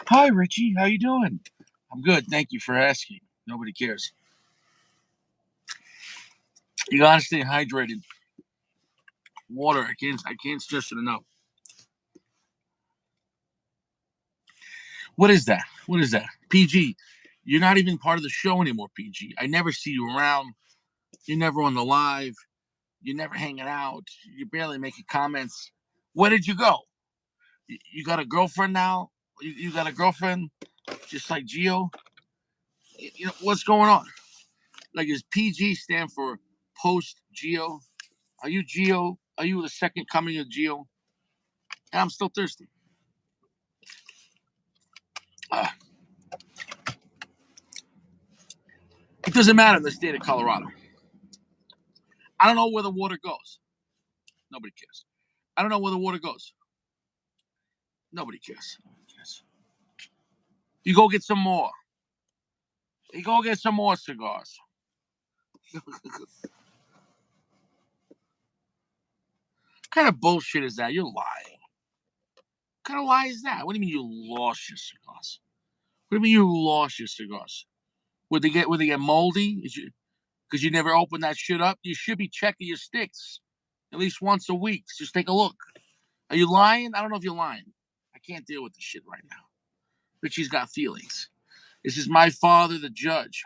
Hi, Richie. How you doing? I'm good. Thank you for asking. Nobody cares. You gotta stay hydrated. Water. I can't stress it enough. What is that? What is that? PG. You're not even part of the show anymore, PG. I never see you around. You're never on the live. You're never hanging out. You're barely making comments. Where did you go? You got a girlfriend now? You got a girlfriend just like Geo? You know, what's going on? Like, does PG stand for post Geo? Are you Geo? Are you the second coming of Geo? And I'm still thirsty. Uh, it doesn't matter in the state of Colorado. I don't know where the water goes. Nobody cares. I don't know where the water goes. Nobody cares. Nobody cares. You go get some more. You go get some more cigars. What kind of bullshit is that? You're lying. What kind of lie is that? What do you mean you lost your cigars? What do you mean you lost your cigars? Would they get moldy? Because you never opened that shit up? You should be checking your sticks at least once a week. Just take a look. Are you lying? I don't know if you're lying. I can't deal with this shit right now. Richie's got feelings. This is my father, the judge.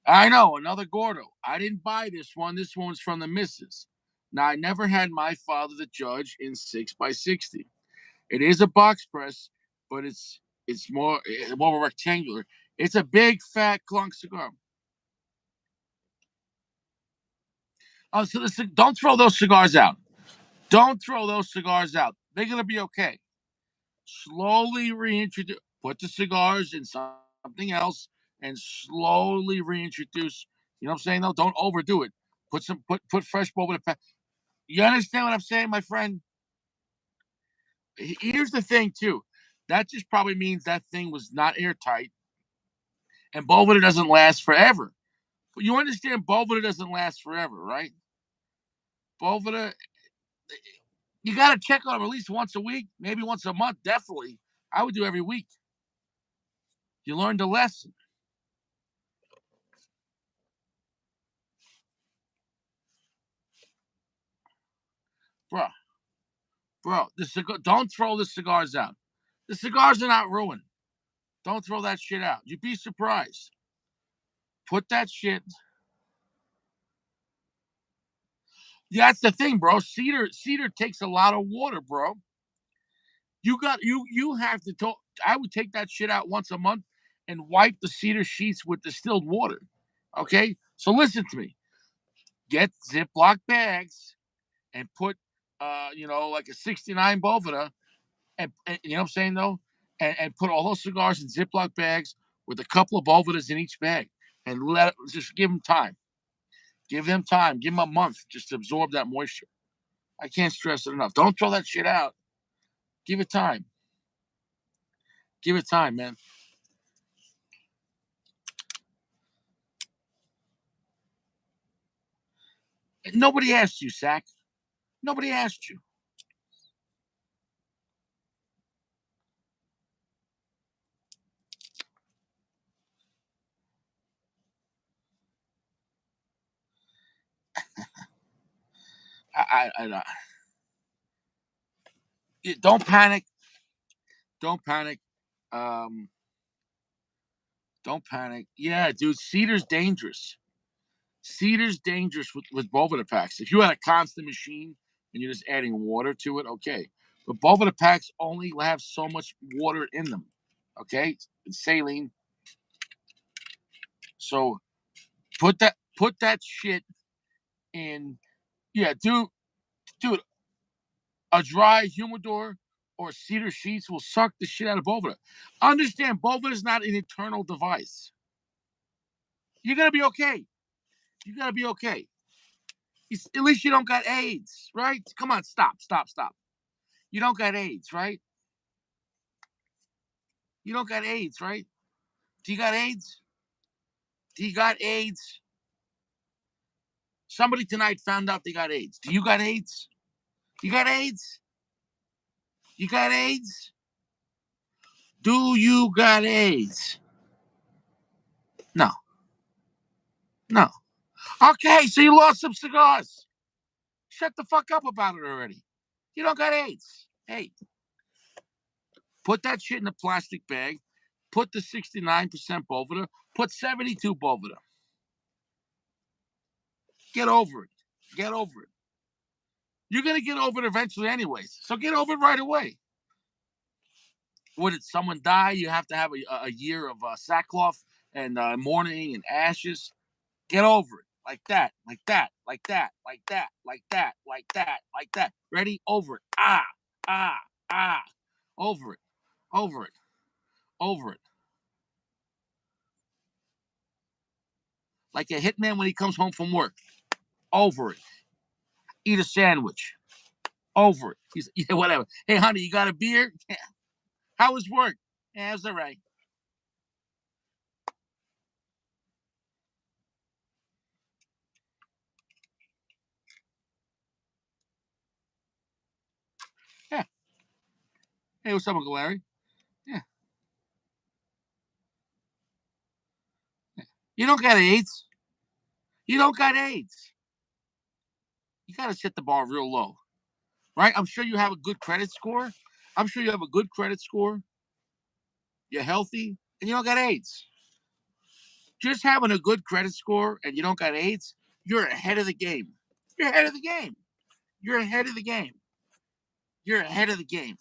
I know, another Gordo. I didn't buy this one. This one's from the missus. Now, I never had my father, the judge, in 6x60. It is a box press, but it's more of a rectangular. It's a big, fat clunk cigar. Oh, so don't throw those cigars out. Don't throw those cigars out. They're gonna be okay. Slowly reintroduce. Put the cigars in something else, and slowly reintroduce. You know what I'm saying? Though, don't overdo it. Put fresh over the pack. You understand what I'm saying, my friend? Here's the thing, too. That just probably means that thing was not airtight, and Boveda doesn't last forever. But you understand, Boveda doesn't last forever, right? Boveda, you got to check on them at least once a week, maybe once a month. Definitely, I would do every week. You learned a lesson, bro. Bro, don't throw the cigars out. The cigars are not ruined. Don't throw that shit out. You'd be surprised. Put that shit. Yeah, that's the thing, bro. Cedar takes a lot of water, bro. You have to talk. I would take that shit out once a month and wipe the cedar sheets with distilled water. Okay? So listen to me. Get Ziploc bags and put like a 69 Boveda and you know what I'm saying though? And put all those cigars in Ziploc bags with a couple of Bovedas in each bag and just give them time. Give them time. Give them a month just to absorb that moisture. I can't stress it enough. Don't throw that shit out. Give it time. Give it time, man. Nobody asked you, Sack. Nobody asked you. I don't panic. Don't panic. Um, don't panic. Yeah, dude, cedar's dangerous. Cedar's dangerous with Boveda packs. If you had a constant machine and you're just adding water to it, okay. But Boveda packs only have so much water in them. Okay? It's saline. So put that shit in. Yeah, dude, a dry humidor or cedar sheets will suck the shit out of Boveda. Understand, Boveda is not an eternal device. You're gonna be okay. You're gonna be okay. At least you don't got AIDS, right? Come on, stop. You don't got AIDS, right? You don't got AIDS, right? Do you got AIDS? Do you got AIDS? Somebody tonight found out they got AIDS. Do you got AIDS? You got AIDS? You got AIDS? Do you got AIDS? No. No. Okay, so you lost some cigars. Shut the fuck up about it already. You don't got AIDS. Hey, put that shit in a plastic bag. Put the 69% Boveda. Put 72 Boveda. Get over it. Get over it. You're going to get over it eventually anyways. So get over it right away. What, did someone die? You have to have a year of sackcloth and mourning and ashes. Get over it. Like that, like that, like that, like that, like that, like that, like that. Ready? Over it. Ah, ah, ah. Over it. Over it. Over it. Like a hitman when he comes home from work. Over it. Eat a sandwich. Over it. He's, yeah, whatever. Hey, honey, you got a beer? Yeah. How was work? Yeah, it was all right. Yeah. Hey, what's up, Uncle Larry? Yeah. You don't got AIDS. You don't got AIDS. You got to set the bar real low, right? I'm sure you have a good credit score. I'm sure you have a good credit score. You're healthy, and you don't got AIDS. Just having a good credit score and you don't got AIDS, you're ahead of the game. You're ahead of the game. You're ahead of the game. You're ahead of the game.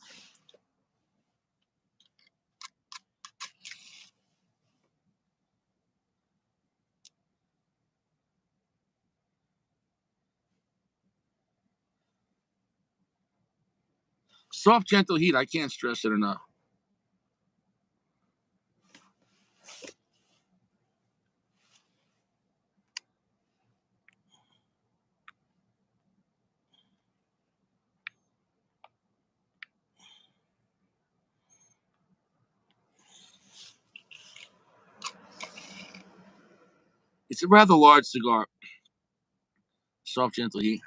Soft, gentle heat. I can't stress it enough. It's a rather large cigar. Soft, gentle heat.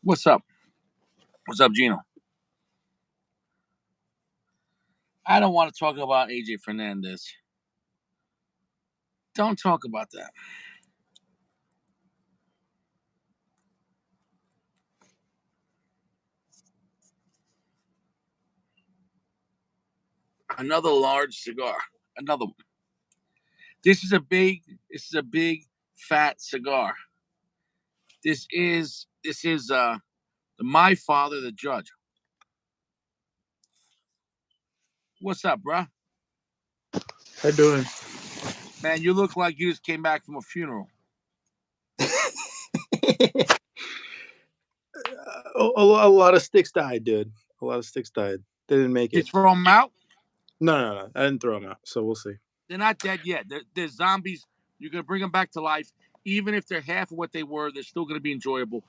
What's up? What's up, Gino? I don't want to talk about AJ Fernandez. Don't talk about that. Another large cigar. Another one. This is a big fat cigar. This is my father, the judge. What's up, bruh? How you doing? Man, you look like you just came back from a funeral. A lot of sticks died, dude. A lot of sticks died. They didn't make You it. throw them out? No. I didn't throw them out, so we'll see. They're not dead yet. They're zombies. You're gonna bring them back to life. Even if they're half of what they were, they're still gonna be enjoyable.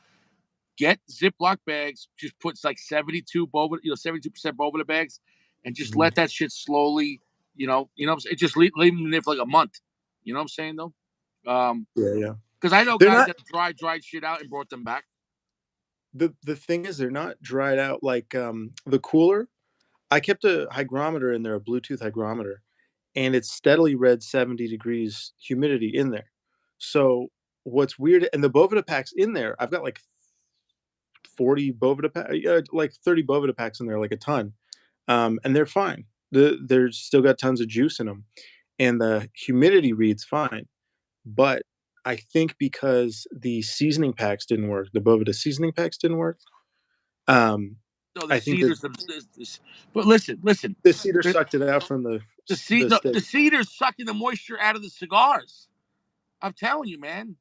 Get Ziploc bags. Just put like 72 Boveda, 72% Boveda bags, and just let that shit slowly. It just leave them there for like a month. You know what I'm saying though? Yeah. Because I know They're guys not. that dried shit out and brought them back. The thing is, they're not dried out like the cooler. I kept a hygrometer in there, a Bluetooth hygrometer, and it's steadily read 70 degrees humidity in there. So what's weird, and the Boveda packs in there, I've got like 40 Boveda like 30 Boveda packs in there, like a ton, and they're fine. They're still got tons of juice in them, and the humidity reads fine. But I think because the seasoning packs didn't work, the Boveda seasoning packs didn't work. Um, No, the I think that cedars. But listen. the cedar The, sucked it out from the the stick. cedar's sucking the moisture out of the cigars. I'm telling you, man.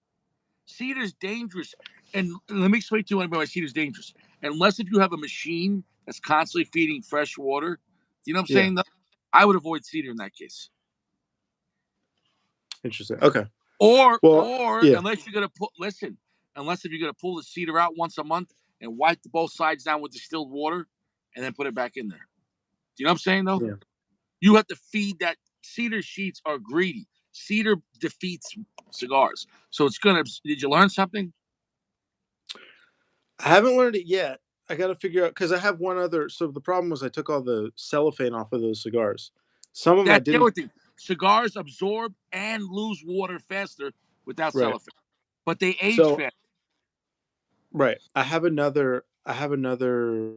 Cedar's dangerous. And let me explain to you why cedar's dangerous. Unless if you have a machine that's constantly feeding fresh water, you know what I'm Yeah, saying? I would avoid cedar in that case. interesting. Okay. Well, Or yeah. unless you're gonna unless if you're gonna pull the cedar out once a month and wipe both sides down with distilled water and then put it back in there. Do you know what I'm saying though? Yeah. You have to feed that. Cedar sheets are greedy. Cedar defeats cigars. So it's gonna. Did you learn something? I haven't learned it yet. I got to figure out because I have one other. So the problem was I took all the cellophane off of those cigars. Some of them I That's the didn't. other thing. Cigars absorb and lose water faster without Right. cellophane, but they age So fast. right, I have another. I have another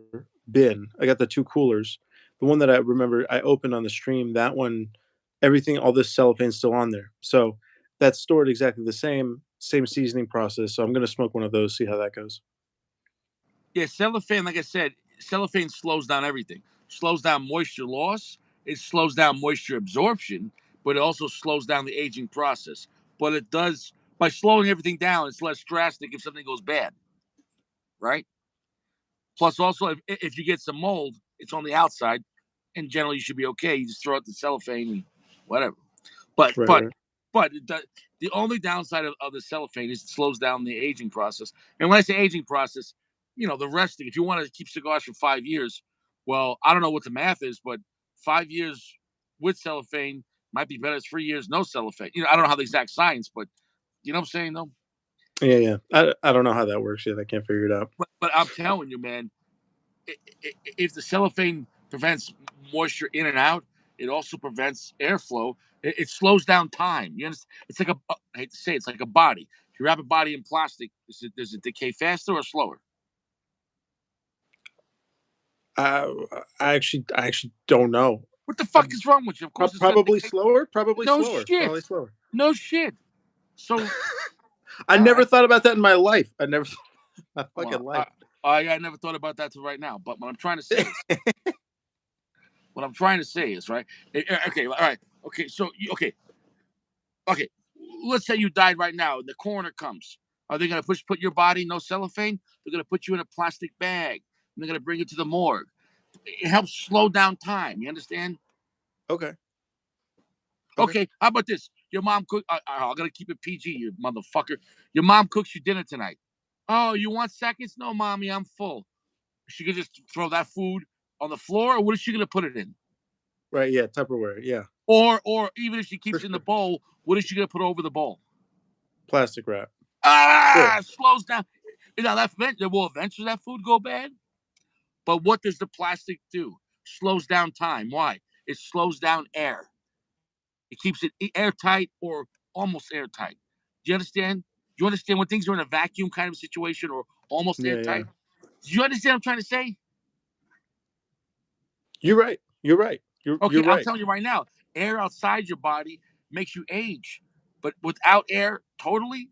bin. I got the two coolers. The one that I remember I opened on the stream. That one, everything, all this cellophane's still on there. So that's stored exactly the same seasoning process. So I'm gonna smoke one of those. See how that goes. Yeah, cellophane, like I said, cellophane slows down everything. Slows down moisture loss. It slows down moisture absorption, but it also slows down the aging process. But it does by slowing everything down. It's less drastic if something goes bad, right? Plus, also if you get some mold, it's on the outside, and generally you should be okay. You just throw out the cellophane and whatever. But Right. but Right. but the only downside of the cellophane is it slows down the aging process. And when I say aging process, the resting. If you want to keep cigars for 5 years, well, I don't know what the math is, but 5 years with cellophane might be better than 3 years no cellophane. I don't know how the exact science, but you know what I'm saying though. Yeah. Yeah. I don't know how that works yet. I can't figure it out. But I'm telling you, man, if the cellophane prevents moisture in and out, it also prevents airflow. It slows down time. You understand? It's like I hate to say it's like a body. If you wrap a body in plastic, does it decay faster or slower? Uh, I actually don't know. What the Uh, fuck is wrong with you? Of course, it's gonna Probably decay. slower. Probably No slower. shit. Probably slower. No shit. So, I all never right. thought about that in my life. I never, my fucking Well, life. I never thought about that till right now. But what I'm trying to say is, right? Okay, all right. Okay, so okay. Let's say you died right now, and the coroner comes. Are they going to put your body in no cellophane? They're going to put you in a plastic bag, and they're going to bring you to the morgue. It helps slow down time. You understand? Okay. Okay. Okay. How about this? Your mom cook. I'm going to keep it PG, you motherfucker. Your mom cooks you dinner tonight. Oh, you want seconds? No, mommy, I'm full. She could just throw that food on the floor, or what is she going to put it in? Right. Yeah. Tupperware. Yeah. Or even if she For keeps it in the sure. bowl, what is she going to put over the bowl? Plastic wrap. Sure. Slows down. Now that will eventually that food go bad. But what does the plastic do? Slows down time. Why? It slows down air. It keeps it airtight or almost airtight. Do you understand? Do you understand when things are in a vacuum kind of situation or almost Yeah. Yeah. airtight? Do you understand what I'm trying to say? You're right. You're right. You're Okay, I'm right. telling you right now, air outside your body makes you age. But without air, totally,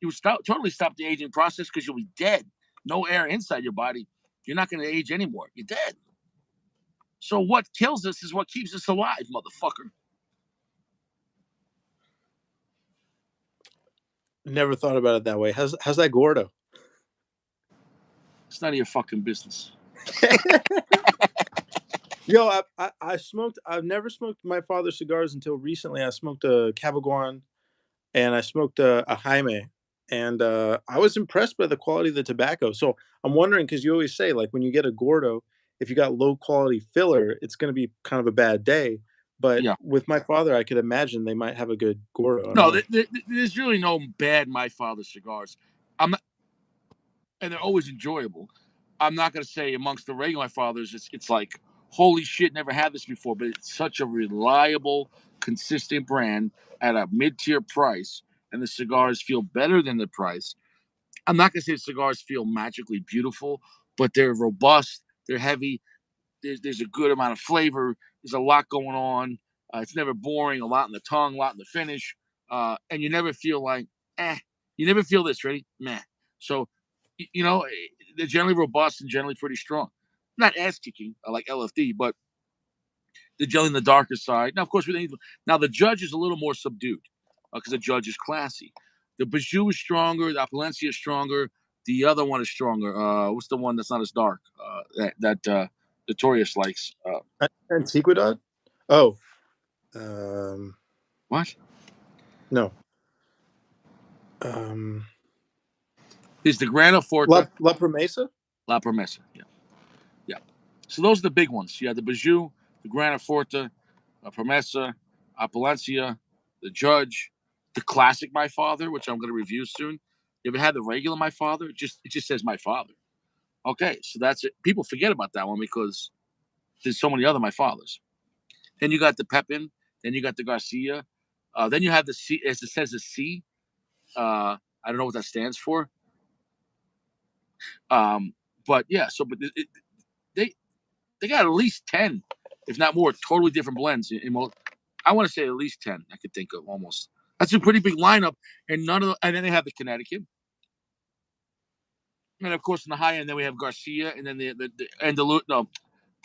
you would totally stop the aging process because you'll be dead. No air inside your body, you're not going to age anymore. You're dead. So what kills us is what keeps us alive, motherfucker. Never thought about it that way. How's that Gordo? It's none of your fucking business. Yo, I smoked. I've never smoked my father's cigars until recently. I smoked a Cabaguan and I smoked a Jaime, and I was impressed by the quality of the tobacco. So I'm wondering because you always say like when you get a Gordo, if you got low quality filler, it's going to be kind of a bad day. But Yeah. with my father, I could imagine they might have a good Gordo. I don't No, know. there's really no bad My Father cigars. I'm not, and they're always enjoyable. I'm not gonna say amongst the regular My Fathers, it's like holy shit, never had this before. But it's such a reliable, consistent brand at a mid-tier price, and the cigars feel better than the price. I'm not gonna say the cigars feel magically beautiful, but they're robust. They're heavy. There's a good amount of flavor. There's a lot going on. It's never boring. A lot in the tongue, a lot in the finish, and you never feel like eh. You never feel this. Ready? Meh. So, they're generally robust and generally pretty strong. not ass kicking like LFD, but they're generally on the darker side. Now, of course, now the Judge is a little more subdued because the Judge is classy. The Bijou is stronger. The Opalencia is stronger. The other one is stronger. What's the one that's not as dark? That Notorious likes. Antiquidad? Oh, um, What? no. Um, Is the Grana La Forte, La Promesa? La Promesa. Yeah, yeah. So those are the big ones. You have the Bijou, the Grana Forte, La Promesa, Opalencia, the Judge, the classic My Father, which I'm going to review soon. You ever had the regular My Father? It just says My Father. Okay, so that's it. People forget about that one because there's so many other My Fathers. Then you got the Pepin. Then you got the Garcia. Then you have the C, as it says, the C. I don't know what that stands for. Um, but yeah, they they got at least 10, if not more, totally different blends. I want to say at least 10. I could think of almost. That's a pretty big lineup, and and then they have the Connecticut, and of course in the high end, then we have Garcia, and then the Andalus. No,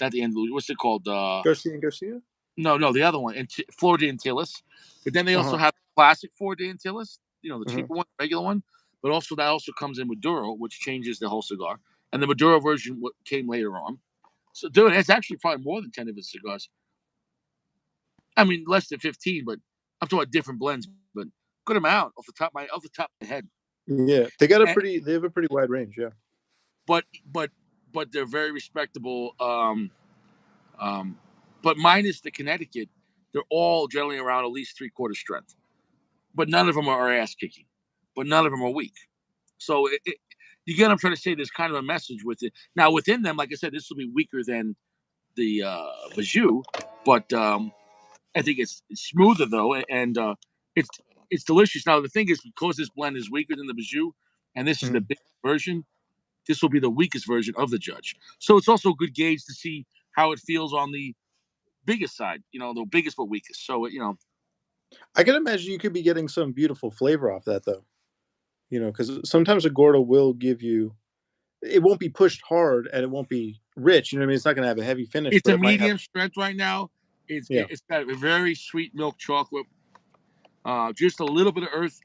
not the Andalus. What's it called? Garcia and Garcia? No, the other one, Florida Antilles. But then they also Uh-huh. have classic Florida Antilles, the Uh-huh. cheaper one, regular one. But also that also comes in Maduro, which changes the whole cigar. And the Maduro version came later on. So, dude, it's actually probably more than 10 of his cigars. I mean, less than 15, but I'm talking about different blends. But good amount off the top of my head. Yeah, And, they have a pretty wide range, yeah. but but but they're very respectable. Um, but minus the Connecticut, they're all generally around at least 3/4 strength. But none of them are ass kicking. But none of them are weak. So you get what I'm trying to say. There's kind of a message with it. Now within them, like I said, this will be weaker than the Bijou, but I think it's smoother though, and it's it's delicious. Now the thing is, because this blend is weaker than the Bijou, and this is the Mhm. big version, this will be the weakest version of the Judge. So it's also a good gauge to see how it feels on the biggest side. The biggest but weakest. So I can imagine you could be getting some beautiful flavor off that though, because sometimes a Gorda will give you it won't be pushed hard and it won't be rich, you know what I mean? It's not gonna have a heavy finish, it's but a it might have medium strength right now. yeah. It's got a very sweet milk chocolate, just a little bit of earth.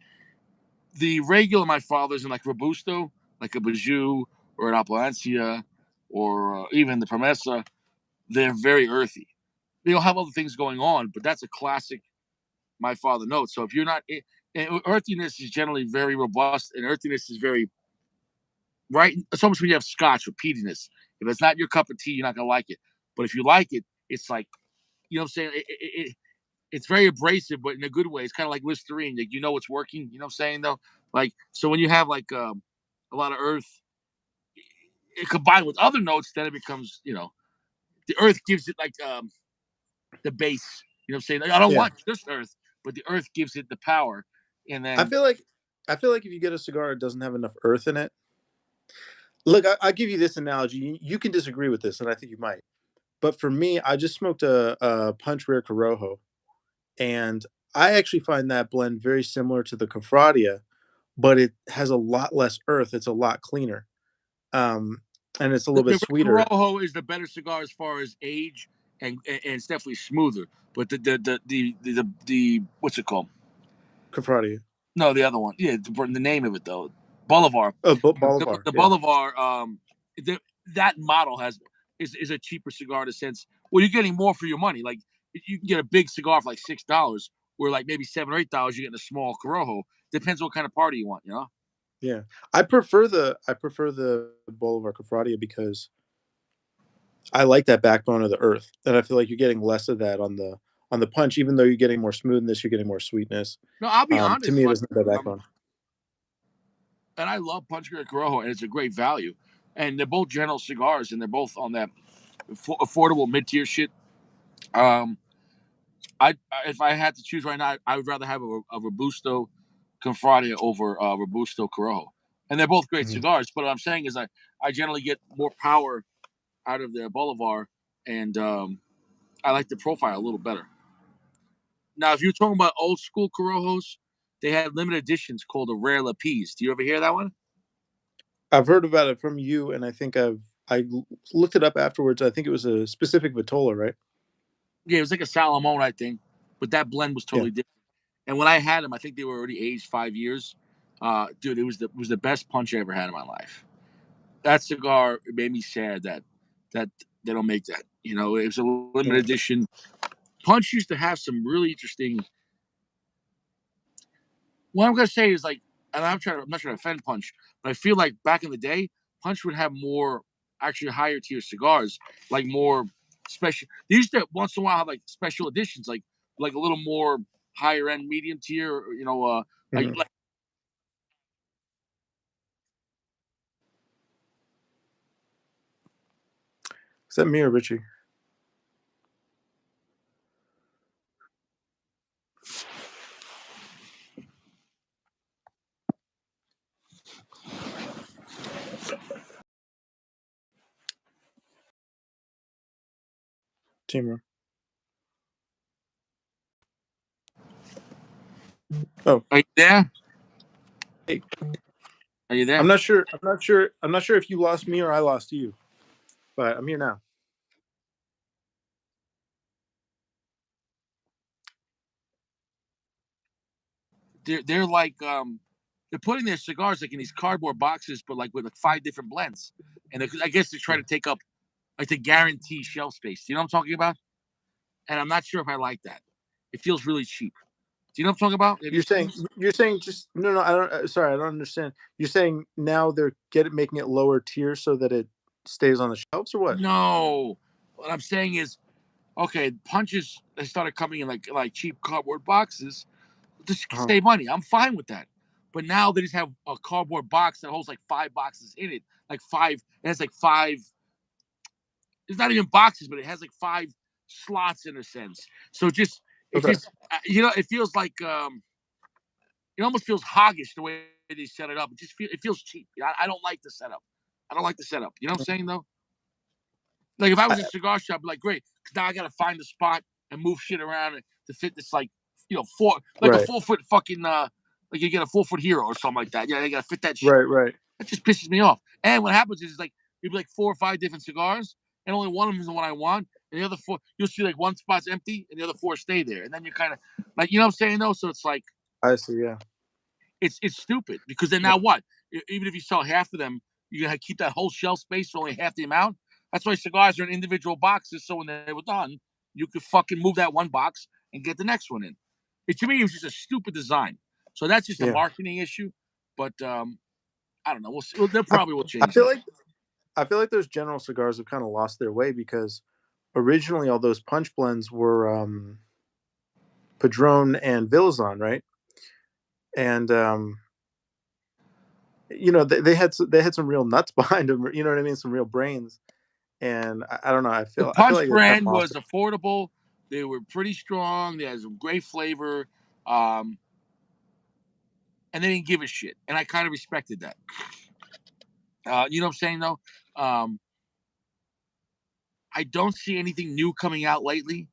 The regular my father's in like Robusto, like a Bijou or an Appalancia or even the Promesa, they're very earthy. They'll have other things going on, but that's a classic my father note. So if you're not, and earthiness is generally very robust, and earthiness is very right. It's almost when you have Scotch with peatiness. If it's not your cup of tea, you're not gonna like it. But if you like it, it's like what I'm saying. It's very abrasive, but in a good way. It's kind of like Listerine. Like it's working. You know what I'm saying though? Like so when you have like a lot of earth, it combined with other notes, then it becomes the earth gives it like the base. You know what I'm saying? Like, I don't Yeah. want just earth, but the earth gives it the power. And I then feel like I feel like if you get a cigar that doesn't have enough earth in it. Look, I'll give you this analogy. You can disagree with this, and I think you might. But for me, I just smoked a Punch Rare Corojo, and I actually find that blend very similar to the Confradia, but it has a lot less earth. It's a lot cleaner, um, and it's a little bit the sweeter. Corojo is the better cigar as far as age, and it's definitely smoother. But the what's it called? Confradia. No, the other one. Yeah, the name of it though, Bolivar. Oh, The, Bolivar. the Yeah, Bolivar, the, that model is a cheaper cigar in a sense. Well, you're getting more for your money. Like you can get a big cigar for like $6, where like maybe $7 or $8 you're getting a small Corojo. Depends what kind of party you want. yeah. I prefer the Bolivar Confradia because I like that backbone of the earth, and I feel like you're getting less of that on the punch. Even though you're getting more smoothness, you're getting more sweetness. No, I'll be To honest. me, it Like, doesn't have that um, backbone. and I love Punch Card Corojo, and it's a great value. And they're both General cigars, and they're both on that affordable mid tier shit. Um, if I had to choose right now, I would rather have a Robusto Confradia over Robusto Corojo, and they're both great Mhm. cigars. But what I'm saying is, I generally get more power out of their Bolivar, and I like the profile a little better. Now, if you're talking about old school Corojos, they had limited editions called the Rare Lapis. Do you ever hear that one? I've heard about it from you, and I think I've looked it up afterwards. I think it was a specific Vitola, right? Yeah, it was like a Salomon, I think, but that blend was Yeah. totally different. And when I had them, I think they were already aged 5 years. Dude, it was the best punch I ever had in my life. That cigar, it made me sad that they don't make that. It was a limited Yeah. edition. Punch used to have some really interesting. What I'm gonna say is like, and I'm not trying to offend Punch, but I feel like back in the day, Punch would have more actually higher tier cigars, like more special. They used to once in a while have like special editions, like a little more higher end, medium tier, like Mhm. Is that me or Richie? Teamer. Oh, Are you there? hey. Are you I'm there? not sure. I'm not sure. I'm not sure if you lost me or I lost you, but I'm here now. They're like they're putting their cigars like in these cardboard boxes, but like with like 5 different blends, and I guess they're trying Yeah. to take up like the guarantee shelf space. Do you know what I'm talking about? And I'm not sure if I like that. It feels really cheap. Do you know what I'm talking about? Have you You're seen saying this? you're saying just no. I don't. Sorry, I don't understand. You're saying now they're making it lower tier so that it stays on the shelves, or what? No. What I'm saying is, okay, punches they started coming in like cheap cardboard boxes to Uh-huh. save money. I'm fine with that. But now they just have a cardboard box that holds like 5 boxes in it, like five. It has like five. It's not even boxes, but it has like 5 slots in a sense. So it Okay. just it feels like it almost feels hoggish the way they set it up. It feels cheap. I don't like the setup. I don't like the setup. You know what I'm saying though? Like if I I, was in a cigar shop, I'd be like, great, because now I gotta find the spot and move shit around to fit this like four like a right. 4 foot fucking like you get a 4 foot hero or something like that. Yeah, they gotta fit that shit. Right. Right. That just pisses me off. And what happens is like you'll be like 4 or 5 different cigars, and only one of them is the one I want, and the other four you'll see like one spot's empty and the other four stay there, and then you're kind of like you know what I'm saying though. So it's like I see. Yeah. it's stupid because then Yeah. now what? Even if you sell half of them, you gotta keep that whole shelf space for only half the amount. That's why cigars are in individual boxes, so when they were done, you could fucking move that one box and get the next one in. To me, it was just a stupid design. So that's just a Yeah. marketing issue. But I don't know. We'll see. Well, they I, probably will I change feel that. like those General cigars have kind of lost their way because originally all those punch blends were Padron and Villazon, right? And they had some real nuts behind them. You know what I mean? Some real brains. And I don't know. The I feel Punch like they kind of brand lost was it. affordable. They were pretty strong. They had some great flavor. Um, and they didn't give a shit. And I kind of respected that. You know what I'm saying though? Um, I don't see anything new coming out lately.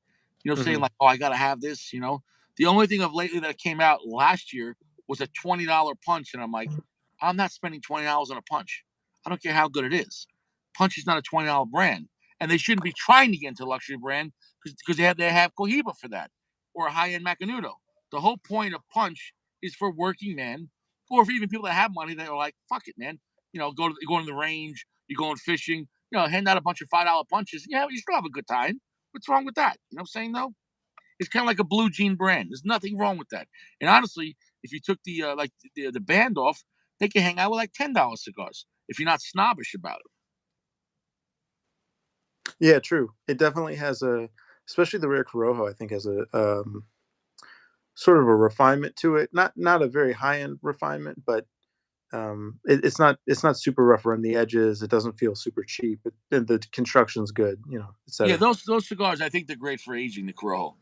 Saying Hmm. like, oh, I gotta have this. The only thing of lately that came out last year was a $20 punch, and I'm like, I'm not spending $20 on a punch. I don't care how good it is. Punch is not a $20 brand, and they shouldn't be trying to get into luxury brand because they have Cohiba for that or a high end Macanudo. The whole point of Punch is for working men or for even people that have money that are like, fuck it, man. Go to the range, you going fishing, hand out a bunch of $5 punches. Yeah, you still have a good time. What's wrong with that? You know what I'm saying though? It's kind of like a blue jean brand. There's nothing wrong with that. And honestly, if you took the band off, they can hang out with like $10 cigars if you're not snobbish about it. Yeah, true. It definitely has especially the Rare Corojo. I think has a sort of a refinement to it. Not a very high end refinement, but it's not super rough around the edges. It doesn't feel super cheap. And the construction's good, Yeah, etc. those cigars, I think they're great for aging. The Corojo,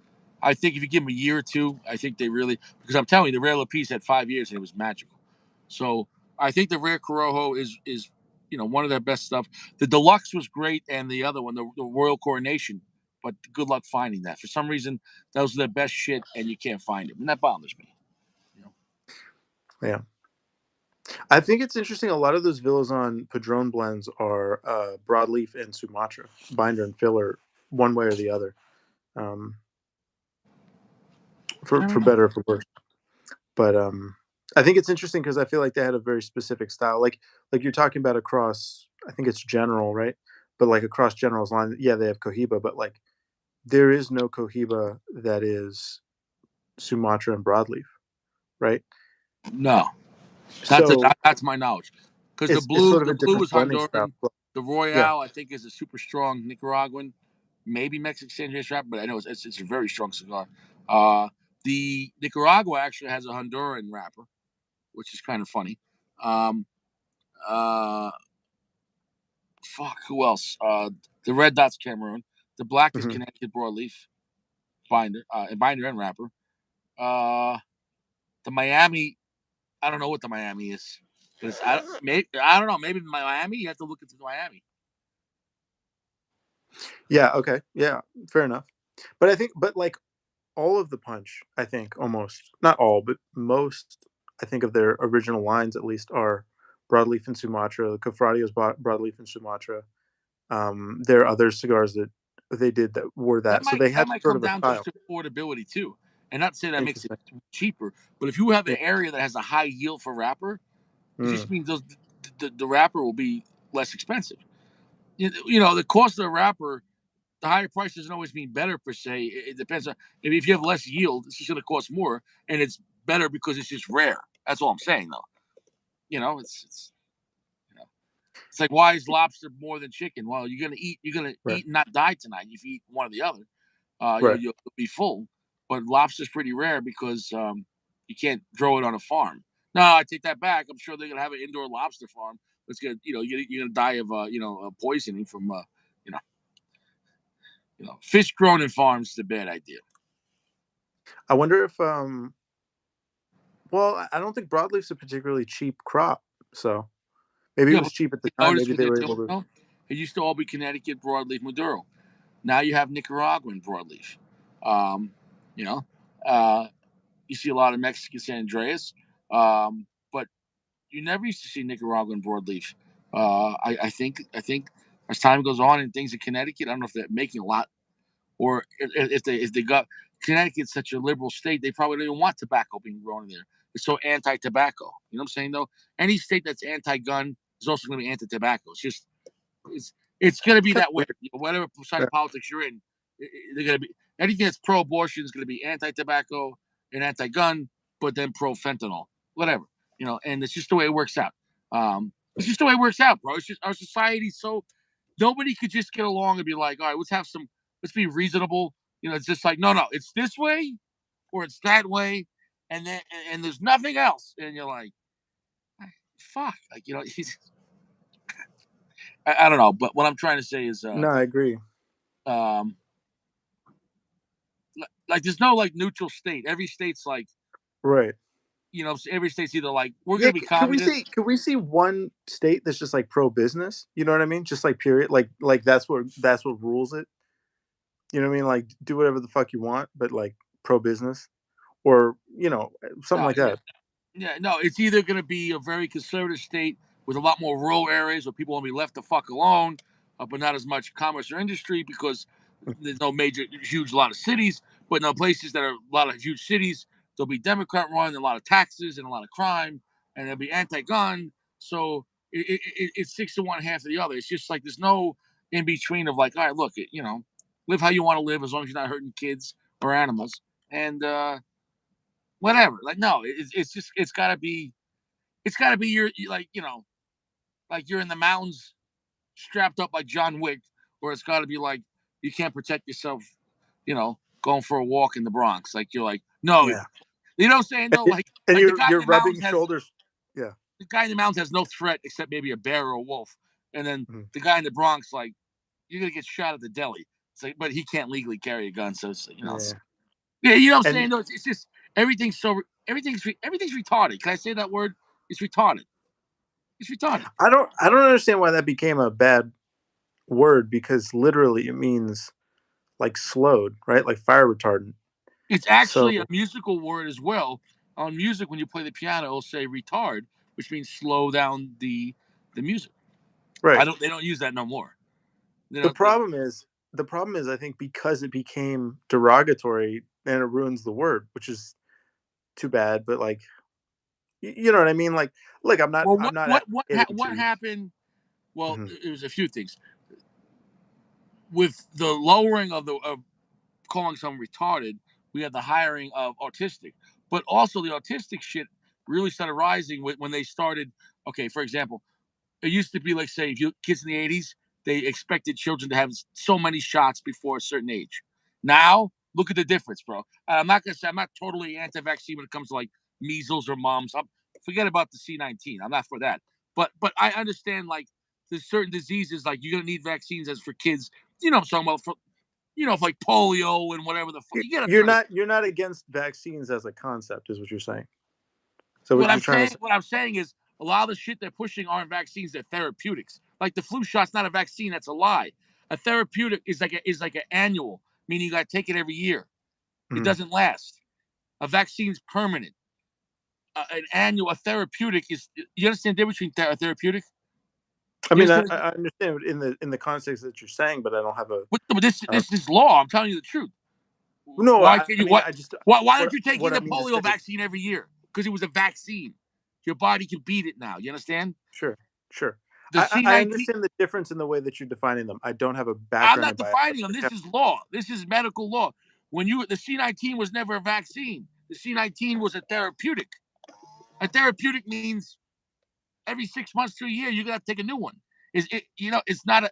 I think if you give them a year or two, I think they really because I'm telling you, the Rare Lapis had 5 years and it was magical. So I think the Rare Corojo is one of their best stuff. The Deluxe was great, and the other one, the Royal Coronation. But good luck finding that. For some reason, those are their best shit, and you can't find them, and that bothers me. You know? Yeah. I think it's interesting. A lot of those Villazon Padron blends are broadleaf and Sumatra, binder and filler, one way or the other, um, I for don't know. better or for worse. But I think it's interesting because I feel like they had a very specific style. Like you're talking about across, I think it's General, right? But like across General's line, yeah, they have Cohiba, but like there is no Cohiba that is Sumatra and broadleaf, right? No, So that's my knowledge. Because it's sort of the a blue different is blending style. Honduran. The Yeah. Royale, I think, is a super strong Nicaraguan, maybe Mexican San wrap, but I know it's a very strong cigar. Uh, the Nicaragua actually has a Honduran wrapper, which is kind of funny. Um, uh, fuck, who else? The red dot's Cameroon. The black is Hmm. Connecticut broadleaf binder and wrapper. Uh, the Miami, I don't know what the Miami is. I don't know. Maybe Miami. You have to look into Miami. Yeah. Okay. Yeah. Fair enough. But I think, but like all of the punch, I think almost not all, but most, I think of their original lines at least are broadleaf and Sumatra. The Cofradio's broadleaf and Sumatra. There are other cigars that they did that were That that, so might they that had might sort come of a down style. to affordability too, and not to say that makes it Interesting. cheaper, but if you have Yeah. an area that has a high yield for wrapper, it just Mm. means the wrapper will be less expensive. You know, the cost of the wrapper, the higher price doesn't always mean better per se. It depends on if you have less yield, it's just going to cost more, and it's better because it's just rare. That's all I'm saying, though. You know, it's you know, it's like why is lobster more than chicken? Well, you're gonna Right. eat and not die tonight if you eat one or the other. Right. You'll be full. But lobster's pretty rare because you can't grow it on a farm. No, I take that back. I'm sure they're gonna have an indoor lobster farm. It's gonna, you're gonna die of, poisoning from, you know, fish grown in farms is a bad idea. I wonder if well, I don't think broadleaf's a particularly cheap crop, so maybe it Yeah, was but cheap at the you time. notice Maybe what they they're were doing able to. though? It used to all be Connecticut broadleaf Maduro. Now you have Nicaraguan broadleaf. Um, you know, uh, you see a lot of Mexican San Andreas, but you never used to see Nicaraguan broadleaf. I think as time goes on and things in Connecticut, I don't know if they're making a lot, or if they got Connecticut's such a liberal state, they probably don't even want tobacco being grown in there. It's so anti-tobacco. You know what I'm saying? Though any state that's anti-gun is also going to be anti-tobacco. It's it's going to be Kind that of way. weird. Whatever side Yeah. of politics you're in, they're going to be anything that's pro-abortion is going to be anti-tobacco and anti-gun, but then pro-fentanyl, whatever. And it's just the way it works out. It's just the way it works out, bro. It's just our society's so nobody could just get along and be like, all right, let's be reasonable. It's just like, no, no, it's this way or it's that way, and there's nothing else. And you're like, fuck, like I don't know. But what I'm trying to say is, No, I agree. um, like there's no like neutral state. Every state's like, Right. every state's either like we're Yeah, gonna be can we see communist. one state that's just like pro business? You know what I mean? Just like period. Like that's what rules it. You know what I mean? Like do whatever the fuck you want, but like pro business or something No, like yeah, that. yeah, no. It's either gonna be a very conservative state with a lot more rural areas where people want to be left the fuck alone, but not as much commerce or industry because there's no major, huge, lot of cities. But in the places that are a lot of huge cities, there'll be Democrat run, a lot of taxes and a lot of crime, and there'll be anti-gun. So it's 6 to 1, half of the other. It's just like there's no in between of like, all right, look, live how you want to live as long as you're not hurting kids or animals, and whatever. Like, no, it's just it's gotta be like like you're in the mountains strapped up like John Wick, or it's gotta be like you can't protect yourself, going for a walk in the Bronx. Like you're like, no, Yeah. you know what I'm saying though? And Like the guy in you're the mountains rubbing has shoulders. Yeah. no threat except maybe a bear or a wolf. And then Mhm. the guy in the Bronx, like, you're gonna get shot at the deli. It's like, but he can't legally carry a gun, so Yeah. yeah, you know what I'm And saying? No, it's just everything's retarded. Can I say that word? It's retarded. It's retarded. I don't understand why that became a bad word because literally it means like slowed, right? Like fire retardant. It's So actually a musical word as well. On music, when you play the piano, it'll say retard, which means slow down the music. Right. They don't use that no more. The problem is I think because it became derogatory and it ruins the word, which is too bad, but like you know what I mean? Like, look, well, I'm not advocating what to. happened? Well, Mhm. it was a few things with the lowering of calling someone retarded. We had the hiring of autistic, but also the autistic shit really started rising when they started. Okay, for example, it used to be like, say, if you kids in the '80s, they expected children to have so many shots before a certain age. Now, look at the difference, bro. I'm not gonna say I'm not totally anti-vaccine when it comes to like measles or mumps. Forget about the C19. I'm not for that. But I understand like there's certain diseases like you're gonna need vaccines as for kids. You know what I'm talking about for like polio and whatever the fuck. You get what I'm trying to say. You're not against vaccines as a concept, is what you're saying. So what you're trying to say? What I'm saying is a lot of the shit they're pushing aren't vaccines, they're therapeutics. Like the flu shot's not a vaccine, that's a lie. A therapeutic is like an annual, meaning you gotta take it every year. It Mhm. doesn't last. A vaccine's permanent. A therapeutic is you understand the difference between a therapeutic? I You mean, understand? I understand in the context that you're saying, but I don't have a. But I don't, this is law. I'm telling you the truth. no, Why can't I you mean, what I just why aren't you taking what I the mean to polio say. vaccine every year? Because it was a vaccine. Your body can beat it now. You understand? Sure, sure. The I C19 understand the difference in the way that you're defining them. I don't have a I'm background not in defining biology. them. This is law. This is medical law. When you the C19 was never a vaccine. The C19 was a therapeutic. A therapeutic means every 6 months to a year you gotta take a new one. Is it it's not a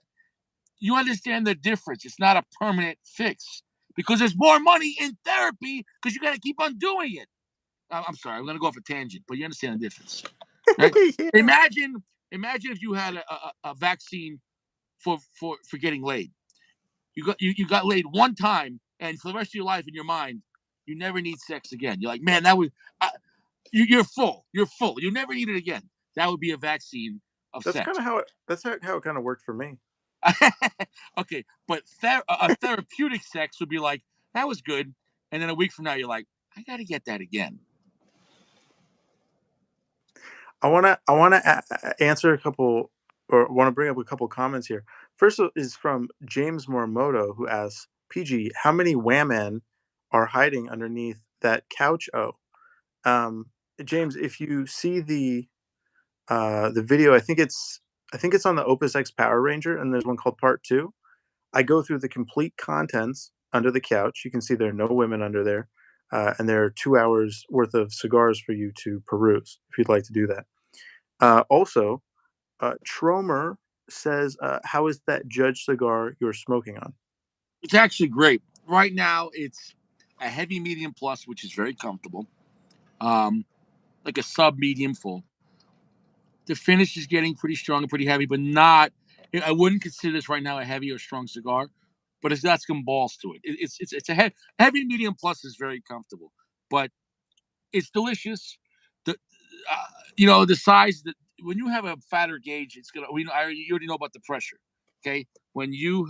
you understand the difference. It's not a permanent fix because there's more money in therapy because you got to keep on doing it. I'm sorry, I'm going to go off a tangent, but you understand the difference, right? Yeah. Imagine, imagine if you had a vaccine for getting laid. You got laid one time, and for the rest of your life in your mind, you never need sex again. You're like, man, that was you're full. You're full. You never need it again. That would be a vaccine of That's kind sex. of how how it kind of worked for me. Okay, but a therapeutic sex would be like that was good, and then a week from now you're like, I got to get that again. I want to answer a couple or want to bring up a couple comments here. First is from James Morimoto who asks, "PG, how many whammon are hiding underneath that couch? Oh, um, James, if you see the video, I think it's on the Opus X Power Ranger, and there's one called Part Two. I go through the complete contents under the couch. You can see there are no women under there, and there are 2 hours worth of cigars for you to peruse if you'd like to do that. Also, Tromer says, "How is that Judge cigar you're smoking on?" It's actually great. Right now, it's a heavy medium plus, which is very comfortable. Um, like a sub medium full. The finish is getting pretty strong and pretty heavy, but not. I wouldn't consider this right now a heavy or strong cigar, but it's got some balls to it. It's a heavy medium plus is very comfortable, but it's delicious. The the size that when you have a fatter gauge, it's gonna. You already know about the pressure. Okay, when you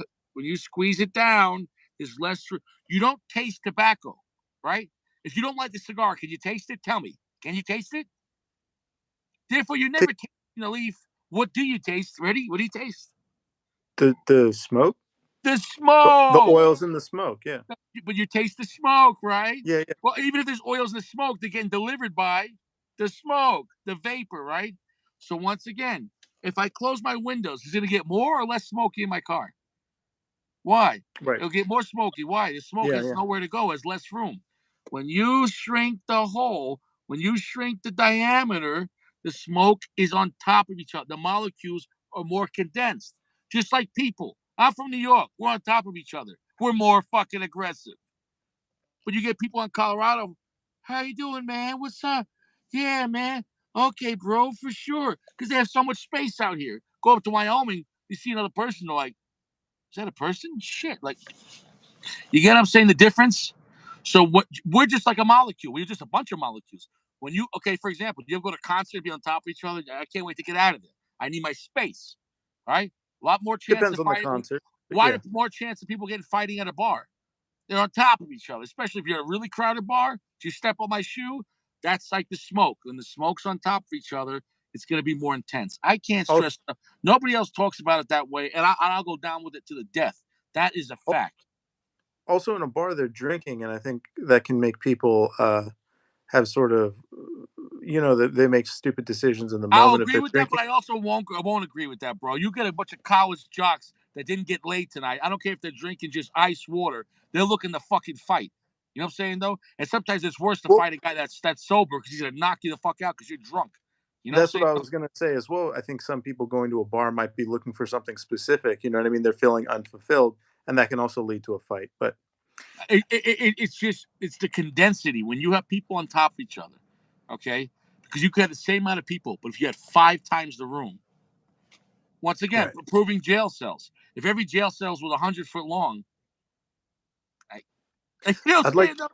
squeeze it down, there's less. You don't taste tobacco, right? If you don't like the cigar, can you taste it? Tell me. Can you taste it? Therefore, you T- never taste the leaf. What do you taste? Ready? What do you taste? the smoke, The the smoke. oils in the smoke. Yeah, But you taste the smoke, right? yeah, yeah. Well, even if there's oils in the smoke, they're getting delivered by the smoke, the vapor, right? So once again, if I close my windows, is it gonna get more or less smoky in my car? Why? Right. It'll get more smoky. Why? The smoke Yeah, has yeah. nowhere to go, has less room. When you shrink the hole, when you shrink the diameter, the smoke is on top of each other. The molecules are more condensed. Just like people. I'm from New York. We're on top of each other. We're more fucking aggressive. But you get people in Colorado, how you doing, man? What's up? Yeah, man. Okay, bro, for sure. Because they have so much space out here. Go up to Wyoming, you see another person, they're like, is that a person? Shit. Like, you get what I'm saying? The difference? So what we're just like a molecule. We're just a bunch of molecules. When you for example, you ever go to a concert and be on top of each other? I can't wait to get out of there. I need my space. Right? A lot more chance Depends of on the fight. concert. But Why yeah. more chance of people getting fighting at a bar? They're on top of each other, especially if you're at a really crowded bar. If you step on my shoe, that's like the smoke. When the smoke's on top of each other, it's going to be more intense. I can't Also, stress. Nobody else talks about it that way, and I'll go down with it to the death. That is a fact. also in a bar, they're drinking, and I think that can make people have sort of, they make stupid decisions in the I'll moment if agree they're with that, drinking. but I also won't agree with that, bro. You get a bunch of college jocks that didn't get laid tonight. I don't care if they're drinking just ice water. They're looking to fucking fight. You know what I'm saying though? And sometimes it's worse to Well, fight a guy that's sober because he's gonna knock you the fuck out because you're drunk. You know what I'm that's what saying? I was gonna say as well. I think some people going to a bar might be looking for something specific. You know what I mean? They're feeling unfulfilled, and that can also lead to a fight. But It's the condensity when you have people on top of each other, okay? Because you could have the same amount of people, but if you had 5 times the room, once again, right, proving jail cells. If every jail cells was 100 foot long, I, you know what I'd I'm like saying though?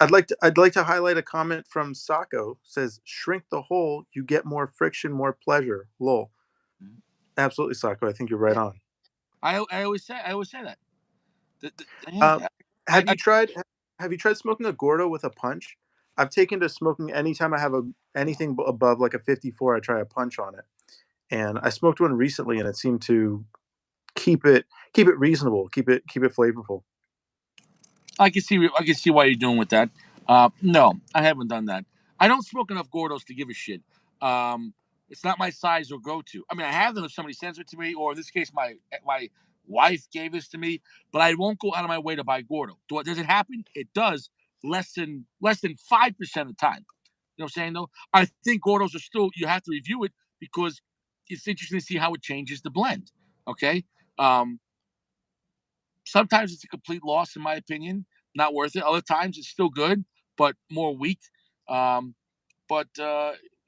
I'd like to highlight a comment from Sacco. Says, "Shrink the hole, you get more friction, more pleasure." Lol. Absolutely, Sacco. I think you're right Yeah, on. I always say that. Yeah, Um, have you tried have you tried smoking a Gordo with a punch? I've taken to smoking anytime I have anything above like a 54, I try a punch on it. And I smoked one recently and it seemed to keep it reasonable, keep it flavorful. I can see why you're doing with that. No, I haven't done that. I don't smoke enough Gordos to give a shit. It's not my size or go to. I mean, I have them if somebody sends it to me, or in this case, my wife gave this to me. But I won't go out of my way to buy Gordo. Does it happen? It does. Less than 5% of the time. You know what I'm saying? Though I think Gordos are still. You have to review it because it's interesting to see how it changes the blend. Okay. Um, Sometimes it's a complete loss, in my opinion. Not worth it. Other times it's still good, but more weak. Um, but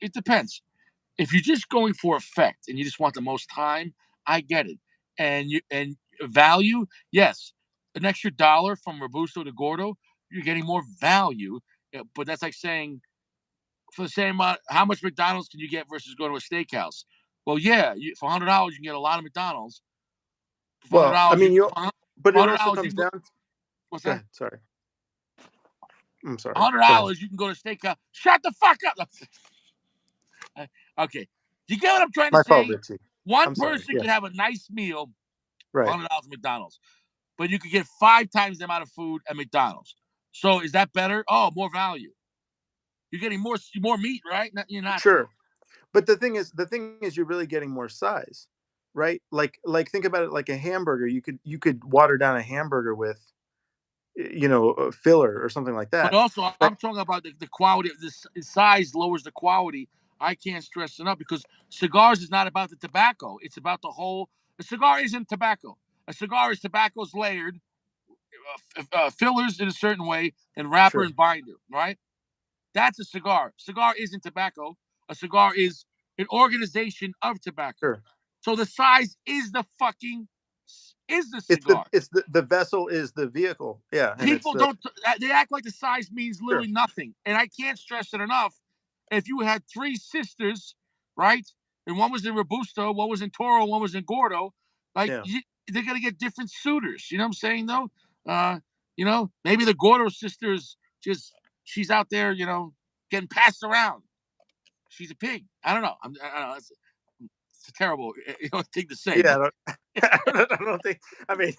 it depends. If you're just going for effect and you just want the most time, I get it. And value, yes, an extra dollar from Robusto to Gordo, you're getting more value. But that's like saying for the same amount, how much McDonald's can you get versus going to a steakhouse? Well, yeah, for $100 you can get a lot of McDonald's. For hundred Well, I dollars, mean, you you for but it hundred also dollars you comes can go. down What's Go that? ahead, sorry. I'm sorry. hundred Go ahead. dollars, you can go to steakhouse. Shut the fuck up. Okay, you get what I'm trying to My fault, say? Ritzy. One I'm sorry. person Yeah. can have a nice meal for Right. $100 at McDonald's, but you could get 5 times the amount of food at McDonald's. So is that better? Oh, more value. You're getting more meat, right? You're not though. Sure. But the thing is you're really getting more size, right? Like think about it like a hamburger. You could water down a hamburger with a filler or something like But that. also, But I'm talking about the quality of this. Size lowers the quality. I can't stress enough because cigars is not about the tobacco. It's about the whole. A cigar isn't tobacco. A cigar is tobacco's layered, fillers in a certain way, and wrapper sure, and binder. Right? That's a cigar. Cigar isn't tobacco. A cigar is an organization of tobacco. sure. So the size is the It's the cigar. it's the vessel is the vehicle. Yeah, and it's People the don't. They act like the size means sure. literally nothing, and I can't stress it enough. If you had 3 sisters, right, and one was in Robusto, one was in Toro, one was in Gordo, like Yeah. they're gonna get different suitors. You know what I'm saying though? Uh, maybe the Gordo sisters just she's out there, getting passed around. She's a pig. I don't know. I don't know. It's a terrible thing to say, Yeah, but I don't think I mean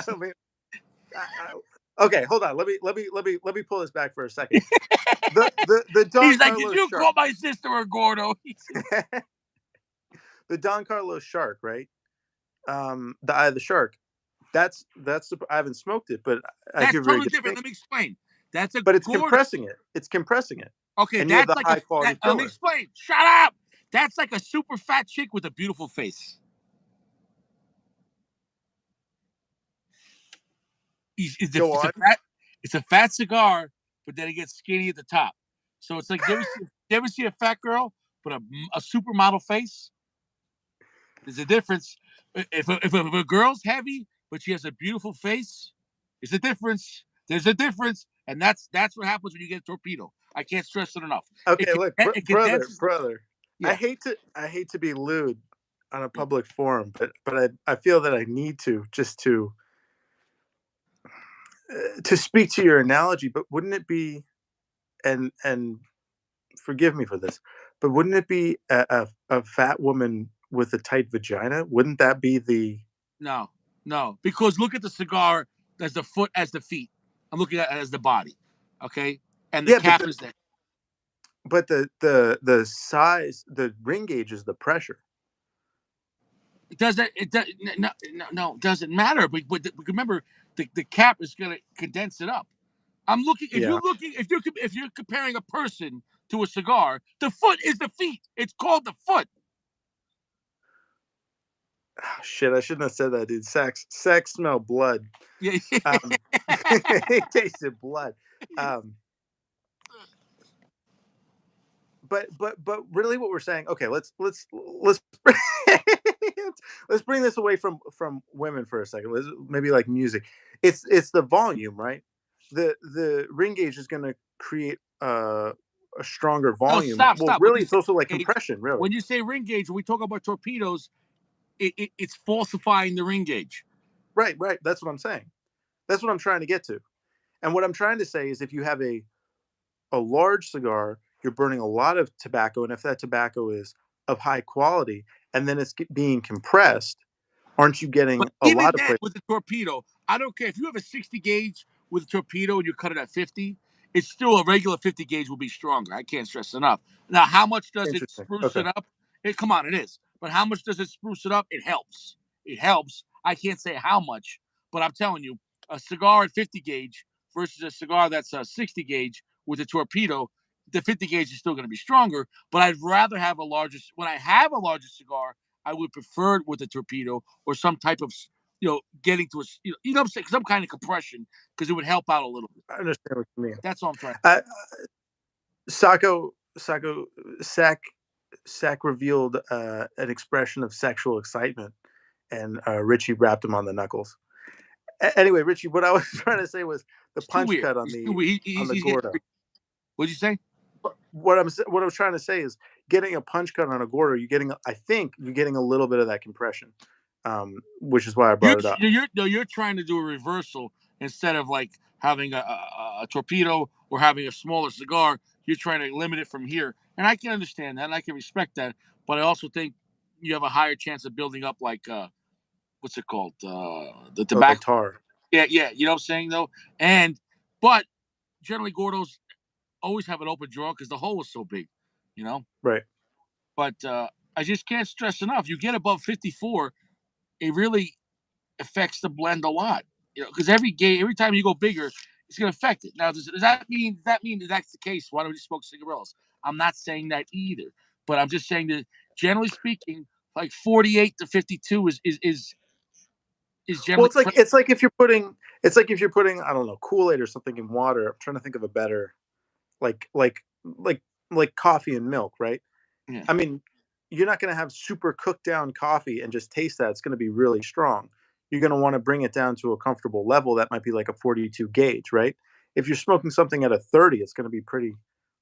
I mean okay, hold on. Let me pull this back for a second. The he's Don like, "Did Carlos you shark. call my sister a Gordo?" The Don Carlos shark, right? The eye of the shark. I haven't smoked it, but I That's hear very totally good different. things. Let me explain. That's a But it's Gordo. compressing it. It's compressing it, Okay, and you have that's the like high quality let me filler. explain. Shut up. That's like a super fat chick with a beautiful face. Go It's a on. fat, it's a fat cigar, but then it gets skinny at the top. So it's like you ever see a fat girl with a supermodel face? There's a difference. If a girl's heavy but she has a beautiful face, there's a difference. There's a difference, and that's what happens when you get a torpedo. I can't stress it enough. Okay, look, It brother, condenses. brother. I Yeah. hate to I hate to be lewd on a Yeah. public forum, but I feel that I need to just to speak to your analogy. But wouldn't it be, and forgive me for this, But wouldn't it be a fat woman with a tight vagina? Wouldn't that be the No, no, because look at the cigar as the foot as the feet. I'm looking at it as the body. Okay, and the yeah, cap is the. but the size, the ring gauge is the pressure. It doesn't. It does, no, no, no, it doesn't matter. But remember, the cap is going to condense it up. I'm looking. If Yeah. you're looking, if you're comparing a person to a cigar, the foot is the feet. It's called the foot. Oh, shit, I shouldn't have said that, dude. Sex smell blood. Yeah. It tasted blood. Um, but really, what we're saying. Okay, let's let's bring this away from women for a second. Let's maybe like music. It's the volume, right? The ring gauge is going to create a stronger No, volume. stop, Well, stop. When really, you it's say also like ring gauge, compression. Really, when you say ring gauge, when we talk about torpedoes, it's falsifying the ring gauge. right, right. That's what I'm saying. That's what I'm trying to get to. And what I'm trying to say is, if you have a large cigar, you're burning a lot of tobacco, and if that tobacco is of high quality, and then it's being compressed, aren't you But getting a even lot of then, places? with the torpedo, I don't care if you have a 60 gauge with a torpedo and you cut it at 50. It's still a regular 50 gauge will be stronger. I can't stress enough. Now, how much does it Interesting. spruce Okay. it up? Come on, it is. But how much does it spruce it up? It helps. It helps. I can't say how much, but I'm telling you, a cigar at 50 gauge versus a cigar that's a 60 gauge with a torpedo, the 50 gauge is still going to be stronger. But I'd rather have a larger. When I have a larger cigar, I would prefer it with a torpedo or some type of getting to a you know what I'm saying, some kind of compression because it would help out a little bit. I understand what you mean. That's all I'm trying. Uh, Sacco Sack revealed an expression of sexual excitement, and Richie rapped him on the knuckles. Anyway, Richie, what I was trying to say was the It's too punch weird. cut He's too weird. on the He's getting. Gordo. What'd you say? What I was trying to say is, getting a punch cut on a Gordo, I think you're getting a little bit of that compression, which is why I You're brought it up. you're no, you're trying to do a reversal instead of like having a torpedo or having a smaller cigar. You're trying to limit it from here, and I can understand that, and I can respect that. But I also think you have a higher chance of building up like what's it called, the Oh, like tobacco. tar. Yeah, yeah. You know what I'm saying though, and but generally Gordos always have an open drawer because the hole is so big, you know. Right. But I just can't stress enough. You get above 54, it really affects the blend a lot. Because every time you go bigger, it's going to affect it. Now, does that mean that that's the case? Why don't we smoke cigarillos? I'm not saying that either, but I'm just saying that generally speaking, like 48 to 52 is Well, generally. it's like if you're putting, I don't know, Kool-Aid or something in water. I'm trying to think of a better, like like like like coffee and milk, right? Yeah. I mean, you're not going to have super cooked down coffee and just taste that. It's going to be really strong. You're going to want to bring it down to a comfortable level that might be like a 42 gauge, right? If you're smoking something at a 30, it's going to be pretty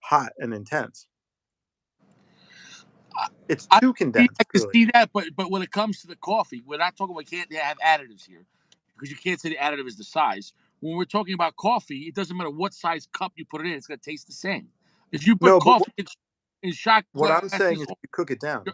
hot and intense. It's I too I condensed, can really. see that, but when it comes to the coffee, we're not talking. We can't have additives here because you can't say the additive is the size. When we're talking about coffee, it doesn't matter what size cup you put it in; it's going to taste the same. If you put No, but coffee in shot what I'm saying glasses, is, if you cook it down,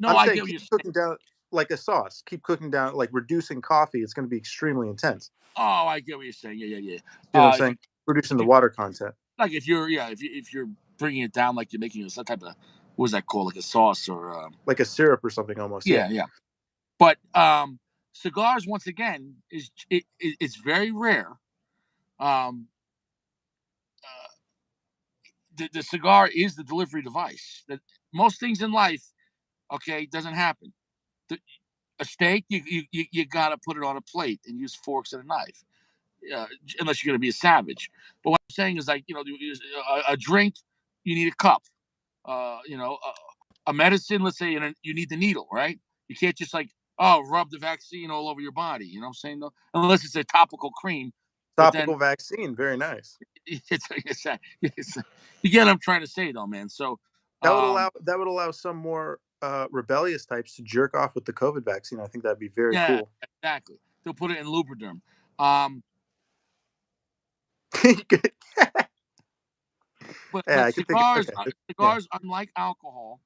no, I'm I saying get what keep you're it saying. cooking down like a sauce. Keep cooking down, like reducing coffee. It's going to be extremely intense. Oh, I get what you're saying. Yeah, yeah, yeah. You know what I'm If saying? Reducing if the you water content, like, if you're yeah, if you're bringing it down like you're making some type of what is that called, like a sauce or like a syrup or something almost. Yeah. yeah, yeah. But cigars, once again, it's very rare. Um, the cigar is the delivery device. That most things in life, okay, doesn't happen. The, a steak, you got to put it on a plate and use forks and a knife, uh, unless you're going to be a savage. But what I'm saying is, like, a drink, you need a cup. A medicine, let's say, you need the needle, right? You can't just like, rub the vaccine all over your body. You know what I'm saying? Though, unless it's a topical cream, but then Topical vaccine, very nice. it's you get what I'm trying to say, though, man. So, um, That would allow some more rebellious types to jerk off with the COVID vaccine. I think that'd be very yeah, cool. exactly. They'll put it in Lubriderm. Um, Yeah, But I could think. cigars, Okay, yeah, unlike alcohol,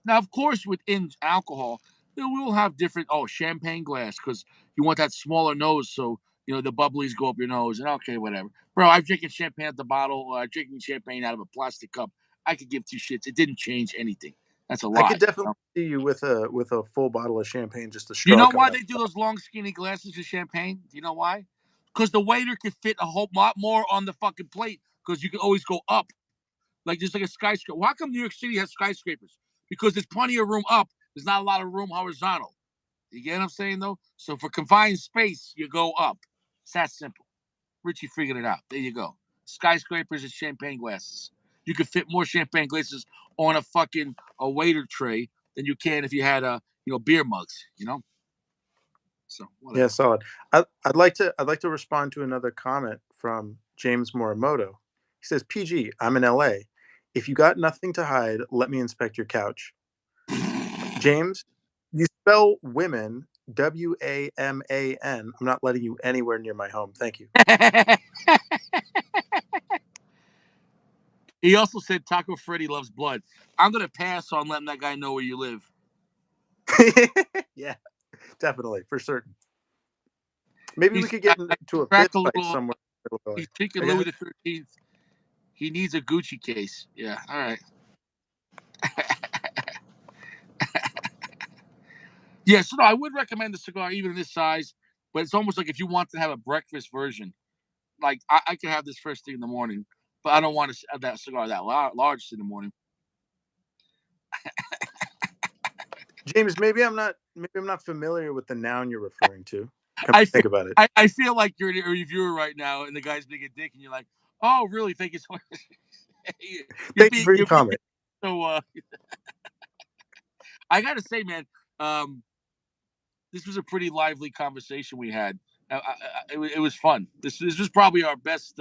now of course within alcohol, we'll have different. Oh, champagne glass because you want that smaller nose, so the bubblies go up your nose. And okay, whatever, bro. I'm drinking champagne at the bottle. Drinking champagne out of a plastic cup. I could give two shits. It didn't change anything. That's a I could lie. definitely see you with a full bottle of champagne, just a You straw know coming why out. they do those long, skinny glasses of champagne? Do you know why? Because the waiter could fit a whole lot more on the fucking plate. Because you can always go up, like just like a skyscraper. Why come New York City has skyscrapers? Because there's plenty of room up. There's not a lot of room horizontal. You get what I'm saying though? So for confined space, you go up. It's that simple. Richie figured it out. There you go. Skyscrapers and champagne glasses. You could fit more champagne glasses on a waiter tray than you can if you had beer mugs. So Yeah, whatever. solid. I'd like to respond to another comment from James Morimoto. He says, "PG, I'm in LA. If you got nothing to hide, let me inspect your couch." James, you spell women WAMAN. I'm not letting you anywhere near my home. Thank you. He also said Taco Freddy loves blood. I'm gonna pass on letting that guy know where you live. Yeah, definitely for certain. Maybe we He's could get into a fist cracked a fight little. somewhere. In the middle of He's thinking LA. Louis Okay. the 13th. He needs a Gucci case. Yeah. All right. Yeah. So no, I would recommend the cigar even in this size, but it's almost like if you want to have a breakfast version, like I can have this first thing in the morning, but I don't want to have that cigar that large in the morning. James, maybe I'm not familiar with the noun you're referring to. Come I to feel think about it. I feel like you're a reviewer right now, and the guy's being a dick, and you're like, "Oh, really? Thank you so much." you're Thank you being for your you're being comment. so. I gotta say, man, um, this was a pretty lively conversation we had. It was fun. This was probably our best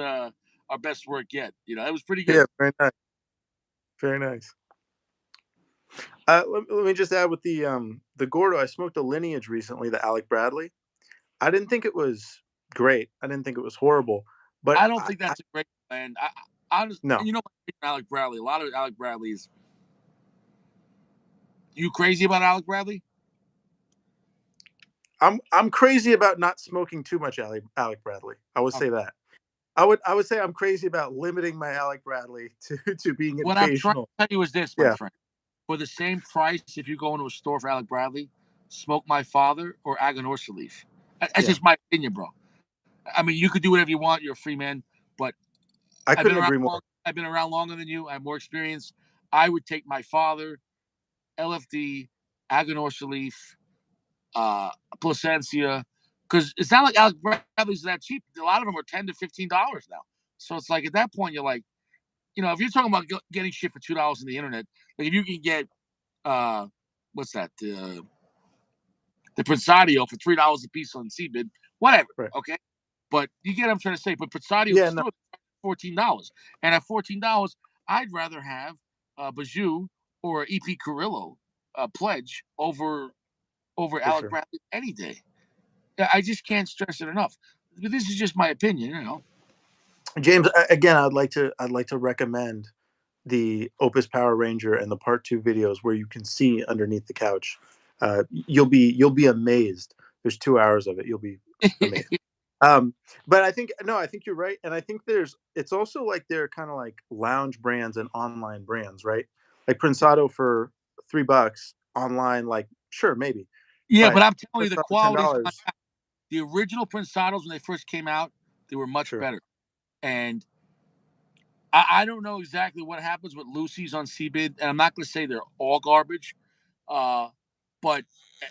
work yet. It was pretty good. Yeah, very nice. Very nice. Let me just add with the Gordo. I smoked a Lineage recently, the Alec Bradley. I didn't think it was great. I didn't think it was horrible, but I don't I, think I that's a great plan. I just, no, Alec Bradley. A lot of Alec Bradley's. You crazy about Alec Bradley? I'm crazy about not smoking too much Alec Bradley. I would Okay. say that. I would say I'm crazy about limiting my Alec Bradley to being What I'm trying to occasional. tell you is this, my Yeah, friend. For the same price, if you go into a store for Alec Bradley, smoke My Father or Aganorsa Leaf. That's yeah. just my opinion, bro. I mean, you could do whatever you want. You're a free man, but I I've been couldn't around agree more. long. I've been around longer than you. I have more experience. I would take My Father, LFD, Aganorsa Leaf, uh, Placencia, because it's not like Alec Bradley's that cheap. A lot of them are $10 to $15 now. So it's like at that point, you're like, if you're talking about getting shit for $2 on the internet, like if you can get uh, what's that? The Presidio for $3 a piece on CBID, whatever. Right. Okay, but you get what I'm trying to say. But Presidio at the Yeah, no, store $14, and at $14, I'd rather have a Bajou or EP Carrillo pledge over for Alec sure. Bradley any day. I just can't stress it enough. But this is just my opinion. James, again, I'd like to recommend the Opus Power Ranger and the Part Two videos where you can see underneath the couch. You'll be amazed. There's 2 hours of it. You'll be amazed. Um, but I think you're right, and I think it's also like they're kind of like lounge brands and online brands, right? Like Prensado for $3 online, like sure maybe, Yeah, but but I'm telling you, the Prensado ten quality's gone dollars, down. The original Prensados when they first came out, they were much sure. better. And I don't know exactly what happens with Lucy's on CBID, and I'm not going to say they're all garbage, uh, but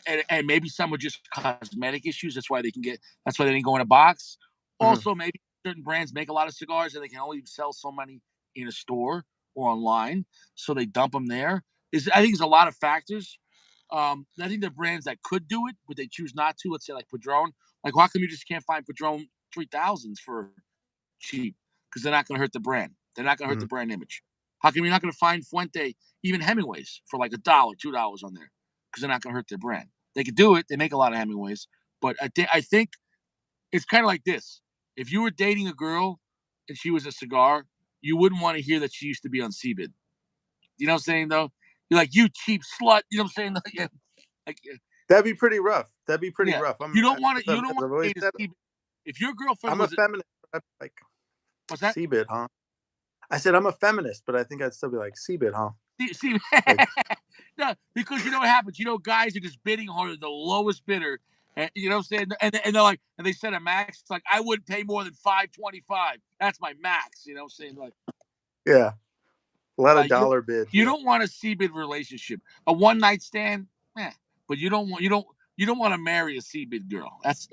and maybe some are just cosmetic issues. That's why they can get. That's why they didn't go in a box. Hmm. Also, maybe certain brands make a lot of cigars and they can only sell so many in a store or online, so they dump them there. I think there's a lot of factors. I think the brands that could do it, but they choose not to. Let's say like Padron. Like, why come you just can't find Padron 3000s for cheap? Because they're not going to hurt the brand. They're not going to hurt Hmm. the brand image. How come you're not going to find Fuente, even Hemingways, for like $1, $2 on there? Because they're not going to hurt their brand. They could do it. They make a lot of Hemingways, but I think it's kind of like this. If you were dating a girl and she was a cigar, you wouldn't want to hear that she used to be on CBID. You know what I'm saying though? You're like, you cheap slut. You know what I'm saying? Yeah. Like, That'd be pretty rough. That'd be pretty yeah. rough. You don't want As to. You don't I've want to always date said, a CBID. If your girlfriend I'm a was, feminist. I'd be like, what's that? CBIT, huh? I said I'm a feminist, but I think I'd still be like CBIT, huh? See, Like, no, because you know what happens. You know, guys are just bidding harder, the lowest bidder. And, you know what I'm saying? And they're like, and they set a max. It's like, I wouldn't pay more than $525. That's my max. You know what I'm saying? Like, yeah, a lot of you dollar bids. you Yeah, don't want a CBID relationship, a one night stand, but you don't want to marry a CBID girl. That's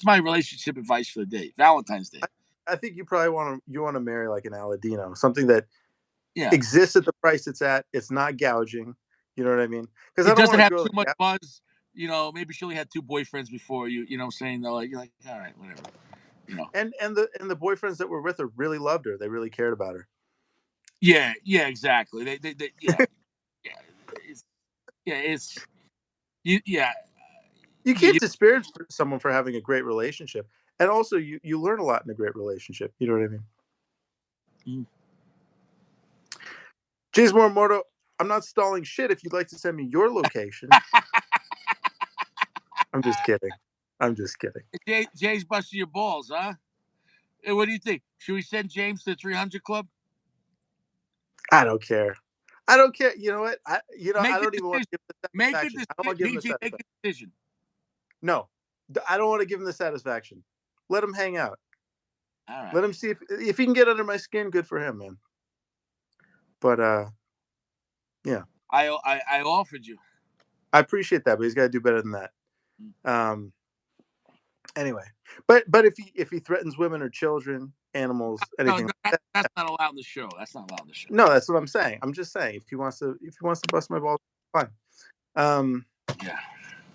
my relationship advice for the day, Valentine's Day. I think you probably want to marry like an Aladino, something that Yeah, exists at the price it's at. It's not gouging. You know what I mean? Because I it don't doesn't want a have girl too that much buzz. You know, maybe she only had two boyfriends before you. You know what I'm saying? They're like, you're like, all right, whatever. You know. and the boyfriends that were with her really loved her. They really cared about her. Yeah, exactly. Yeah, yeah, it's, yeah, it's you, yeah, You yeah, can't disparage someone for having a great relationship, and also you learn a lot in a great relationship. You know what I mean? mm. James Morimoto, I'm not stalling shit. If you'd like to send me your location, I'm just kidding. I'm just kidding. Jay's busting your balls, huh? Hey, what do you think? Should we send James to the 300 Club? I don't care. I don't care. You know what? I Make a don't even want decision. to give him the Make a satisfaction. I don't decision. want to give him the DJ, make satisfaction. a decision. No, I don't want to give him the satisfaction. Let him hang out. All right. Let him see if he can get under my skin. Good for him, man. But yeah, I offered you. I appreciate that, but he's got to do better than that. Mm. Anyway, but if he threatens women or children, animals, No, anything no like that, that's not allowed in the show. That's not allowed in the show. no, that's what I'm saying. I'm just saying if he wants to bust my balls, fine. Um, Yeah.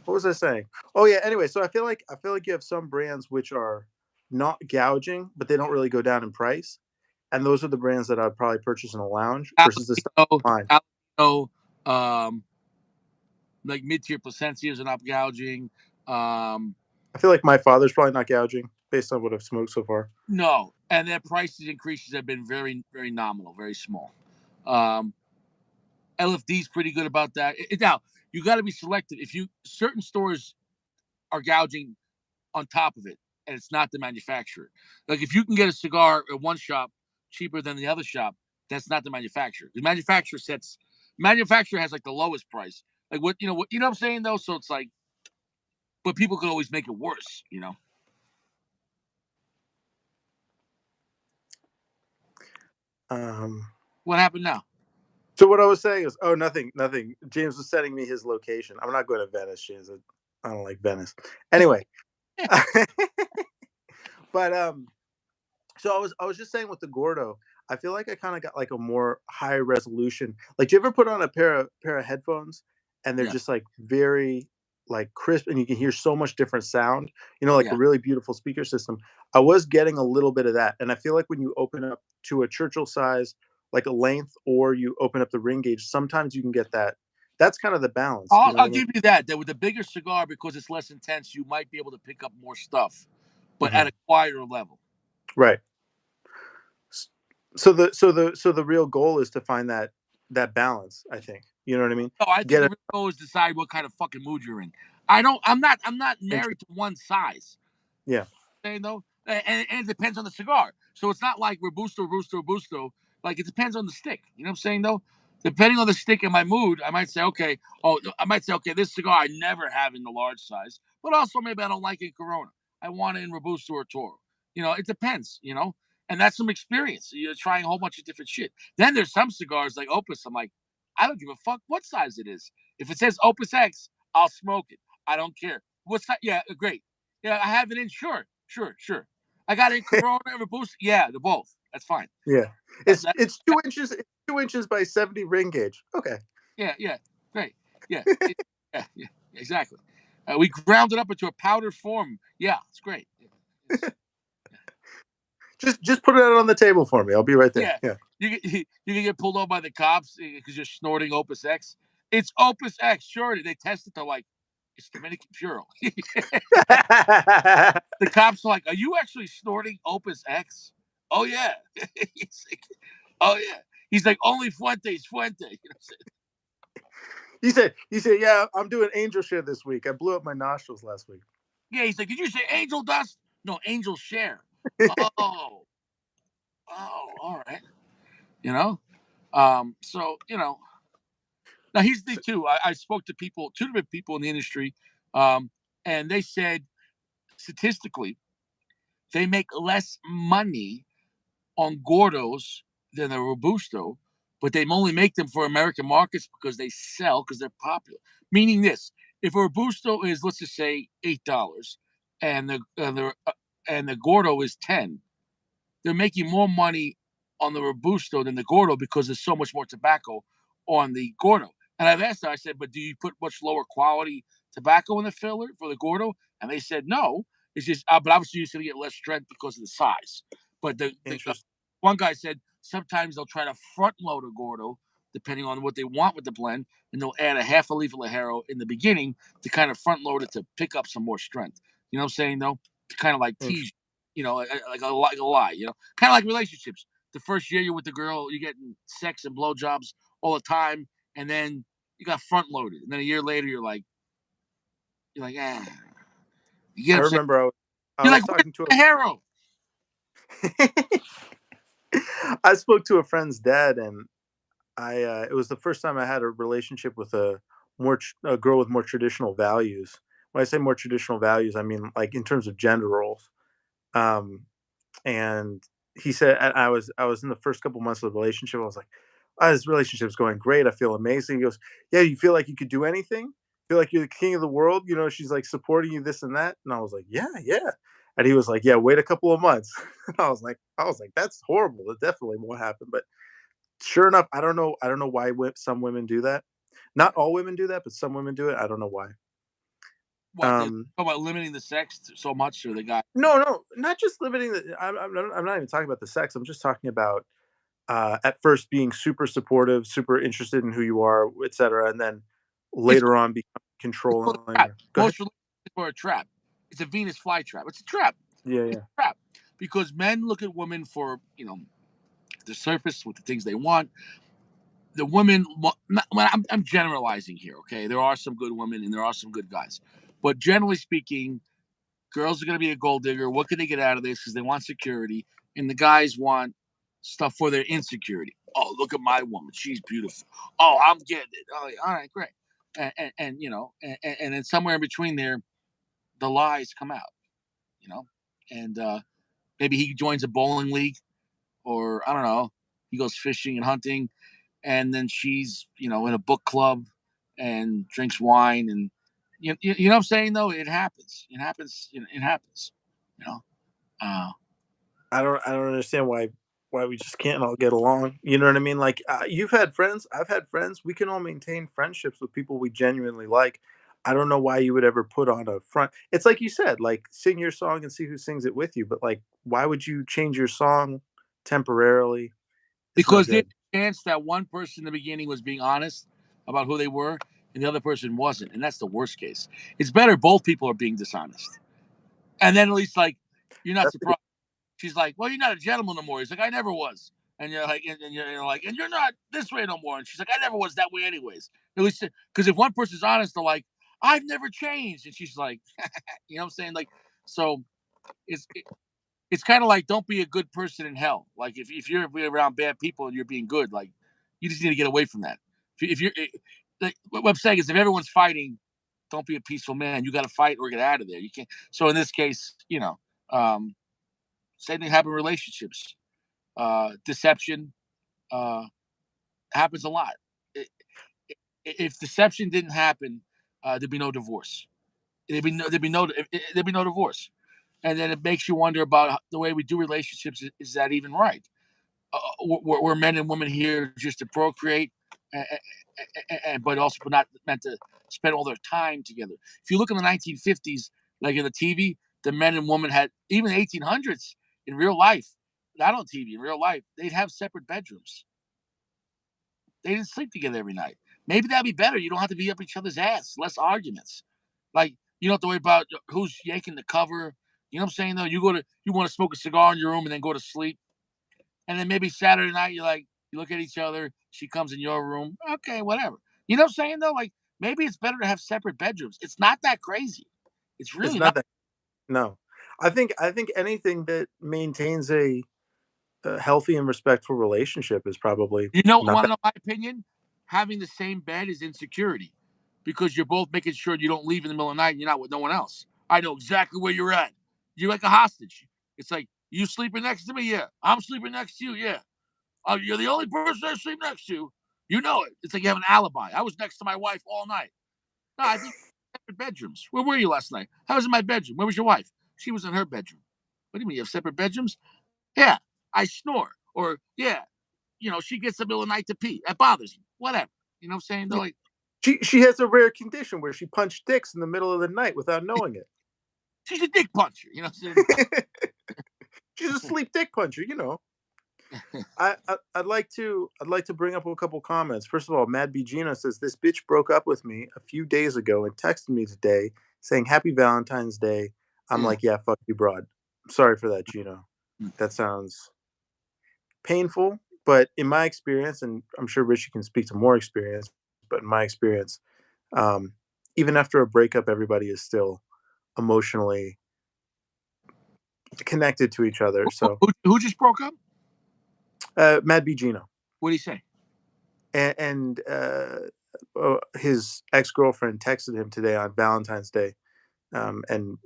what was I saying? Oh yeah. Anyway, so I feel like you have some brands which are not gouging, but they don't really go down in price, and those are the brands that I'd probably purchase in a lounge versus the stuff online. Alamo, like mid-tier placencias are not gouging. Um, I feel like my father's probably not gouging based on what I've smoked so far. no, and their prices increases have been very, very nominal, very small. Um, LFD is pretty good about that. Now you got to be selective. If you certain stores are gouging on top of it, and it's not the manufacturer. Like if you can get a cigar at one shop cheaper than the other shop, that's not the manufacturer. The manufacturer has like the lowest price. Like what I'm saying though. So it's like, but people could always make it worse. You know Um, what happened now? so what I was saying is, oh, nothing, nothing. James was sending me his location. I'm not going to Venice, James. I don't like Venice. Anyway, but so I was just saying with the Gordo, I feel like I kind of got like a more high resolution. Like, do you ever put on a pair of headphones and they're Yeah, just like very like crisp and you can hear so much different sound, like a yeah. really beautiful speaker system. I was getting a little bit of that. And I feel like when you open up to a Churchill size, like a length, or you open up the ring gauge, sometimes you can get that. That's kind of the balance. You know what I'll I mean? give you that. That with a bigger cigar, because it's less intense, you might be able to pick up more stuff, but Hmm. at a quieter level. Right. So the real goal is to find that balance. I think you know what I mean. No, I think Get the it. real goal is decide what kind of fucking mood you're in. I'm not married to one size. Yeah. Saying though, and it depends on the cigar. So it's not like Robusto. Like it depends on the stick. You know what I'm saying though? Depending on the stick and my mood, I might say, okay, this cigar I never have in the large size, but also maybe I don't like it in Corona. I want it in Robusto or Toro. It depends, and that's some experience. You're trying a whole bunch of different shit. Then there's some cigars like Opus. I'm like, I don't give a fuck what size it is. If it says Opus X, I'll smoke it. I don't care. What's that? Yeah, great. Yeah, I have it in. Sure. I got it in Corona and Robusto. Yeah, they're both. That's fine. Yeah. That, It's that, it's 2 inches. It's 2 inches by 70 ring gauge. Okay. yeah, great. Yeah, yeah, exactly. We ground it up into a powder form. Yeah, it's great. It's, Just put it out on the table for me. I'll be right there. yeah, Yeah. you can get pulled over by the cops because you're snorting Opus X. It's Opus X. Sure, they test it. They're like, it's Dominican Puro. The cops are like, are you actually snorting Opus X? Oh yeah. He's like, oh yeah. He's like only Fuentes, Fuente. You know what I'm saying? He said, yeah, I'm doing angel share this week. I blew up my nostrils last week. Yeah, he's like, did you say angel dust? No, angel share. Oh, oh, all right. You know, so now here's the thing too. I spoke to people, two different people in the industry, and they said statistically they make less money on Gordos than a Robusto, but they only make them for American markets because they sell because they're popular. Meaning this: if a Robusto is, let's just say, $8, and the Gordo is 10, they're making more money on the Robusto than the Gordo because there's so much more tobacco on the Gordo. And I've asked them, I said, but do you put much lower quality tobacco in the filler for the Gordo? And they said no. It's just, but obviously you're going to get less strength because of the size. But the Interesting. one guy said sometimes they'll try to front load a Gordo depending on what they want with the blend, and they'll add a half a leaf of Ligero in the beginning to kind of front load it to pick up some more strength. You know what I'm saying, though? To kind of like tease, like a lie, kind of like relationships. The first year you're with the girl, you're getting sex and blowjobs all the time, and then you got front loaded, and then a year later you're like, you get I upset. remember I You're was like, where's talking to the hero? I spoke to a friend's dad, and it was the first time I had a relationship with a girl with more traditional values. When I say more traditional values, I mean like in terms of gender roles. Um, and he said, and I was in the first couple months of the relationship. I was like, this relationship's going great. I feel amazing. He goes, yeah, you feel like you could do anything? Feel like you're the king of the world? She's like supporting you, this and that. And I was like, yeah, yeah. And he was like, yeah, wait a couple of months. I was like, that's horrible. It definitely won't happen. But sure enough, I don't know why some women do that. Not all women do that, but some women do it. I don't know why. What they talk Um, about limiting the sex so much, or the guy? no, no, not just limiting the. I'm not even talking about the sex. I'm just talking about at first being super supportive, super interested in who you are, etc., and then It's later on become called a controlling. trap. Go ahead. Most relationships are a trap. It's a Venus flytrap. It's a trap. Yeah, It's yeah. a trap because men look at women for the surface with the things they want. The women, I'm generalizing here. Okay, there are some good women and there are some good guys, but generally speaking, girls are going to be a gold digger. What can they get out of this? Because they want security, and the guys want stuff for their insecurity. Oh, look at my woman; she's beautiful. Oh, I'm getting it. Oh, yeah, all right, great. And then somewhere in between there, the lies come out. You know, and maybe he joins a bowling league, or I don't know, he goes fishing and hunting, and then she's in a book club and drinks wine, and you know what I'm saying, though. It happens. It happens. It happens. You know. Uh, I don't understand why we just can't all get along. You know what I mean? Like you've had friends, I've had friends. We can all maintain friendships with people we genuinely like. I don't know why you would ever put on a front. It's like you said, like sing your song and see who sings it with you. But like, why would you change your song temporarily? It's no because there's good. a chance that one person in the beginning was being honest about who they were, and the other person wasn't, and that's the worst case. It's better both people are being dishonest, and then at least like you're not That's the, surprised. She's like, "Well, you're not a gentleman no more." He's like, "I never was." And you're like, and you're like, "And you're not this way no more." And she's like, "I never was that way, anyways." At least, because if one person's honest, they're like, "I've never changed," and she's like, you know what I'm saying? Like, so it's it's kind of like don't be a good person in hell. Like if you're around bad people and you're being good, like you just need to get away from that. If you're like, what I'm saying is, if everyone's fighting, don't be a peaceful man. You got to fight or get out of there. You can't. So in this case, um, same thing happened in relationships. Deception uh, happens a lot. If deception didn't happen, there'd be no divorce. There'd be no divorce. And then it makes you wonder about the way we do relationships. Is that even right? We're men and women here just to procreate, but also not meant to spend all their time together. If you look in the 1950s, like in the TV, the men and women had even the 1800s in real life, not on TV, in real life, they'd have separate bedrooms. They didn't sleep together every night. Maybe that'd be better. You don't have to be up each other's ass. Less arguments. Like you don't have to worry about who's yanking the cover. You know what I'm saying? Though you want to smoke a cigar in your room and then go to sleep. and then maybe Saturday night you look at each other. She comes in your room. Okay, whatever. You know what I'm saying though? Like maybe it's better to have separate bedrooms. It's not that crazy. It's It's really not not. that. No, I think anything that maintains a healthy and respectful relationship is probably You know, not want to that. know my opinion? Having the same bed is insecurity because you're both making sure you don't leave in the middle of the night and you're not with no one else. I know exactly where you're at. You're like a hostage. It's like you sleeping next to me, yeah. I'm sleeping next to you, yeah. You're the only person I sleep next to. You know it. It's like you have an alibi. I was next to my wife all night. No, I think separate bedrooms. Where were you last night? I was in my bedroom. Where was your wife? She was in her bedroom. What do you mean you have separate bedrooms? Yeah, I snore. Or yeah, she gets the middle of the night to pee. That bothers me. Whatever. You know what I'm saying? Though, Yeah, like she has a rare condition where she punched dicks in the middle of the night without knowing it. she's a dick puncher. You know what I'm saying? She's a sleep dick puncher, you know. I'd like to bring up a couple comments. First of all, Mad B Gina says this bitch broke up with me a few days ago and texted me today saying Happy Valentine's Day. I'm Yeah. like, yeah, fuck you, broad. Sorry for that, Gino. That sounds painful, but in my experience, and I'm sure Richie can speak to more experience, but in my experience, um, even after a breakup, everybody is still emotionally connected to each other. So, Who just broke up? Mad B Gino. What did he say? And his ex girlfriend texted him today on Valentine's Day, and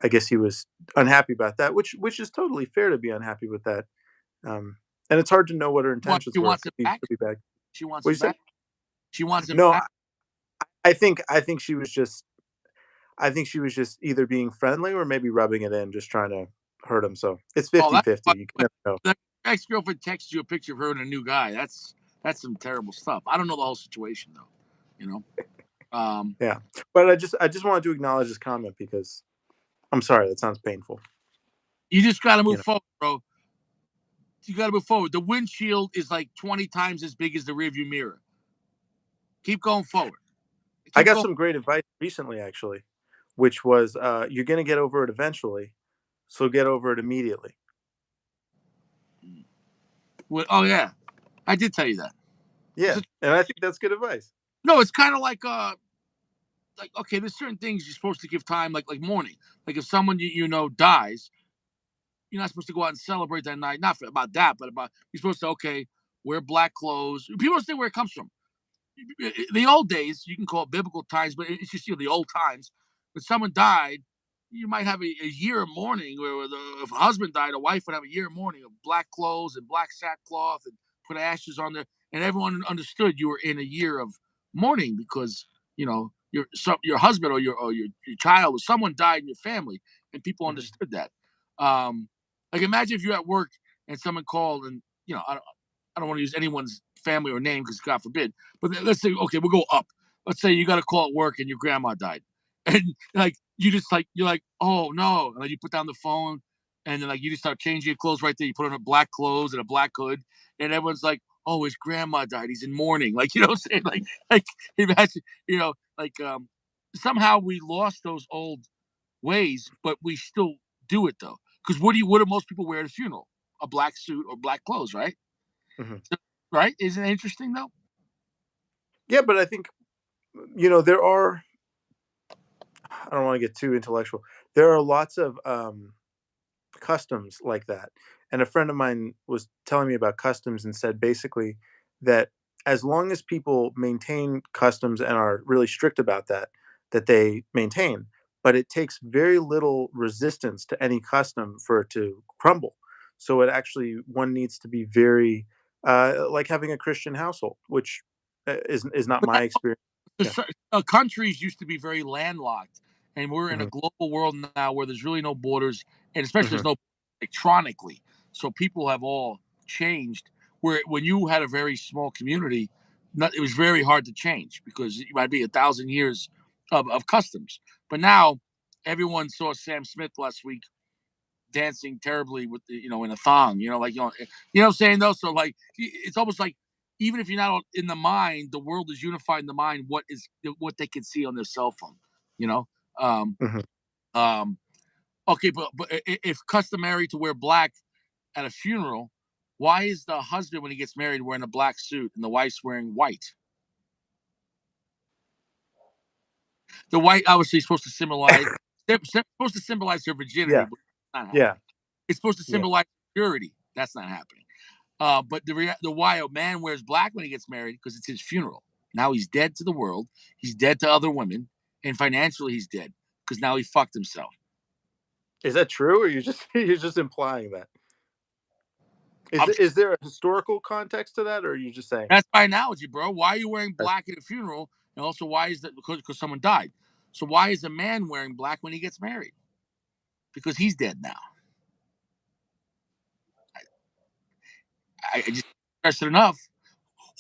I guess he was unhappy about that, which is totally fair to be unhappy with that. Um, and it's hard to know what her What? intentions She were. wants him back. Could be bad. She wants What do you him say? back. She wants him No, back. I think she was just either being friendly or maybe rubbing it in, just trying to hurt him. So it's Oh, that's 50-50. fun. You can But never know. the ex girlfriend texts you a picture of her and a new guy. That's some terrible stuff. I don't know the whole situation though. You know. Um, Yeah, but I just wanted to acknowledge this comment because I'm sorry that sounds painful. you just got to You move know, forward, bro. You got to move forward. The windshield is like 20 times as big as the rearview mirror. Keep going forward. I Keep got going. some great advice recently, actually, which was you're gonna get over it eventually, so get over it immediately. Oh yeah, I did tell you that. Yeah, So, and I think that's good advice. no, it's kind of like okay, there's certain things you're supposed to give time, like mourning. Like if someone you know dies, you're not supposed to go out and celebrate that night. Not for, about that, but about you're supposed to okay wear black clothes. People don't say where it comes from. The old days, you can call it biblical times, but it's just the old times. When someone died, you might have a year of mourning. Where if a husband died, a wife would have a year of mourning of black clothes and black sackcloth and put ashes on there, and everyone understood you were in a year of mourning because your husband or your child or someone died in your family, and people Mhm, understood that. Um, like imagine if you're at work and someone called and I don't want to use anyone's family or name because God forbid. But let's say, okay, we'll go up. Let's say you got a call at work and your grandma died, and like you just like you're like, oh no, and like you put down the phone, and then like you just start changing your clothes right there. You put on a black clothes and a black hood, and everyone's like, oh, his grandma died. He's in mourning. Like you know what I'm saying? Like imagine somehow we lost those old ways, but we still do it though. Because what do most people wear at a funeral? A black suit or black clothes, right? mhm. So, right? Isn't it interesting though? Yeah, but I think there are. I don't want to get too intellectual. There are lots of customs like that. And a friend of mine was telling me about customs and said basically that as long as people maintain customs and are really strict about that, that they maintain, but it takes very little resistance to any custom for it to crumble. So it actually one needs to be very like having a Christian household, which is not But my experience. Yeah. countries used to be very landlocked, and we're in a Hmm. global world now where there's really no borders, and especially Hmm. there's no electronically. So people have all changed. Where when you had a very small community, it was very hard to change because it might be 1,000 years of customs. But now everyone saw Sam Smith last week dancing terribly with in a thong, what I'm saying though. So like it's almost like even if you're not in the mind, the world is unified in the mind. What they can see on their cell phone, you know. Um, Hmm. um, okay, but if customary to wear black at a funeral, Why is the husband when he gets married wearing a black suit and the wife's wearing white? The white obviously is supposed to symbolize supposed to symbolize her virginity, Yeah, but it's not yeah, happening. It's supposed to yeah. symbolize purity. That's not happening. But the why a man wears black when he gets married because it's his funeral. Now he's dead to the world. He's dead to other women, and financially he's dead because now he fucked himself. Is that true, or you're just implying that? I'm, Is there a historical context to that, or are you just saying it? that's my analogy, bro. Why are you wearing That's black at a funeral? And also, why is that? Because someone died. So why is a man wearing black when he gets married? Because he's dead now. I just stress it enough.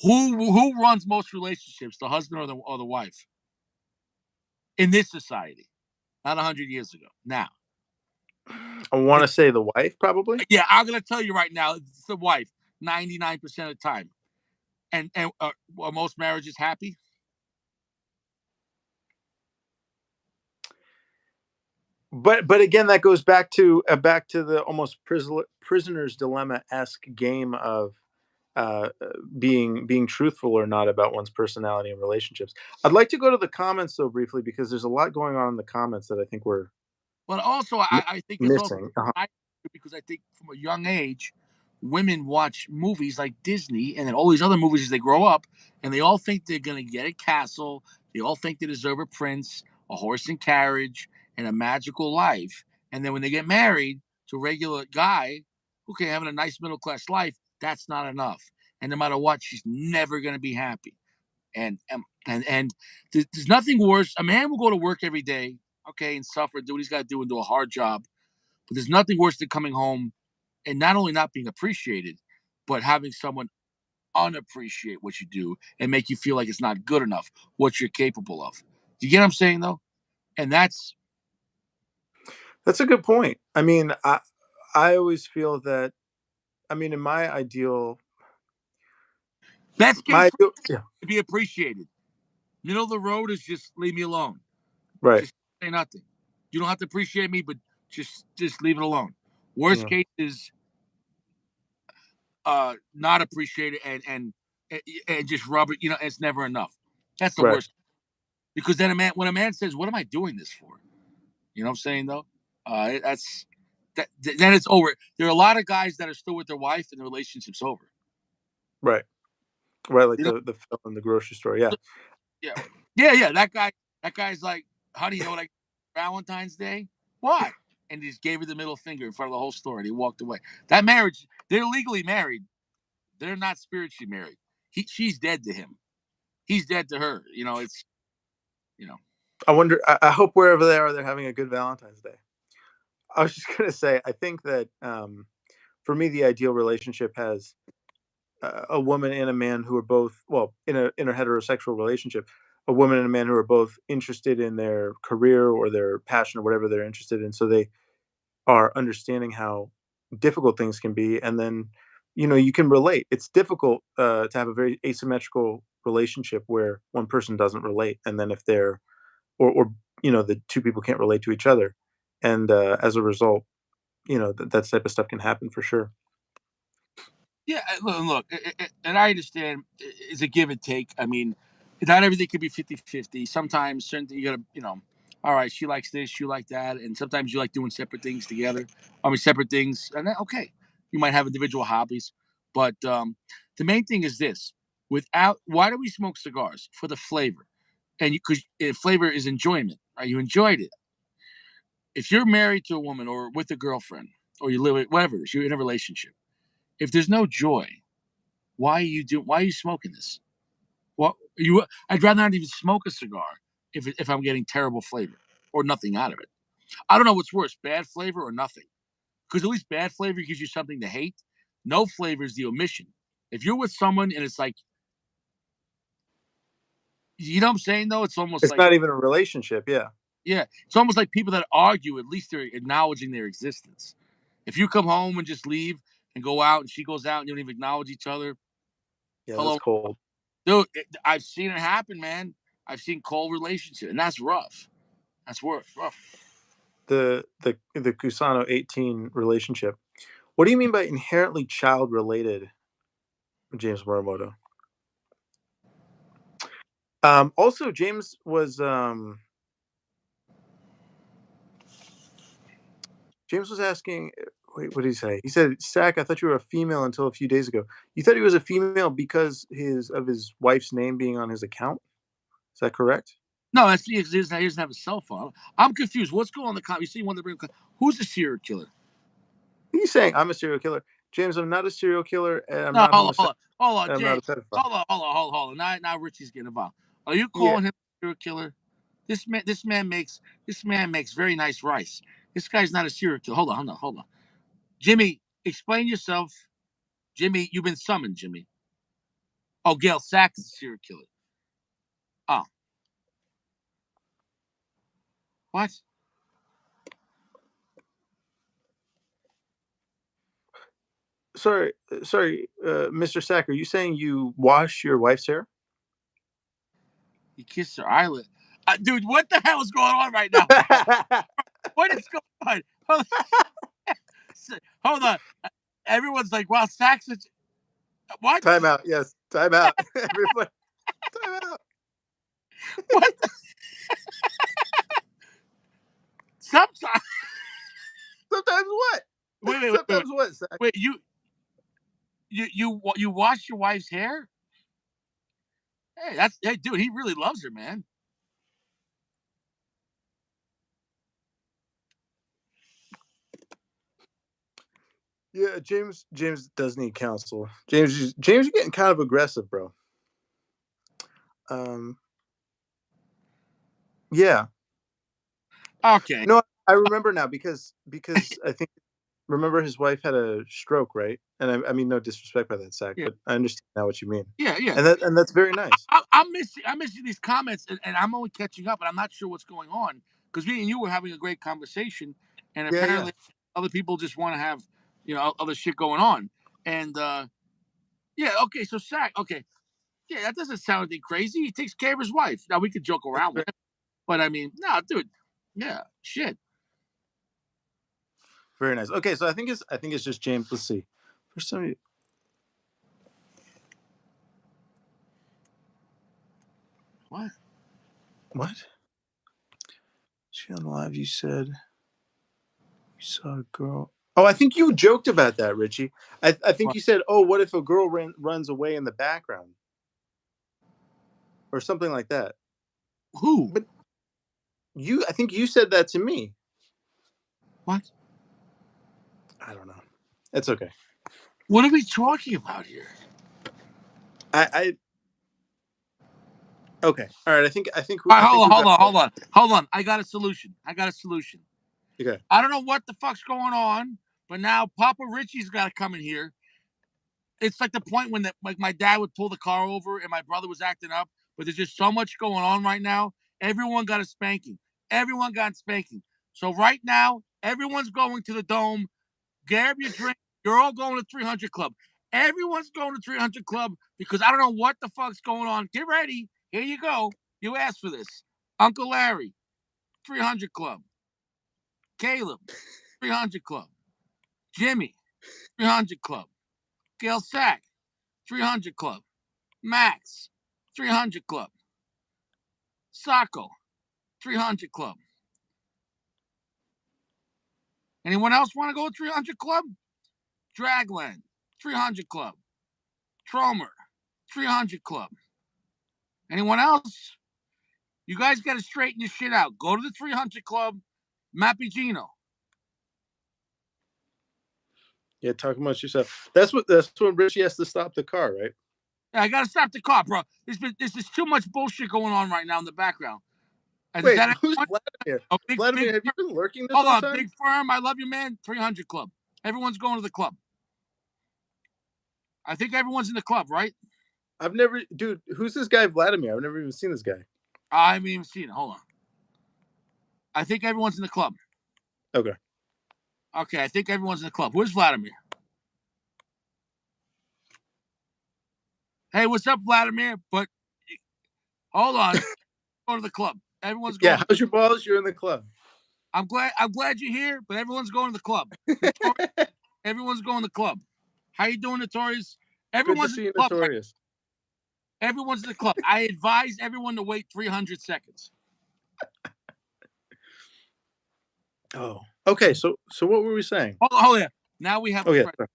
Who runs most relationships, the husband or the wife, in this society? Not 100 years ago. Now, I want to say the wife, probably. yeah, I'm gonna tell you right now, it's the wife, 99% of the time. And are most marriages happy? But again, that goes back to the almost prisoner's dilemma esque game of uh, uh, being truthful or not about one's personality and relationships. I'd like to go to the comments though briefly because there's a lot going on in the comments that I think we're But also, m- I think it's also missing. because I think from a young age, women watch movies like Disney and then all these other movies as they grow up, and they all think they're gonna get a castle. They all think they deserve a prince, a horse and carriage, and a magical life. And then when they get married to a regular guy who can having a nice middle class life, that's not enough. And no matter what, she's never gonna be happy. And there's nothing worse. A man will go to work every day, okay, and suffer, do what he's got to do, and do a hard job. But there's nothing worse than coming home and not only not being appreciated, but having someone unappreciate what you do and make you feel like it's not good enough, what you're capable of. Do you get what I'm saying though? And That's a good point. I mean, I always feel that. I mean, in that's case my for ideal, yeah, to be appreciated. Middle of the road is just leave me alone. right, Just say nothing. You don't have to appreciate me, but just leave it alone. Worst yeah, case is not appreciate it and just rub it. It's never enough. That's the right. worst because then when a man says, "What am I doing this for?" You know what I'm saying though? That's then it's over. There are a lot of guys that are still with their wife and the relationship's over. Right. Right, like You know? the film in the grocery store, yeah. Yeah, yeah. That guy's like, "Honey, you know what I Valentine's Day? What?" And he just gave her the middle finger in front of the whole store, and he walked away. That marriage, they're legally married. They're not spiritually married. She's dead to him. He's dead to her. It's you know. I hope wherever they are, they're having a good Valentine's Day. I was just gonna say, I think that, for me, the ideal relationship has a woman and a man who are both well, in a heterosexual relationship, a woman and a man who are both interested in their career or their passion or whatever they're interested in, so they are understanding how difficult things can be, and then, you can relate. It's difficult, to have a very asymmetrical relationship where one person doesn't relate, and then if they're or the 2 people can't relate to each other, and, as a result, that type of stuff can happen for sure. Yeah, look, and I understand it's a give and take. I mean, not everything can be 50-50. Sometimes certain you gotta, all right, she likes this, you like that, and sometimes you like doing separate things together. I mean, separate things, and okay, you might have individual hobbies, but the main thing is this: why do we smoke cigars for the flavor? And because flavor is enjoyment, right? You enjoyed it. If you're married to a woman or with a girlfriend, or you live with whatever it is, you're in a relationship. If there's no joy, why are you smoking this? I'd rather not even smoke a cigar if I'm getting terrible flavor or nothing out of it. I don't know what's worse, bad flavor or nothing. Because at least bad flavor gives you something to hate. No flavor is the omission. If you're with someone and it's like, you know what I'm saying though? It's almost It's like, not even a relationship, yeah. yeah, it's almost like people that argue, at least they're acknowledging their existence. If you come home and just leave and go out and she goes out and you don't even acknowledge each other, Yeah, that's hello, cold. dude, I've seen it happen, man. I've seen cold relationship, and that's rough. That's rough. The Cusano 18 relationship. What do you mean by inherently child-related, James Morimoto? Also, James was asking. Wait, what did he say? He said, "Sack, I thought you were a female until a few days ago. You thought he was a female because his wife's name being on his account. Is that correct?" No, that's he doesn't have a cell phone. I'm confused. What's going on in the comment? You see one of the who's the serial killer? He's saying I'm a serial killer. James, I'm not a serial killer, and I'm No, not hold on, homosexual, hold on, and I'm not a James. pedophile. Hold on. Now Richie's getting involved. Are you Yeah. calling him a serial killer? This man makes very nice rice. This guy's not a serial killer. Hold on. Jimmy, explain yourself. Jimmy, you've been summoned, Jimmy. Oh, Gail Sachs is a serial killer. Oh. What? Sorry, Mr. Sack, are you saying you wash your wife's hair? You kissed her eyelid. Dude, what the hell is going on right now, bro? What is going on? Hold on. Everyone's like, wow, Sachs is. What? Time out. Yes, time out. Everybody, time out. What? Sometimes. Sometimes what? Sometimes what, Sack? Wait. You wash your wife's hair? Hey, dude, he really loves her, man. Yeah, James does need counsel. James, you're getting kind of aggressive, bro. Yeah. Okay. No, I remember now because I think remember his wife had a stroke, right? And I mean no disrespect by that, Sack, Yeah. but I understand now what you mean. Yeah. And that's very nice. I'm missing these comments, and I'm only catching up, and I'm not sure what's going on because me and you were having a great conversation, and Yeah, yeah. apparently other people just want to have other shit going on, and yeah, okay, so Sack, okay, yeah, that doesn't sound anything crazy. He takes care of his wife. Now we could joke That's around very, with him, but I mean, no, dude, yeah, shit. very nice. Okay, so I think it's just James. Let's see. For some What? what? She on live you said you saw a girl. Oh, I think you joked about that, Richie. I think What? you said, "Oh, what if a girl runs away in the background?" Or something like that. Who? But I think you said that to me. What? I don't know. It's okay. What are we talking about here? I okay. All right. I think All right, I think we got hold on. I got a solution. okay. I don't know what the fuck's going on, but now Papa Richie's got to come in here. It's like the point when like my dad would pull the car over and my brother was acting up, but there's just so much going on right now. Everyone got a spanking. Everyone got spanking. So right now, everyone's going to the dome. Grab your drink. You're all going to 300 Club. Everyone's going to 300 Club because I don't know what the fuck's going on. Get ready. Here you go. You asked for this. Uncle Larry, 300 Club. Caleb, 300 Club. Jimmy, 300 Club. Gail Sack, 300 Club. Max, 300 Club. Sacco, 300 Club. Anyone else want to go 300 Club? Dragland, 300 Club. Tromer, 300 Club. Anyone else? You guys got to straighten your shit out. Go to the 300 Club. Mappigino. Yeah, talking about yourself. That's when Richie has to stop the car, right? Yeah, I got to stop the car, bro. There's too much bullshit going on right now in the background. Is Wait, that who's anyone? Vladimir? Oh, big, Vladimir, have you been lurking this hold whole on, time? big firm. I love you, man. 300 Club. Everyone's going to the club. I think everyone's in the club, right? I've never, dude. Who's this guy, Vladimir? I've never even seen this guy. I haven't even seen it. Hold on. I think everyone's in the club. Okay. Okay, I think everyone's in the club. Where's Vladimir? Hey, what's up, Vladimir? But hold on. Go to the club. Everyone's Yeah. going. How's your balls? You're in the club. I'm glad you're here, but everyone's going to the club. Everyone's going to the club. How you doing, Notorious? Good to Everyone's in see the you, club. Notorious. Everyone's in the club. I advise everyone to wait 300 seconds. Oh, okay. So what were we saying? Oh yeah. Now we have Oh a yeah. friend. sorry.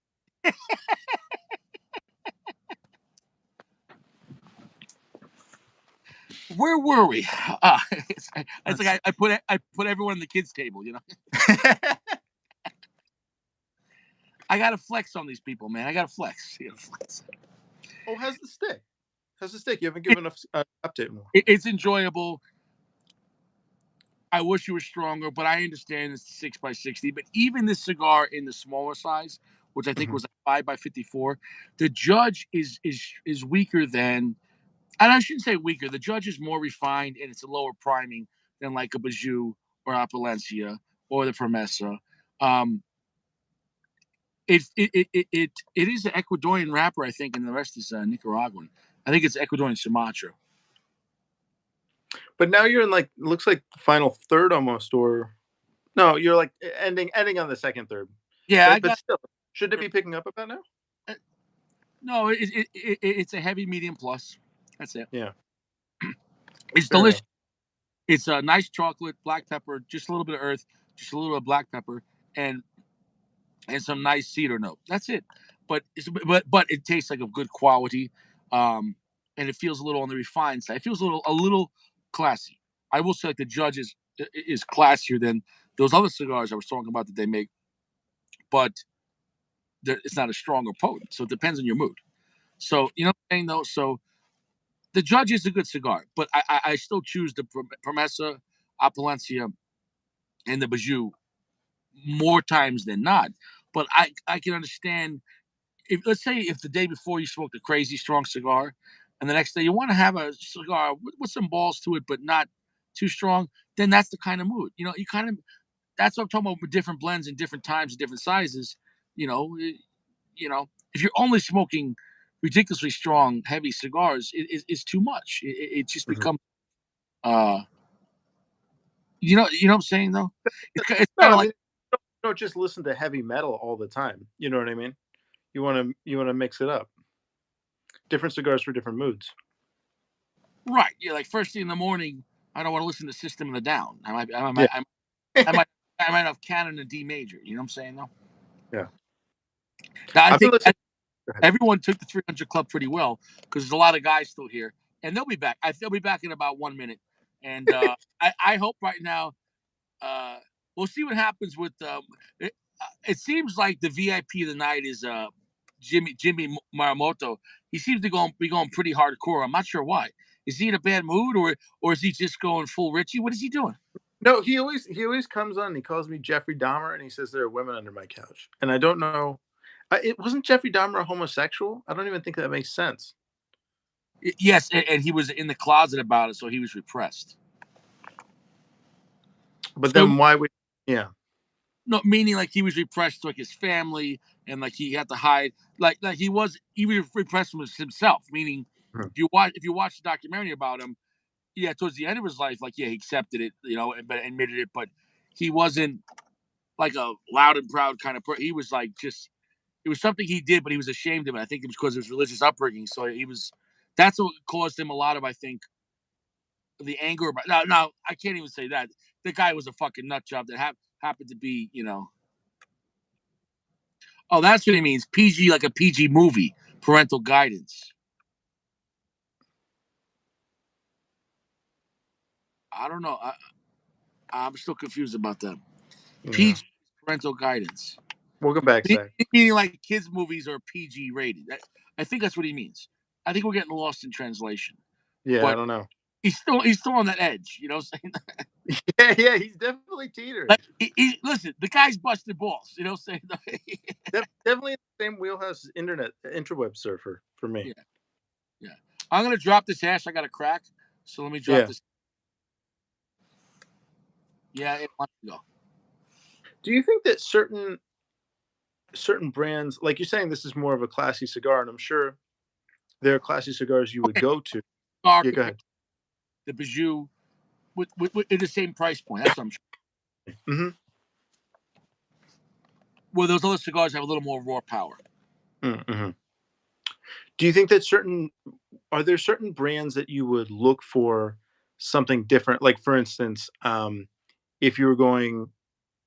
Where were we? It's like I put everyone on the kids' table. You know, I got to flex on these people, man. I got to flex. You gotta flex. Oh, how's the stick? How's the stick? You haven't given us an update more. It's enjoyable. I wish you were stronger, but I understand it's 6x60. But even this cigar in the smaller size, which I think Mhm. was a 5x54, the Judge is weaker than, and I shouldn't say weaker. The Judge is more refined and it's a lower priming than like a Bajou or a Palencia or the Promesa. Um, it is an Ecuadorian wrapper, I think, and the rest is Nicaraguan. I think it's Ecuadorian Sumatra. But now you're in like looks like the final third almost, or no? You're like ending on the second third. Yeah, I But got still, should it be picking up about now? no. It's a heavy medium plus. That's it. Yeah, It's fair delicious. enough. It's a nice chocolate, black pepper, just a little bit of earth, just a little bit of black pepper, and some nice cedar note. That's it. But it tastes like a good quality, and it feels a little on the refined side. It feels a little classy. I will say like the Judge is classier than those other cigars I was talking about that they make, but it's not as strong or potent. So it depends on your mood. So you know what I'm saying though. So the Judge is a good cigar, but I still choose the Promesa, Apalencia, and the Bajou more times than not. But I can understand if, let's say, if the day before you smoked a crazy strong cigar, and the next day you want to have a cigar with some balls to it, but not too strong, then that's the kind of mood. You know, you kind of that's what I'm talking about with different blends and different times and different sizes. You know, you know, if you're only smoking ridiculously strong, heavy cigars, it's too much. It just Mhm. becomes, uh, you know what I'm saying though. It's No, kind I of like mean, don't just listen to heavy metal all the time. You know what I mean? You want to mix it up. Different cigars for different moods. right. Yeah, like first thing in the morning, I don't want to listen to System of the Down. Yeah, I might, I might have Canon and D major. You know what I'm saying though. yeah. Now I I've been think listening. Go ahead. everyone took the 300 Club pretty well because there's a lot of guys still here, and they'll be back. They'll be back in about 1 minute, and I hope right now. Uh, we'll see what happens with. It seems like the VIP of the night is Jimmy Maramoto. He seems to be going pretty hardcore. I'm not sure why. Is he in a bad mood or is he just going full Richie? What is he doing? No, he always comes on and he calls me Jeffrey Dahmer and he says there are women under my couch. And I don't know. It wasn't Jeffrey Dahmer a homosexual? I don't even think that makes sense. Yes, and he was in the closet about it, so he was repressed. But So then why would? Yeah. no, meaning like he was repressed to like his family and like he had to hide, like he was repressed from himself. Meaning, Mhm. if you watch the documentary about him, yeah, towards the end of his life, like yeah, he accepted it, you know, but admitted it, but he wasn't like a loud and proud kind of person. He was like just it was something he did, but he was ashamed of it. I think it was because of his religious upbringing. So he was that's what caused him a lot of, I think, the anger about. Now I can't even say that the guy was a fucking nut job that happened to be, you know. Oh, that's what he means. PG, like a PG movie, parental guidance. I don't know. I'm still confused about that. Yeah. PG parental guidance. Welcome back, Zach. Meaning like kids' movies are PG rated. I think that's what he means. I think we're getting lost in translation. Yeah, I But don't know. he's still on that edge. You know what I'm saying? Yeah, yeah, he's definitely teetering. Like, listen, the guy's busted balls. You know what I'm saying? Definitely in the same wheelhouse as internet interweb surfer for me. Yeah, yeah. I'm gonna drop this hash. I got a crack. So let me drop Yeah. this. Yeah, it wants to go. Do you think that certain brands, like you're saying, this is more of a classy cigar, and I'm sure there are classy cigars you would Okay, go to. Star Yeah, go compared ahead. to the Bijou with at the same price point. That's what I'm sure. Hmm. where those other cigars have a little more raw power. Mm-hmm. Do you think that are there certain brands that you would look for something different? Like, for instance, if you were going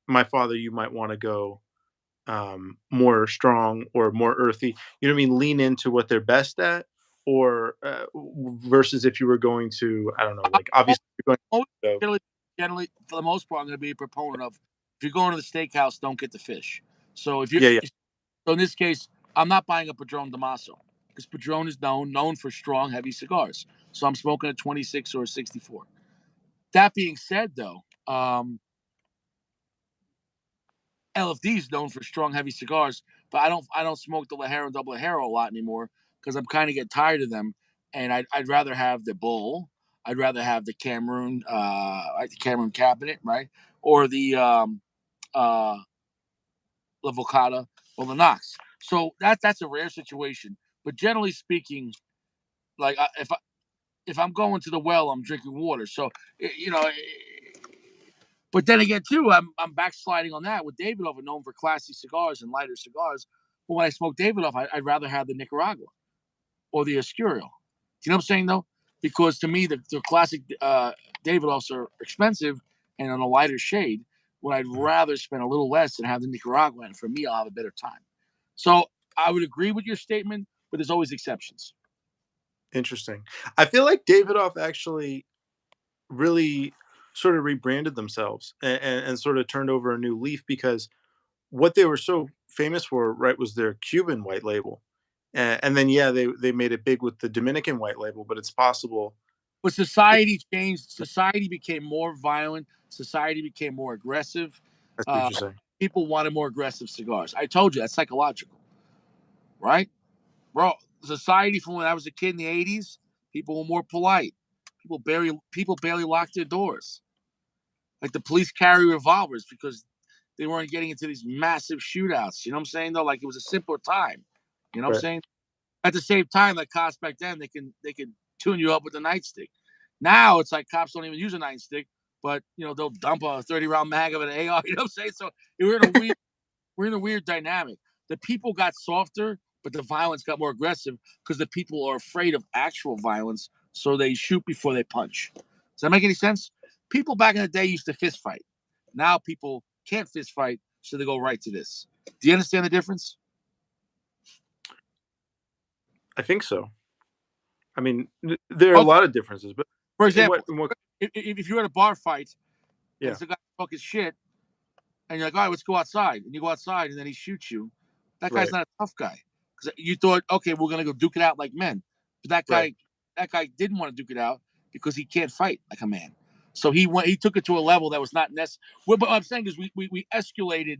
My Father, you might want to go more strong or more earthy. You know what I mean? Lean into what they're best at, or versus if you were going to, I don't know, like obviously you're Most- going to, Generally, generally, for the most part, I'm going to be a proponent of if you're going to the steakhouse, don't get the fish. So if you, yeah, yeah, so in this case, I'm not buying a Padron Damaso because Padron is known for strong, heavy cigars. So I'm smoking a 26 or a 64. That being said, though, LFD is known for strong, heavy cigars, but I don't smoke the Lajero and Double Lajero a lot anymore because I'm kind of getting tired of them, and I'd rather have the Bull, I'd rather have the Cameroon, like the Cameroon Cabinet, right, or the uh, La Vocata or the Knox. So that's a rare situation, but generally speaking, like if I'm going to the well, I'm drinking water. So you know, but then again, too, I'm backsliding on that with Davidoff, known for classy cigars and lighter cigars. But when I smoke Davidoff, I'd rather have the Nicaragua or the Escurial. Do you know what I'm saying, though? Because to me, the classic Davidoffs are expensive and on a lighter shade. When I'd rather spend a little less and have the Nicaragua, and for me, I'll have a better time. So I would agree with your statement, but there's always exceptions. interesting. I feel like Davidoff actually really sort of rebranded themselves and sort of turned over a new leaf because what they were so famous for, right, was their Cuban white label. And then yeah, they made it big with the Dominican white label, but it's possible. But society changed. Society became more violent. Society became more aggressive. I see what Uh, you're saying. People wanted more aggressive cigars. I told you that's psychological, right, bro? Society from when I was a kid in the '80s, people were more polite. People barely locked their doors. Like the police carry revolvers because they weren't getting into these massive shootouts. You know what I'm saying? Though, like it was a simpler time. You know what I'm Right, saying? At the same time, like cops back then, they can tune you up with a nightstick. Now it's like cops don't even use a nightstick, but they'll dump a 30-round mag of an AR. You know what I'm saying? So we're in a weird dynamic. The people got softer, but the violence got more aggressive because the people are afraid of actual violence, so they shoot before they punch. Does that make any sense? People back in the day used to fist fight. Now people can't fist fight, so they go right to this. Do you understand the difference? I think so. I mean, there are a Okay. lot of differences, but For in what example, in what if you're at a bar fight and yeah, it's a guy talking shit, and you're like, all right, let's go outside. And you go outside, and then he shoots you. That guy's right, not a tough guy because you thought, okay, we're gonna go duke it out like men. But that right, guy, that guy didn't want to duke it out because he can't fight like a man. So he went. He took it to a level that was not necessary. What I'm saying is, we escalated.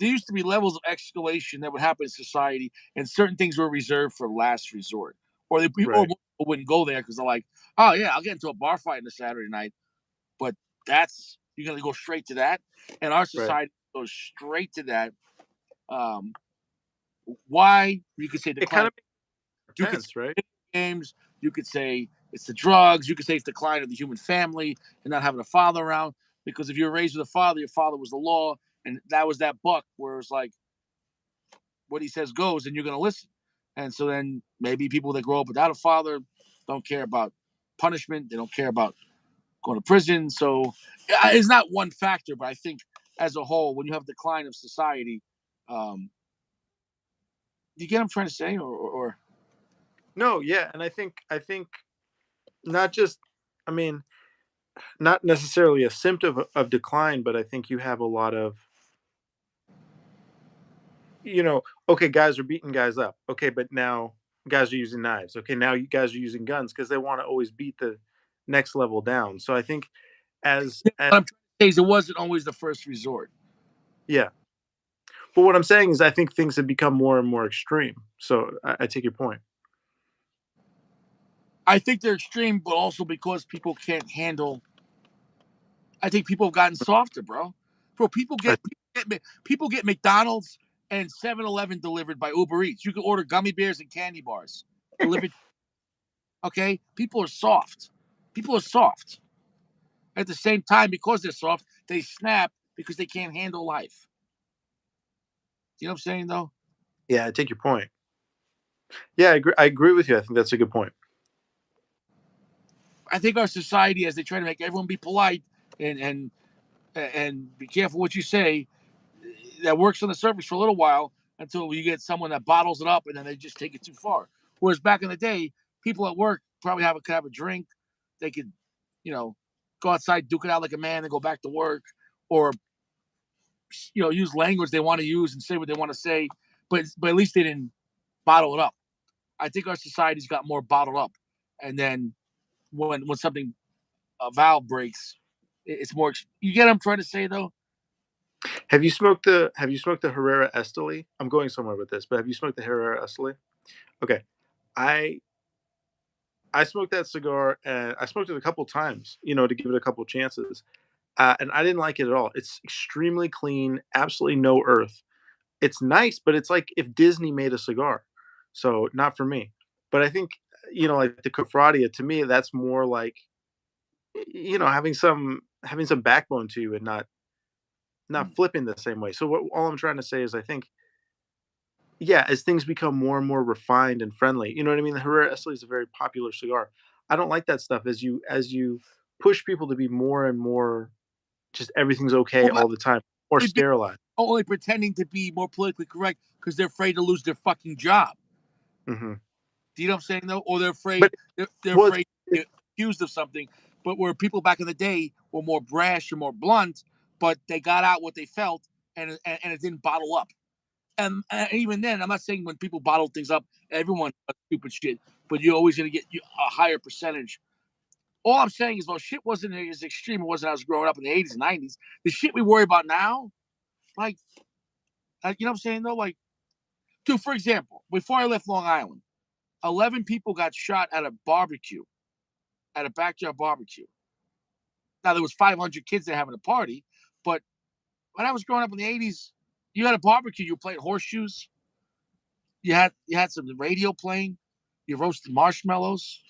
There used to be levels of escalation that would happen in society, and certain things were reserved for last resort. Or right, people wouldn't go there because they're like, oh yeah, I'll get into a bar fight on a Saturday night. But you're gonna go straight to that, and our right. society goes straight to that. Um, why? You could say It kind decline. of makes You could say sense, right? games. You could say it's the drugs. You could say it's decline of the human family and not having a father around. Because if you're raised with a father, your father was the law, and that was that buck where it's like what he says goes, and you're gonna listen. And so then maybe people that grow up without a father don't care about punishment. They don't care about going to prison. So it's not one factor, but I think as a whole, when you have decline of society, um, do you get what I'm trying to say, or No, yeah, and I think not just, I mean, not necessarily a symptom of decline, but I think you have a lot of, okay, guys are beating guys up. Okay, but now guys are using knives. Okay, now you guys are using guns because they want to always beat the next level down. So I think as what I'm trying to say is it wasn't always the first resort. yeah. But what I'm saying is I think things have become more and more extreme. So I take your point. I think they're extreme, but also because people can't handle. I think people have gotten softer, bro. Bro, I, people get McDonald's and 7-Eleven delivered by Uber Eats. You can order gummy bears and candy bars delivered. Okay, people are soft. People are soft. At the same time, because they're soft, they snap because they can't handle life. You know what I'm saying, though? Yeah, I take your point. Yeah, I agree with you. I think that's a good point. I think our society, as they try to make everyone be polite and be careful what you say, that works on the surface for a little while until you get someone that bottles it up and then they just take it too far. Whereas back in the day, people at work probably could have a drink. They could, you know, go outside, duke it out like a man, and go back to work, or use language they want to use and say what they want to say. But at least they didn't bottle it up. I think our society's got more bottled up, and then when something a valve breaks, it's more. You get what I'm trying to say, though. Have you smoked the Herrera Esteli? I'm going somewhere with this, but have you smoked the Herrera Esteli? Okay. I I smoked that cigar and I smoked it a couple times, to give it a couple chances. And I didn't like it at all. It's extremely clean, absolutely no earth. It's nice, but it's like if Disney made a cigar. So not for me. But I think, like the Cofradia, to me, that's more like, having some backbone to you and not flipping the same way. So all I'm trying to say is I think, yeah, as things become more and more refined and friendly, you know what I mean? The Herrera Esteli is a very popular cigar. I don't like that stuff as you push people to be more and more just everything's okay Well, all the time, or they've been sterilized. only pretending to be more politically correct because they're afraid to lose their fucking job. Mhm. Do you know what I'm saying, though? Or they're But afraid they're well, afraid to get accused of something. But where people back in the day were more brash or more blunt, but they got out what they felt, and it didn't bottle up. And even then, I'm not saying when people bottle things up, everyone does stupid shit, but you're always going to get a higher percentage. All I'm saying is, well, shit wasn't as extreme. It wasn't when I was growing up in the 80s and 90s. The shit we worry about now, like, you know what I'm saying, though? Like, dude, for example, before I left Long Island, 11 people got shot at a barbecue, at a backyard barbecue. Now, there was 500 kids there having a party, but when I was growing up in the 80s, you had a barbecue, you were playing horseshoes, you had some radio playing, you roasted marshmallows.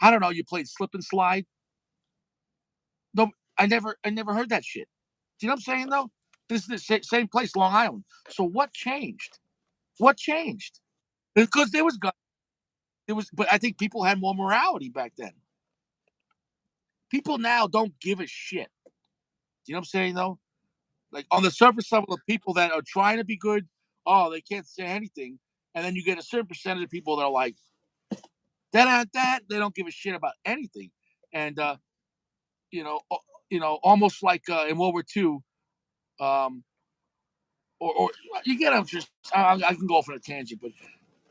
I don't know, you played slip and slide. No, I never heard that shit. Do you know what I'm saying, though? This is the same place, Long Island. So what changed? What changed? Because there was gun. There was, but I think people had more morality back then. People now don't give a shit. Do you know what I'm saying, though? Like on the surface level of people that are trying to be good, oh, they can't say anything. And then you get a certain percentage of people that are like that. They don't give a shit about anything. And you know, almost like in World War II, um, or you get. I'm just. I can go off on a tangent, but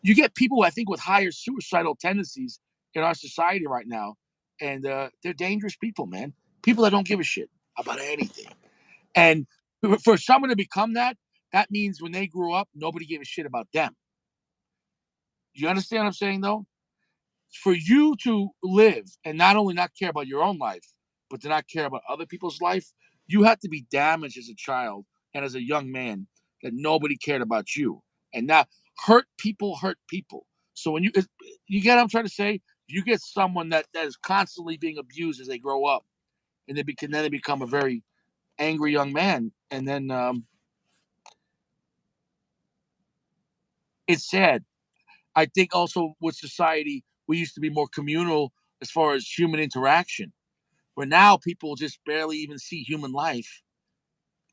you get people I think with higher suicidal tendencies in our society right now, and they're dangerous people, man. People that don't give a shit about anything. And for someone to become that, that means when they grew up, nobody gave a shit about them. You understand what I'm saying, though? For you to live and not only not care about your own life, but to not care about other people's life, you have to be damaged as a child and as a young man that nobody cared about you. And now hurt people hurt people. So when you get what I'm trying to say, you get someone that is constantly being abused as they grow up, and then they become a very angry young man, and then it's sad. I think also with society, we used to be more communal as far as human interaction, where now people just barely even see human life.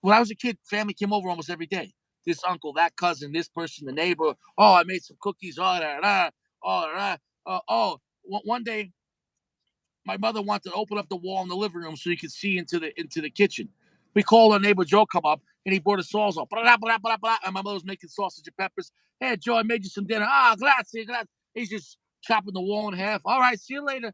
When I was a kid, family came over almost every day. This uncle, that cousin, this person, the neighbor. Oh, I made some cookies. Oh, da, da, oh, da, one day my mother wanted to open up the wall in the living room so you could see into the kitchen. We called our neighbor Joe come up and he brought a sawzall. Blah, blah, blah, blah, and my mother was making sausage and peppers. Hey Joe, I made you some dinner. Ah, grazie, grazie. He's just chopping the wall in half. All right, see you later.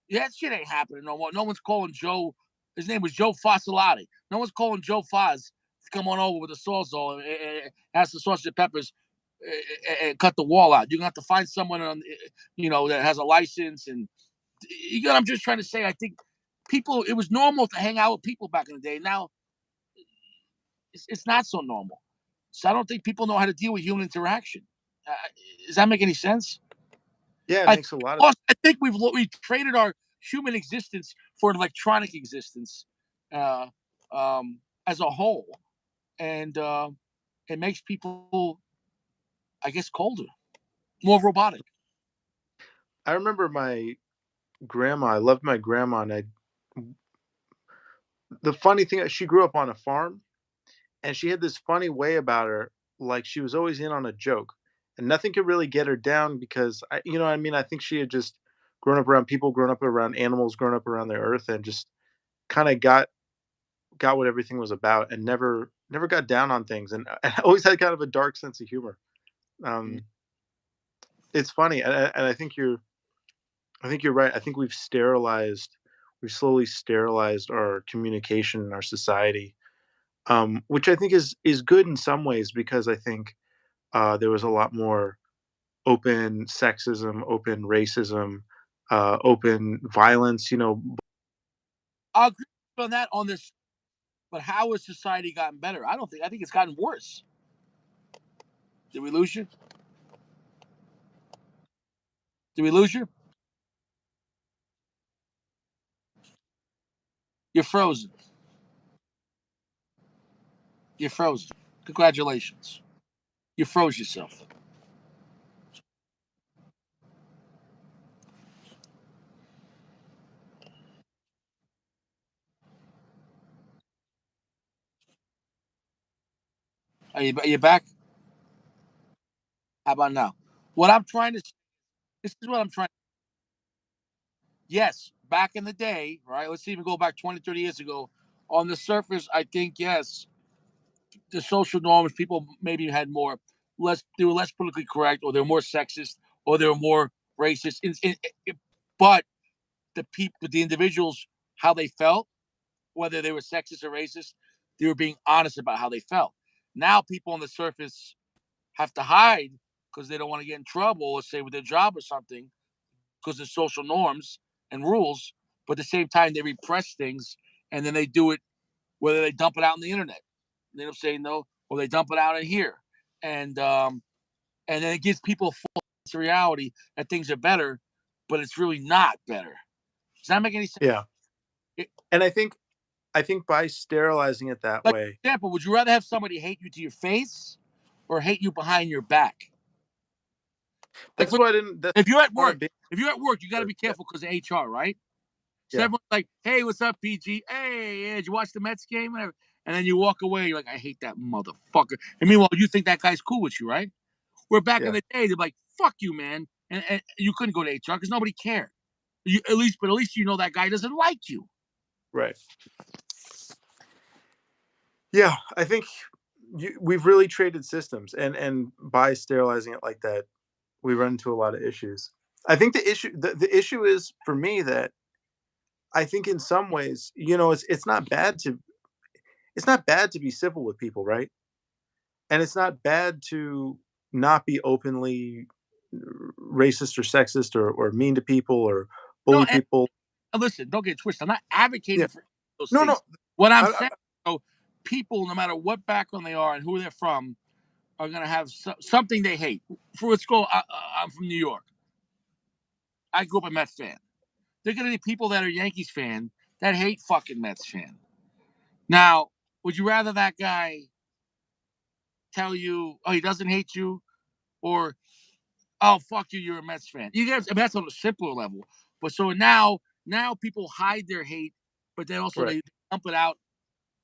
Yeah, that shit ain't happening no more. No one's calling Joe. His name was Joe Fossilati. No one's calling Joe Foz to come on over with a sawzall and ask the sausage and peppers and cut the wall out. You're gonna have to find someone that has a license and I'm just trying to say, I think people, it was normal to hang out with people back in the day. Now it's not so normal. So I don't think people know how to deal with human interaction. Uh, does that make any sense? Yeah, it I, makes a lot of. I think we've traded our human existence for an electronic existence uh, as a whole, and it makes people, I guess, colder, more robotic. I remember my grandma. I loved my grandma, and I. The funny thing, she grew up on a farm, and she had this funny way about her, like she was always in on a joke, and nothing could really get her down because you know what I mean. I think she had just grown up around people, grown up around animals, grown up around the earth, and just kind of got what everything was about, and never got down on things, and I always had kind of a dark sense of humor. Mm. Um, it's funny, and I think you're right. I think we've slowly sterilized our communication in our society, which I think is good in some ways because I think there was a lot more open sexism, open racism, open violence. You know, I'll agree on that on this, but how has society gotten better? I don't think. I think it's gotten worse. Did we lose you? Did we lose you? You're frozen. You're frozen. Congratulations. You froze yourself. Are you back? How about now? What I'm trying to This is what I'm trying. Yes, back in the day, right? Let's even go back 20, 30 years ago. On the surface, I think yes, the social norms, people maybe had more less they were less politically correct, or they were more sexist, or they were more racist. But the individuals, how they felt, whether they were sexist or racist, they were being honest about how they felt. Now people on the surface have to hide because they don't want to get in trouble or say with their job or something because of social norms and rules. But at the same time, they repress things and then they do it, whether they dump it out on the internet. You know what I'm saying? No, or they dump it out in here, and and then it gives people a false reality that things are better, but it's really not better. Does that make any sense? yeah, It, and I think by sterilizing it that like, way, for example, would you rather have somebody hate you to your face or hate you behind your back? Like, that's why I didn't. That's if you're at why work, I'm being. you got to be Yeah, careful because of HR, right? So yeah, everyone's like, "Hey, what's up, PG? Hey, yeah, did you watch the Mets game?" And then you walk away. You're like, "I hate that motherfucker." And meanwhile, you think that guy's cool with you, right? Where back in yeah, the day, they're like, "Fuck you, man," and you couldn't go to HR because nobody cared. But at least you know that guy doesn't like you. right. Yeah, I think we've really traded systems, and by sterilizing it like that, we run into a lot of issues. I think the issue is for me that I think in some ways, you know, it's not bad to be civil with people, right? And it's not bad to not be openly racist or sexist or mean to people or No, bully people. and listen, don't get it twisted. I'm not Yeah. advocating for those No, no. things. What I'm I saying, though, people, no matter what background they are and who they're from, are gonna have something they hate. For let's go. I'm from New York. I grew up a Mets fan. There are gonna be people that are Yankees fan that hate fucking Mets fan. Now, would you rather that guy tell you, oh, he doesn't hate you, or oh, fuck you, you're a Mets fan? You guys, I mean, that's on a simpler level. But so now people hide their hate, but then also right. they dump it out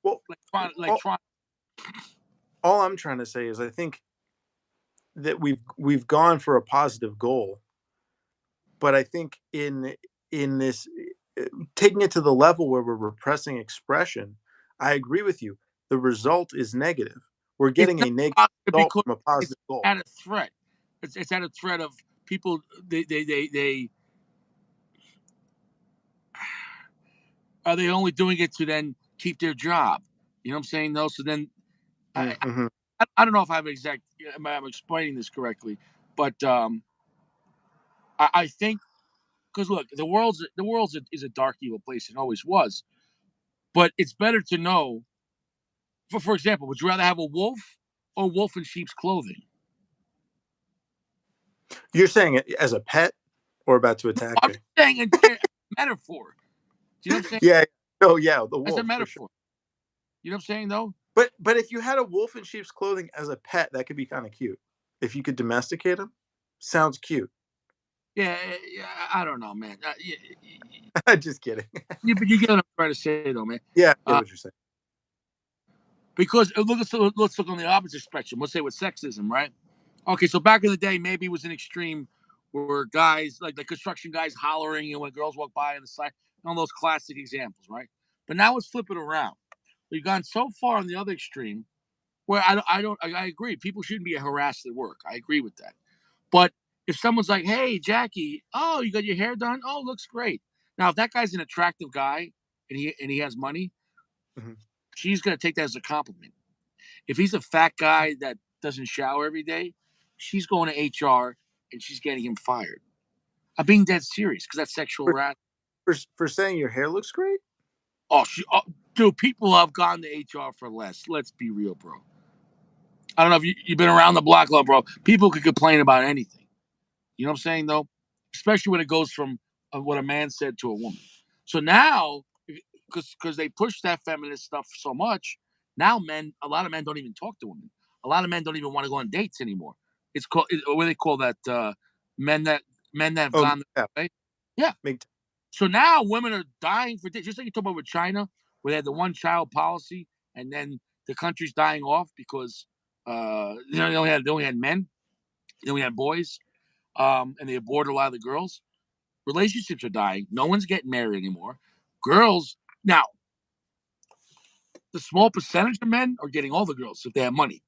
Well, like all, trying. all I'm trying to say is I think that we've gone for a positive goal, but I think in this taking it to the level where we're repressing expression, I agree with you. The result is negative. We're It's getting not a negative positive result because from a it's positive goal. at a threat. It's at a threat of people. They are they only doing it to then keep their job. You know what I'm saying? Though, so then Mm-hmm. I don't know if I'm explaining this correctly, but I think because look, is a dark, evil place and always was. But it's better to know. For example, would you rather have a wolf or wolf in sheep's clothing? You're saying it as a pet or about to attack I'm me? just saying in metaphor. Do you know what I'm saying? Yeah. Oh, yeah. The As a wolf for sure. metaphor. You know what I'm saying though? But if you had a wolf in sheep's clothing as a pet, that could be kinda cute. If you could domesticate him, sounds cute. Yeah, yeah, I don't know, man. Just kidding. But you get what I'm trying to say, though, man. Yeah, I get Uh, what you're saying. because let's look on the opposite spectrum. Let's say with sexism, right? Okay, so back in the day, maybe it was an extreme where guys like the construction guys hollering, when girls walk by on the side, all those classic examples, right? But now let's flip it around. We've gone so far on the other extreme where I agree. People shouldn't be harassed at work. I agree with that. But if someone's like, "Hey, Jackie, oh, you got your hair done? Oh, looks great." Now, if that guy's an attractive guy and he has money, Mhm. she's gonna take that as a compliment. If he's a fat guy that doesn't shower every day, she's going to HR and she's getting him fired. I'm being dead serious because that's sexual For harassment. for saying your hair looks great? Dude, people have gone to HR for less. Let's be real, bro. I don't know if you've been around the block, love, bro. People could complain about anything. You know what I'm saying, though? Especially when it goes from what a man said to a woman. So now, because they push that feminist stuff so much, now a lot of men don't even talk to women. A lot of men don't even want to go on dates anymore. It's called what do they call that? Men that men that have Oh, gone yeah, the way. Yeah. make So now women are dying for dates, just like you talk about with China, where they had the one child policy, and then the country's dying off because they only had men, they only had boys, and they aborted a lot of the girls. Relationships are dying. No one's getting married anymore. Girls now, the small percentage of men are getting all the girls if they have money.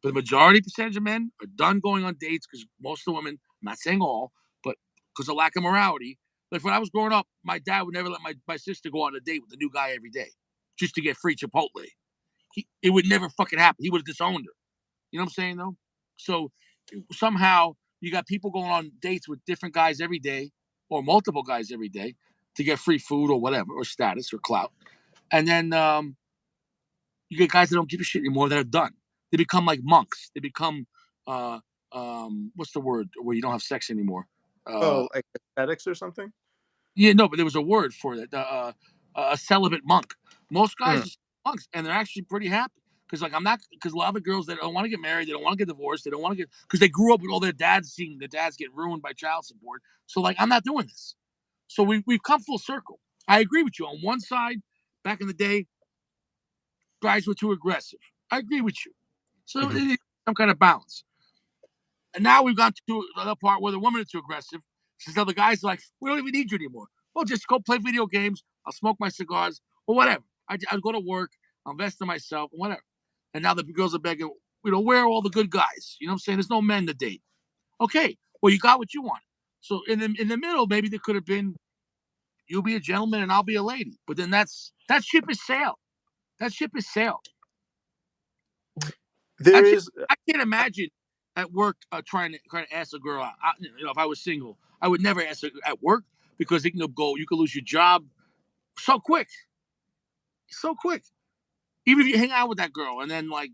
But the majority percentage of men are done going on dates because most of the women, I'm not saying all, but because of lack of morality. Like when I was growing up, my dad would never let my sister go on a date with a new guy every day just to get free Chipotle. It would never fucking happen. He would have disowned her. You know what I'm saying, though? So somehow you got people going on dates with different guys every day or multiple guys every day to get free food or whatever, or status or clout. And then you get guys that don't give a shit anymore that are done. They become like monks. They become uh, what's the word where you don't have sex anymore? Uh, Oh, like aesthetics or something? yeah, no, but there was a word for it. A celibate monk. Most guys Mm, are monks, and they're actually pretty happy because, like, I'm not because a lot of the girls that don't want to get married, they don't want to get divorced, they don't want to get because they grew up with all their dads seeing their dads get ruined by child support. So, like, I'm not doing this. So we've come full circle. I agree with you. On one side, back in the day, guys were too aggressive. I agree with you. So mhm. some kind of balance. And now we've gone to the part where the women are too aggressive. So the guys are like, we don't even need you anymore. Well, just go play video games. I'll smoke my cigars or whatever. I'll go to work. I'll invest in myself, whatever. And now the girls are begging, where are all the good guys? You know what I'm saying? There's no men to date. Okay, well, you got what you want. So in the middle, maybe there could have been you be a gentleman and I'll be a lady. But then that ship is sailed. That ship is sailed. I There can't, is I can't imagine at work trying to ask a girl out. If I was single, I would never ask her at work because it can go. You could lose your job so quick, so quick. Even if you hang out with that girl and then like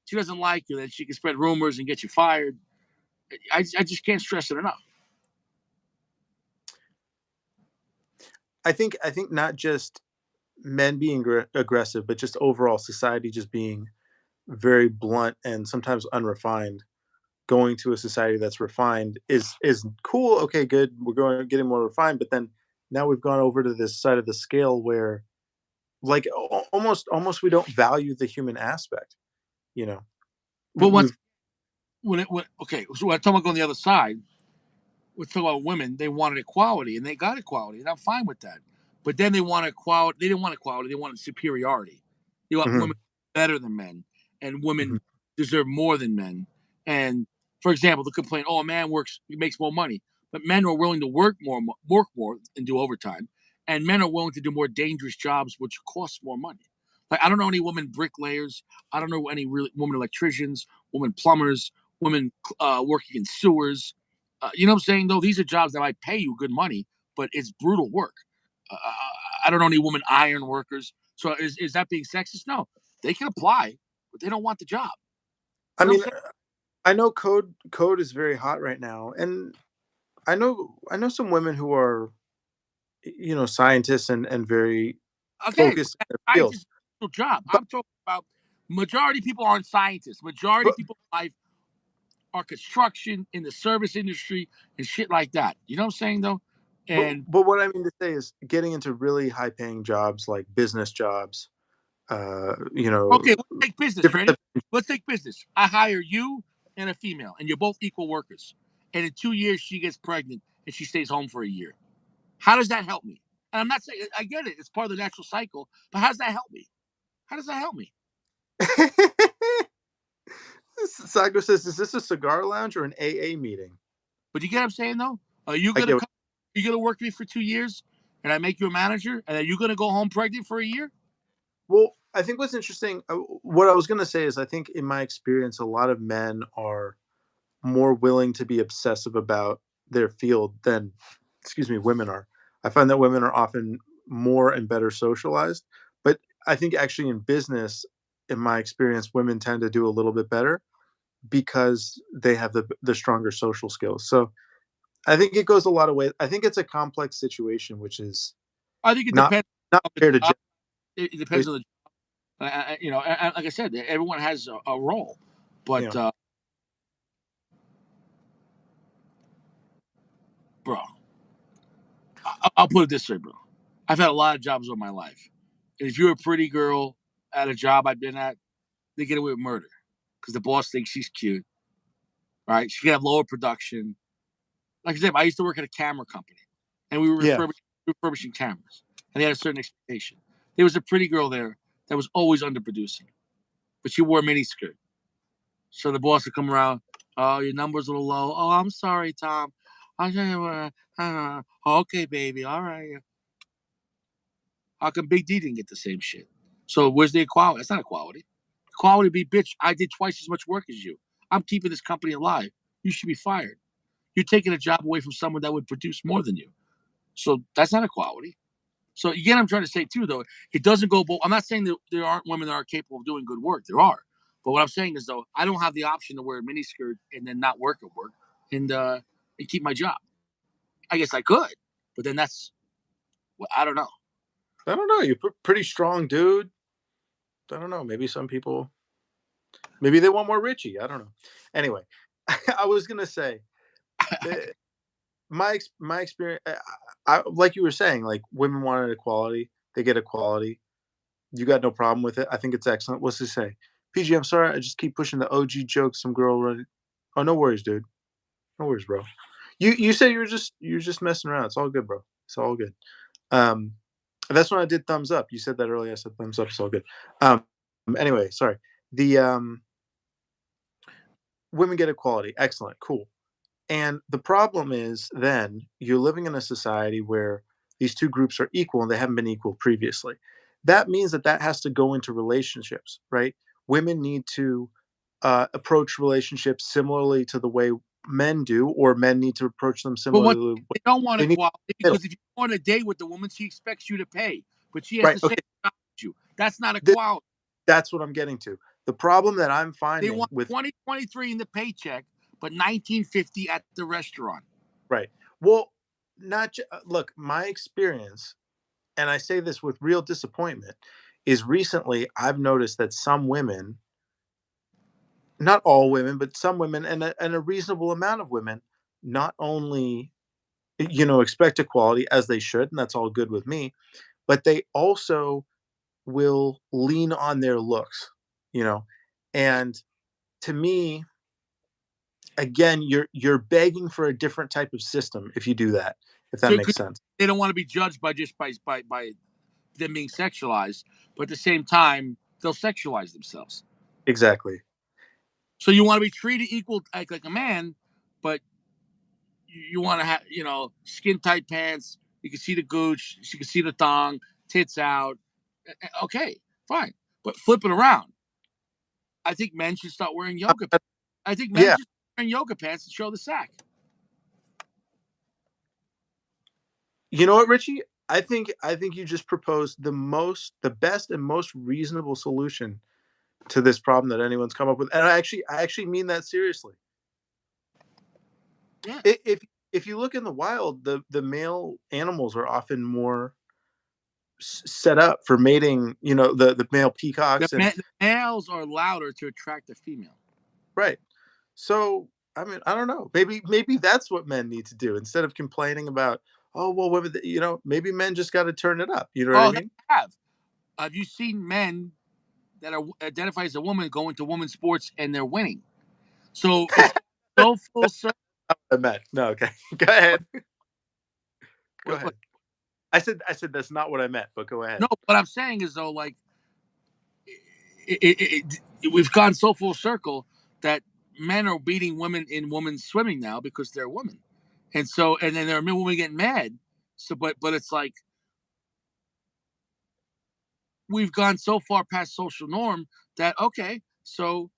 she doesn't like you, then she can spread rumors and get you fired. I just can't stress it enough. I think not just men being aggressive, but just overall society just being very blunt and sometimes unrefined. Going to a society that's refined is cool. Okay, good. We're going getting more refined, but then now we've gone over to this side of the scale where like almost we don't value the human aspect. You know, But once we've when okay, so when I'm talking about going the other side, we're talking about women. They wanted equality and they got equality, and I'm fine with that. But then they want equality. They didn't want equality. They wanted superiority. They want women mhm, better than men, and mhm, women deserve more than men. And for example, the complaint: "Oh, a man works, he makes more money," but men are willing to work more, and do overtime, and men are willing to do more dangerous jobs, which cost more money. Like I don't know any women bricklayers. I don't know any really women electricians, women plumbers, women working in sewers. You know what I'm saying? Though these are jobs that might pay you good money, but it's brutal work. I don't know any women iron workers. So is that being sexist? No, they can apply, but they don't want the job. I You know mean, what I'm I know code is very hot right now, and I know some women who are scientists and very saying? Okay, focused in their I field. just job. But I'm talking about. Majority of people aren't scientists. Majority But of people in life are construction in the service industry and shit like that. You know what I'm saying though? And but what I mean to say is getting into really high paying jobs like business jobs, you know, okay, let's take business. different Ready? types of, Let's take business. I hire you and a female, and you're both equal workers. And in 2 years, she gets pregnant and she stays home for a year. How does that help me? And I'm not saying I get it; it's part of the natural cycle. But how does that help me? How does that help me? Sago says, "Is this a cigar lounge or an AA meeting?" But you get what I'm saying though? Are you I gonna get. come? Are you gonna work me for 2 years, and I make you a manager, and are you gonna go home pregnant for a year? Well, I think what's interesting, what I was going to say is, I think in my experience, a lot of men are more willing to be obsessive about their field than, excuse me, women are. I find that women are often more and better socialized, but I think actually in business, in my experience, women tend to do a little bit better because they have the stronger social skills. So I think it goes a lot of ways. I think it's a complex situation, which is I think it not depends not on the fair to job. judge. It depends on the you know. Like I said, everyone has a role, You but know, bro, I'll put it this way, bro. I've had a lot of jobs in my life, and if you're a pretty girl at a job I've been at, they get away with murder because the boss thinks she's cute, right? She can have lower production. Like I said, I used to work at a camera company, and we were yeah. refurbishing cameras, and they had a certain expectation. There was a pretty girl there that was always underproducing, but she wore a mini skirt. So the boss would come around. Oh, your number's a little low. Oh, I'm sorry, Tom. I'll tell you what. Okay, baby. All right. How come Big D didn't get the same shit? So where's the equality? That's not equality. Equality be bitch. I did twice as much work as you. I'm keeping this company alive. You should be fired. You're taking a job away from someone that would produce more than you. So that's not equality. So again, I'm trying to say too, though, it doesn't go both. I'm not saying that there aren't women that are capable of doing good work. There are. But what I'm saying is though, I don't have the option to wear a miniskirt and then not work at work and keep my job. I guess I could, but then that's well, I don't know. I don't know. You're pretty strong, dude. I don't know. Maybe some people, maybe they want more Richie. I don't know. Anyway, I was gonna say, eh, my experience. Like you were saying, like women wanted equality, they get equality. You got no problem with it. I think it's excellent. What's to say? PG, I'm sorry. I just keep pushing the OG jokes. Some girl running. Oh, no worries, dude. No worries, bro. You say you're just messing around. It's all good, bro. It's all good. Um, that's when I did thumbs up. You said that earlier. I said thumbs up. It's all good. Um, anyway, sorry. The women get equality. Excellent. Cool. And the problem is then you're living in a society where these two groups are equal and they haven't been equal previously. That means that that has to go into relationships, right? Women need to approach relationships similarly to the way men do, or men need to approach them But what similarly. they don't want They need equality middle, because if you go on a date with the woman, she expects you to pay, but she has right? to say Okay, you. That's not this, equality. that's what I'm getting to. The problem that I'm They finding want with 2023 in the paycheck, but 1950 at the restaurant. right, well, look, my experience, and I say this with real disappointment, is recently I've noticed that some women, not all women, but some women and a reasonable amount of women, not only, expect equality as they should, and that's all good with me, but they also will lean on their looks, you know? And to me, again, you're begging for a different type of system if you do that, if that makes sense. They don't want to be judged by just by them being sexualized, but at the same time, they'll sexualize themselves. Exactly. So you want to be treated equal like a man, but you want to have skin tight pants. You can see the gooch. You can see the thong, tits out. Okay, fine, but flip it around. I think men should start wearing yoga. I think men Yeah. should start wearing yoga pants and show the sack. You know what, Richie? I think you just proposed the best and most reasonable solution to this problem that anyone's come up with, and I actually mean that seriously. Yeah, If you look in the wild, the male animals are often more set up for mating. You know, the male The, peacocks and the males are louder to attract the female. right. So I mean, I don't know. Maybe that's what men need to do instead of complaining about. Oh well, women. You know, maybe men just got to turn it up. You know what I Oh, they mean? have. Have you seen men that are identify as a woman go into women's sports and they're winning? So it's so full circle. I meant no. Okay, go ahead. Go What, ahead. I said that's not what I meant, but go ahead. no, what I'm saying is though, like we've gone so full circle that men are beating women in women's swimming now because they're women, and then there are women getting mad. So, but it's like we've gone so far past social norm that okay, so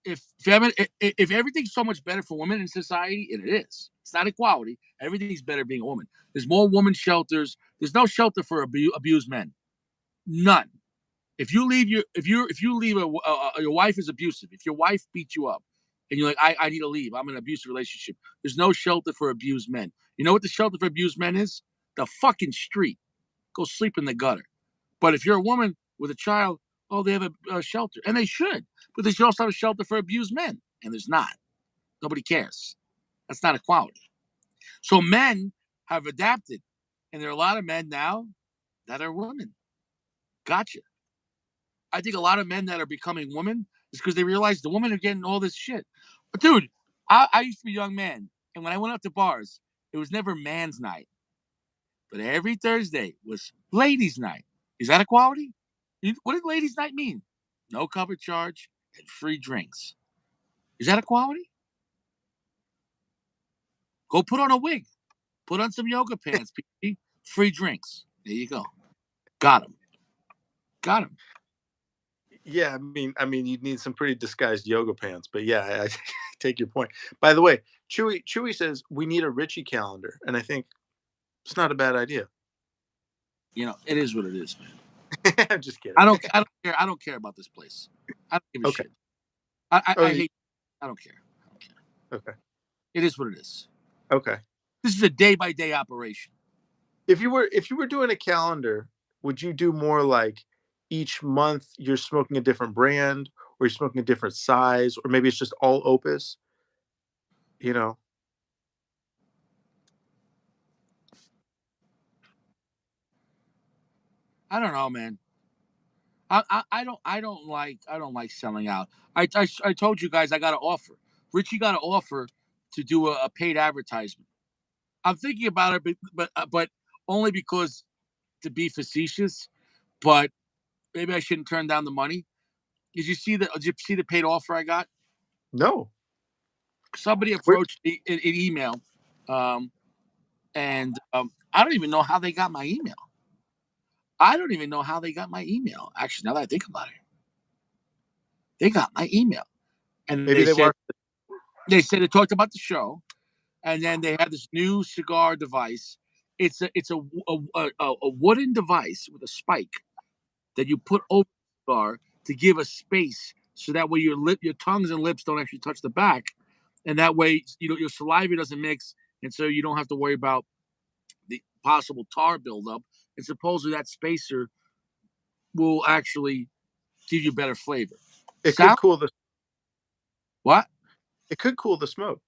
if everything's so much better for women in society, and it is, it's not equality. Everything's better being a woman. There's more women shelters. There's no shelter for abused men. None. If you leave your wife is abusive. If your wife beats you up, and you're like, I need to leave. I'm in an abusive relationship. There's no shelter for abused men. You know what the shelter for abused men is? The fucking street. Go sleep in the gutter. But if you're a woman with a child, oh, they have a shelter, and they should. But they should also have a shelter for abused men, and there's not. Nobody cares. That's not equality. So men have adapted, and there are a lot of men now that are women. Gotcha. I think a lot of men that are becoming women is because they realize the women are getting all this shit. But dude, I used to be a young man, and when I went out to bars, it was never man's night, but every Thursday was ladies' night. Is that equality? What did ladies' night mean? No cover charge and free drinks. Is that equality? Go put on a wig, put on some yoga pants, free drinks. There you go. Got him. Got him. Yeah, I mean, you'd need some pretty disguised yoga pants, but yeah, I take your point. By the way, Chewy says we need a Richie calendar, and I think it's not a bad idea. You know, it is what it is, man. I'm just kidding. I don't care. I don't care about this place. I don't give a Okay. shit. Oh, I hate. I don't care. I don't care. okay. It is what it is. Okay. This is a day by day operation. If you were doing a calendar, would you do more like each month you're smoking a different brand, or you're smoking a different size, or maybe it's just all opus? You know, I don't know, man. I don't like selling out. I told you guys I got an offer. Richie got an offer to do a paid advertisement. I'm thinking about it, but only because to be facetious. But maybe I shouldn't turn down the money. Did you see the paid offer I got? no. Somebody Where, approached me in email, um, and I don't even know how they got my email. I don't even know how they got my email. Actually, now that I think about it, they got my email, and maybe they watched. they said they talked about the show, and then they had this new cigar device. It's a wooden device with a spike that you put over the cigar to give a space, so that way your tongues and lips don't actually touch the back, and that way your saliva doesn't mix, and so you don't have to worry about the possible tar buildup. And supposedly that spacer will actually give you better flavor. It could Sound cool the. what? It could cool the smoke.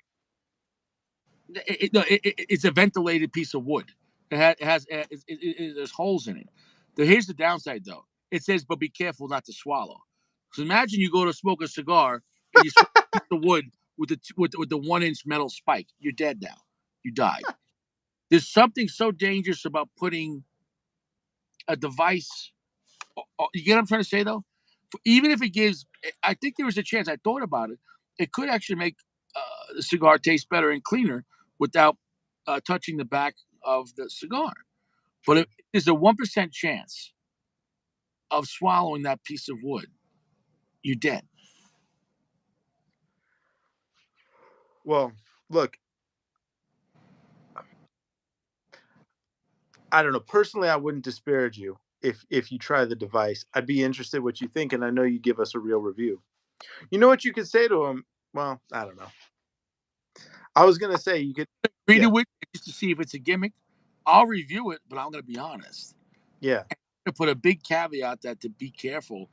No, it's a ventilated piece of wood. There's holes in it. Here's the downside though. It says, but be careful not to swallow. So imagine you go to smoke a cigar and you smoke a piece of wood with the 1 inch metal spike. You're dead now. You died. There's something so dangerous about putting a device. You get what I'm trying to say though? Even if it gives, I think there was a chance. I thought about it. It could actually make the cigar taste better and cleaner without touching the back of the cigar. But if there's a 1% chance of swallowing that piece of wood, you're dead. Well, look, I don't know. Personally, I wouldn't disparage you if you try the device. I'd be interested what you think, and I know you give us a real review. You know what you could say to him? Well, I don't know. I was gonna say you could. Read Yeah. it with just to see if it's a gimmick. I'll review it, but I'm going to be honest. Yeah. To put a big caveat that to be careful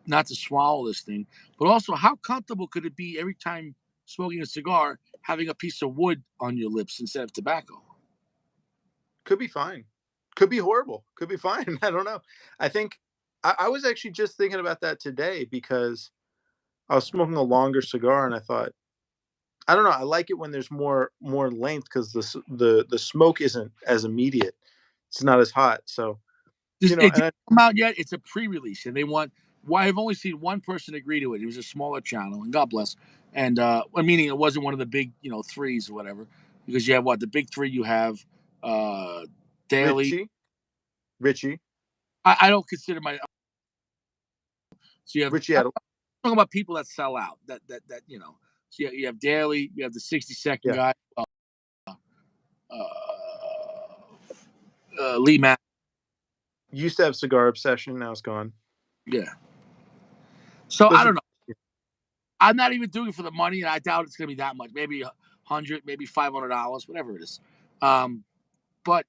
not to swallow this thing, but also how comfortable could it be every time smoking a cigar having a piece of wood on your lips instead of tobacco? Could be fine. Could be horrible. Could be fine. I don't know. I think I was actually just thinking about that today because I was smoking a longer cigar and I thought, I don't know, I like it when there's more length because the smoke isn't as immediate. It's not as hot. So, It and didn't come out yet. It's a pre-release, and they want. Why I've only seen one person agree to it. It was a smaller channel, and God bless. And meaning it wasn't one of the big, threes or whatever, because you have what the big three. You have Daily. Richie, Richie, I don't consider my. So you have. Richie I'm had talking about people that sell out. That. So you have Daily. You have the 60-second yeah. guy. Lee Mack. Used to have cigar obsession, now it's gone. Yeah. So I Those are don't know. I'm not even doing it for the money, and I doubt it's going to be that much. Maybe 100, maybe $500, whatever it is. Um, but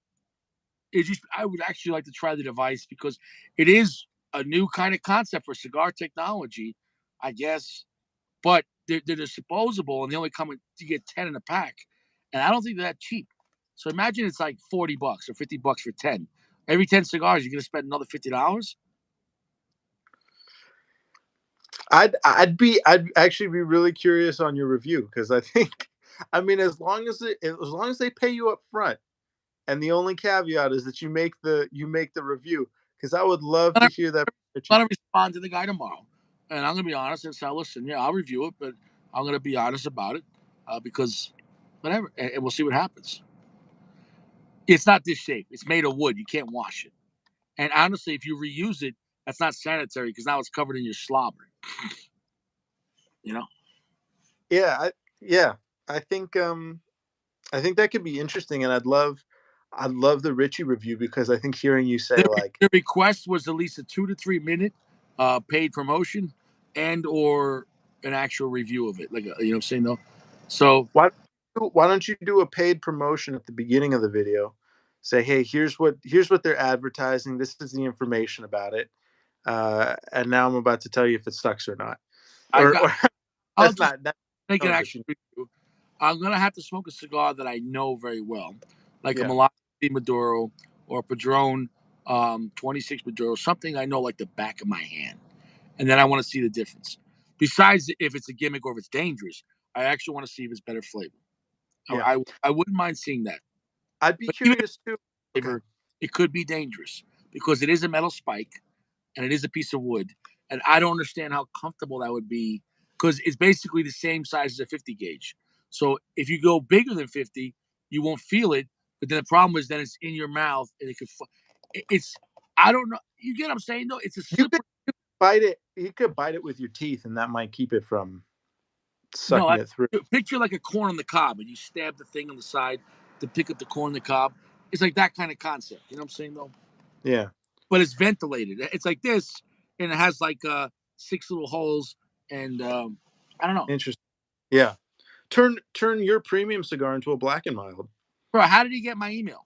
I would actually like to try the device because it is a new kind of concept for cigar technology, I guess. But they're disposable, and they only come to get 10 in a pack, and I don't think they're that cheap. So imagine it's like $40 or $50 for 10. Every 10 cigars, you're going to spend another $50. I'd actually be really curious on your review because I think I mean as long as they pay you up front and the only caveat is that you make the review because I would love to hear that, I'm Richie. going to respond to the guy tomorrow, and I'm going to be honest and say, listen, yeah, I'll review it, but I'm going to be honest about it because whatever, and we'll see what happens. It's not this shape. It's made of wood. You can't wash it. And honestly, if you reuse it, that's not sanitary because now it's covered in your slobber. You know, Yeah, yeah. I think I think that could be interesting and I'd love the Richie review because I think hearing you say the, like the request was at least a 2 to 3 minute paid promotion and or an actual review of it. Like, you know what I'm saying though? So why don't you do a paid promotion at the beginning of the video? Say, hey, here's what they're advertising. This is the information about it. And now I'm about to tell you if it sucks or not. I got, Or I'll just that's make an tone, but actual review. I'm gonna have to smoke a cigar that I know very well, like a yeah. Malacca Maduro or a Padron 26 Maduro, something I know like the back of my hand, and then I want to see the difference. Besides, if it's a gimmick or if it's dangerous, I actually want to see if it's better flavor. Yeah. I wouldn't mind seeing that, I'd be but even if curious too. it's Okay. flavor, it could be dangerous because it is a metal spike and it is a piece of wood. And I don't understand how comfortable that would be because it's basically the same size as a 50 gauge. So if you go bigger than 50, you won't feel it. But then the problem is then it's in your mouth and it could. It's I don't know. You get what I'm saying though? It's a You could slippery. bite it. You could bite it with your teeth, and that might keep it from No, sucking it through. picture like a corn on the cob, and you stab the thing on the side to pick up the corn on the cob. It's like that kind of concept. You know what I'm saying though? Yeah. But it's ventilated. It's like this, and it has like 6 little holes, and I don't know. Interesting. Yeah. Turn your premium cigar into a black and mild. Bro, how did he get my email?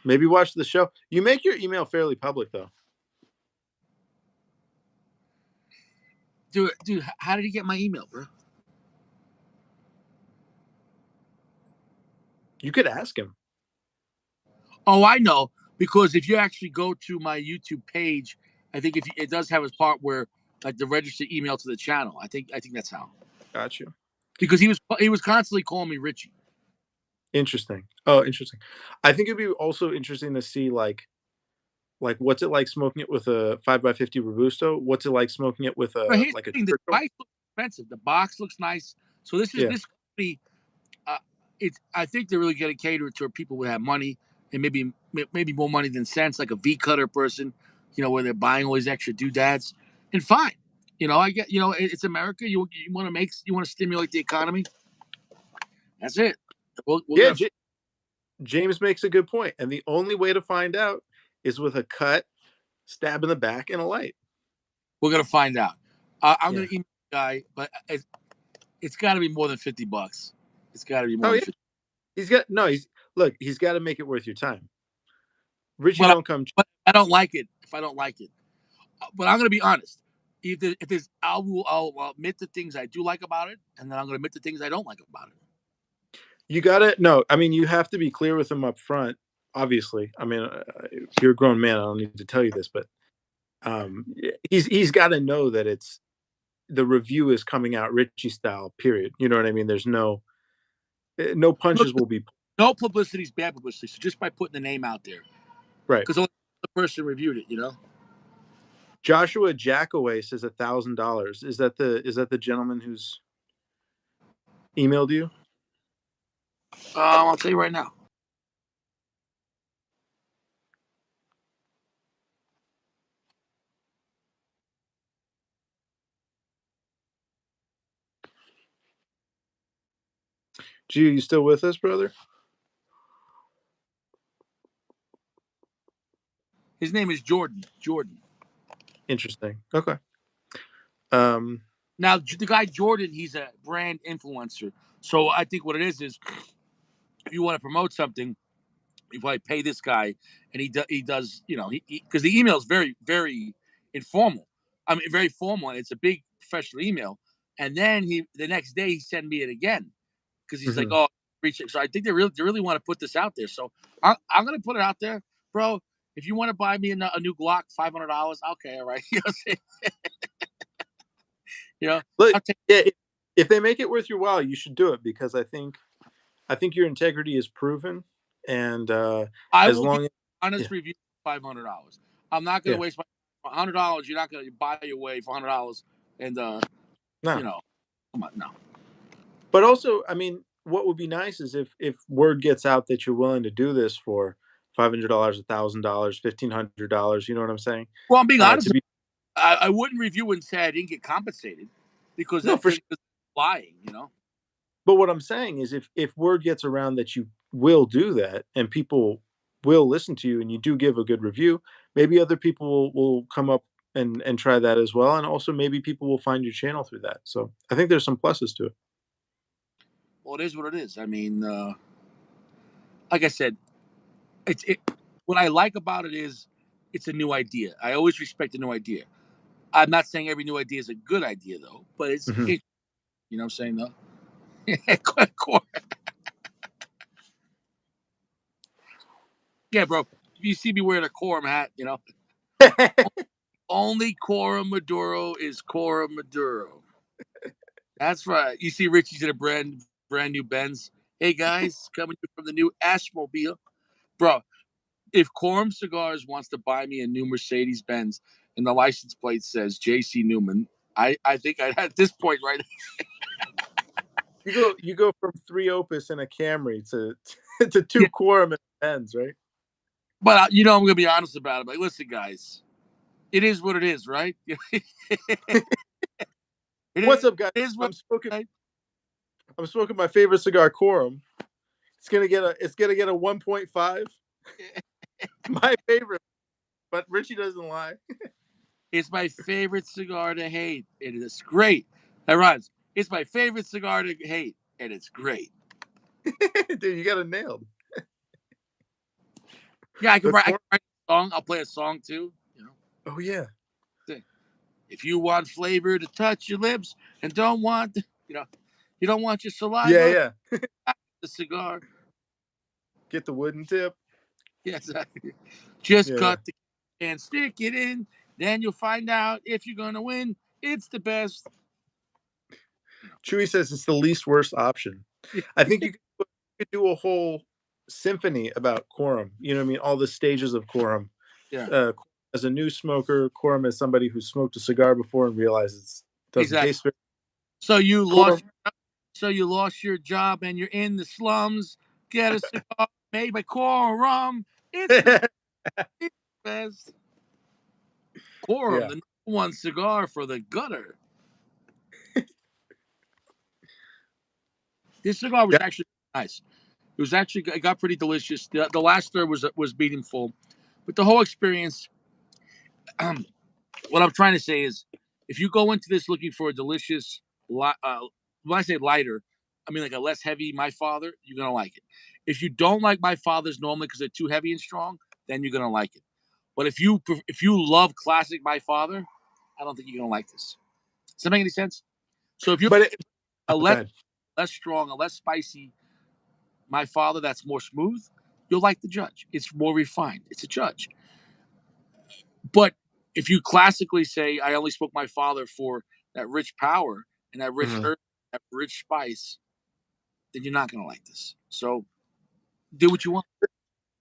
Maybe watch the show. You make your email fairly public though. Dude, how did he get my email, bro? You could ask him. Oh, I know. Because if you actually go to my YouTube page, I think if you, it does have a part where like the registered email to the channel. I think that's how. Got you. Because he was constantly calling me Richie. Interesting. Oh, interesting. I think it'd be also interesting to see what's it like smoking it with a 5x50 Robusto? What's it like smoking it with But a here's like a the thing: the Churchill? device looks expensive. The box looks nice. So this is Yeah. this company. Uh, it's I think they're really getting catered to people who have money and maybe more money than sense, like a V cutter person. Where they're buying all these extra doodads. And fine. I get. It's America. You want to stimulate the economy. That's it. We're Yeah, gonna. James makes a good point, and the only way to find out is with a cut, stab in the back, and a light. We're gonna find out. I'm Yeah. gonna email the guy, but it's got to be more than $50. It's got to be more Oh than yeah. 50. He's got no. He's look. He's got to make it worth your time. Richie But don't come. but I don't like it if I don't like it. But I'm gonna be honest. If there's, I'll admit the things I do like about it, and then I'm gonna admit the things I don't like about it. You gotta no. I mean, you have to be clear with him up front. Obviously, I mean, you're a grown man. I don't need to tell you this, but he's got to know that it's the review is coming out Richie style. Period. You know what I mean? There's no Look, punches will be no publicity is bad publicity. So just by putting the name out there, right. because only the person reviewed it. Joshua Jackaway says $1,000. Is that the gentleman who's emailed you? I'll tell you right now. Gee, you still with us, brother? His name is Jordan. Jordan. Interesting. Okay. Um, Now the guy Jordan, he's a brand influencer. So I think what it is if you want to promote something, you probably pay this guy, and he does because the email is very very informal. I mean, very formal, and it's a big professional email. And then the next day he sent me it again because he's like, mhm. oh, reach it. So I think they really want to put this out there. So I'm gonna put it out there, bro. If you want to buy me a new Glock, $500, okay, all right. You know what I'm saying? You know, Look, I'll take. yeah, if they make it worth your while, you should do it because I think your integrity is proven, and I as will give long as yeah, honest review $500. I'm not gonna yeah, waste my $100. You're not gonna buy your way for $100, and no. you know, come on, no. But also, I mean, what would be nice is if word gets out that you're willing to do this for $500, $1,000, $1,500. You know what I'm saying? Well, I'm being honest. To be I wouldn't review and say I didn't get compensated because no, for sure. that's lying. But what I'm saying is, if word gets around that you will do that, and people will listen to you, and you do give a good review, maybe other people will come up and try that as well, and also maybe people will find your channel through that. So I think there's some pluses to it. Well, it is what it is. I mean, like I said, it. What I like about it is it's a new idea. I always respect a new idea. I'm not saying every new idea is a good idea though, but Mhm. you know what I'm saying though. Yeah, bro. If you see me wearing a quorum hat. Only Coram Maduro is Coram Maduro. That's right. You see Richie's in a brand new Benz. Hey guys, coming from the new Ashmobile. Bro, if Quorum Cigars wants to buy me a new Mercedes Benz and the license plate says JC Newman, I think at this point, right? You go from 3 Opus and a Camry to to Yeah, 2 Quorum and Benz, right? but I'm gonna be honest about it. Like, listen, guys, it is what it is, right? it What's up, guys? is what I'm smoking right? I'm smoking my favorite cigar, Quorum. It's gonna get a 1.5. My favorite, but Richie doesn't lie. It's my favorite cigar to hate. It is great. That rhymes. It's my favorite cigar to hate, and it's great. Dude, you got it nailed. Yeah, The I can Quorum. write a song. I'll play a song too. Oh yeah. If you want flavor to touch your lips and you know, you don't want your Yeah, saliva, yeah. the cigar. Get the wooden tip. Yes, just Yeah, yeah. cut the and stick it in. Then you'll find out if you're gonna win. It's the best. Chewy says it's the least worst option. I think you could do a whole symphony about Quorum. You know what I mean? All the stages of Quorum. Yeah, As a new smoker, Quorum as somebody who smoked a cigar before and realizes it doesn't exactly. taste very So you Quorum. lost. So you lost your job and you're in the slums. Get a cigar made by Quorum. It's the best. Quorum, Yeah. the number one cigar for the gutter. This cigar was Yeah. actually nice. It got pretty delicious. The last third was medium full, but the whole experience. What I'm trying to say is, if you go into this looking for a delicious, when I say lighter, I mean like a less heavy My Father, you're gonna like it. If you don't like My Fathers normally because they're too heavy and strong, then you're gonna like it. But if you love classic My Father, I don't think you're gonna like this. Does that make any sense? So if you're But a go ahead. less strong, a less spicy My Father that's more smooth, you'll like the Judge. It's more refined. It's a Judge. But if you classically say, I only smoke My Father for that rich power and that rich Mhm. earth, that rich spice, then you're not gonna like this. So do what you want.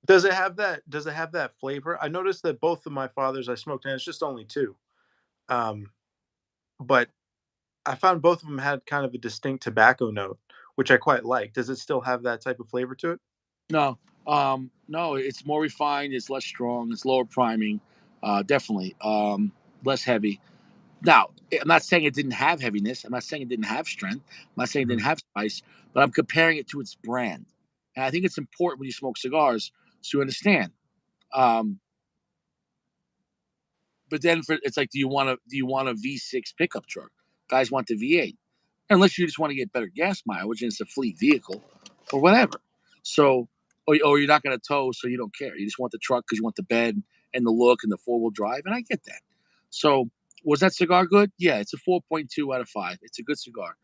Does it have that flavor? I noticed that both of my fathers I smoked, and it's just only 2, um, but I found both of them had kind of a distinct tobacco note, which I quite like. Does it still have that type of flavor to it? No, no, it's more refined. It's less strong. It's lower priming. Definitely less heavy. Now, I'm not saying it didn't have heaviness. I'm not saying it didn't have strength. I'm not saying it Mhm. didn't have spice, but I'm comparing it to its brand. And I think it's important when you smoke cigars to understand. Um, but then it's like, do you want a V6 pickup truck? Guys want the V8, unless you just want to get better gas mileage and it's a fleet vehicle or whatever. So, or you're not going to tow, so you don't care. You just want the truck because you want the bed and the look and the 4-wheel drive, and I get that. So, was that cigar good? Yeah, it's a 4.2 out of 5. It's a good cigar.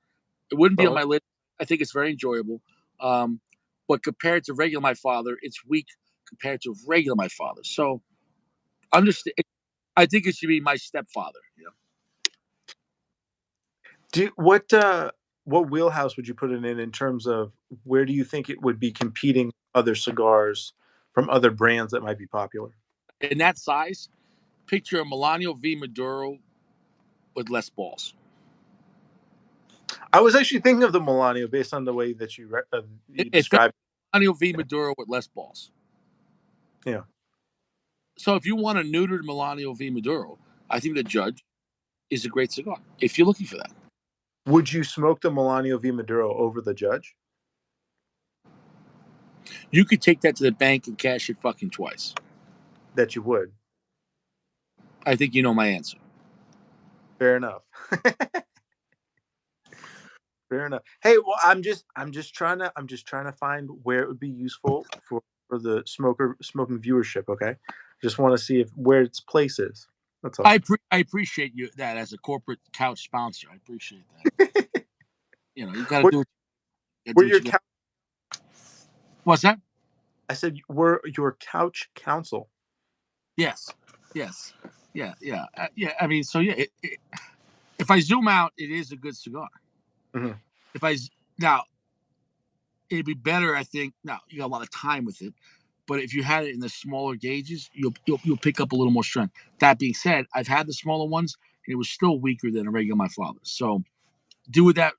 It wouldn't be on Well, my list. I think it's very enjoyable. Um, but compared to regular My Father, it's weak compared to regular My Father. So, understand. I think it should be My Stepfather. You know, do what wheelhouse would you put it in terms of where do you think it would be competing other cigars from other brands that might be popular? in that size, picture a Melano V Maduro with less balls. I was actually thinking of the Melanio based on the way that you It's that described. Melano V Maduro with less balls. Yeah. So if you want a neutered Melano V Maduro, I think the Judge is a great cigar. If you're looking for that, Would you smoke the Melanio V Maduro over the Judge? you could take that to the bank and cash it fucking twice. That you would. I think you know my answer. Fair enough. Fair enough. Hey, well, I'm just trying to find where it would be useful for the smoking viewership. Okay, just want to see if where its place is. That's all. I appreciate you that as a corporate couch sponsor. I appreciate that. You know, you got to What do were what your you got. What's that? I said we're your couch counsel. Yes, yes, yeah. I mean, so yeah. If I zoom out, it is a good cigar. Mhm. If I now, it'd be better. I think now you got a lot of time with it, but if you had it in the smaller gauges, you'll pick up a little more strength. That being said, I've had the smaller ones, and it was still weaker than a regular My Father's. So do with that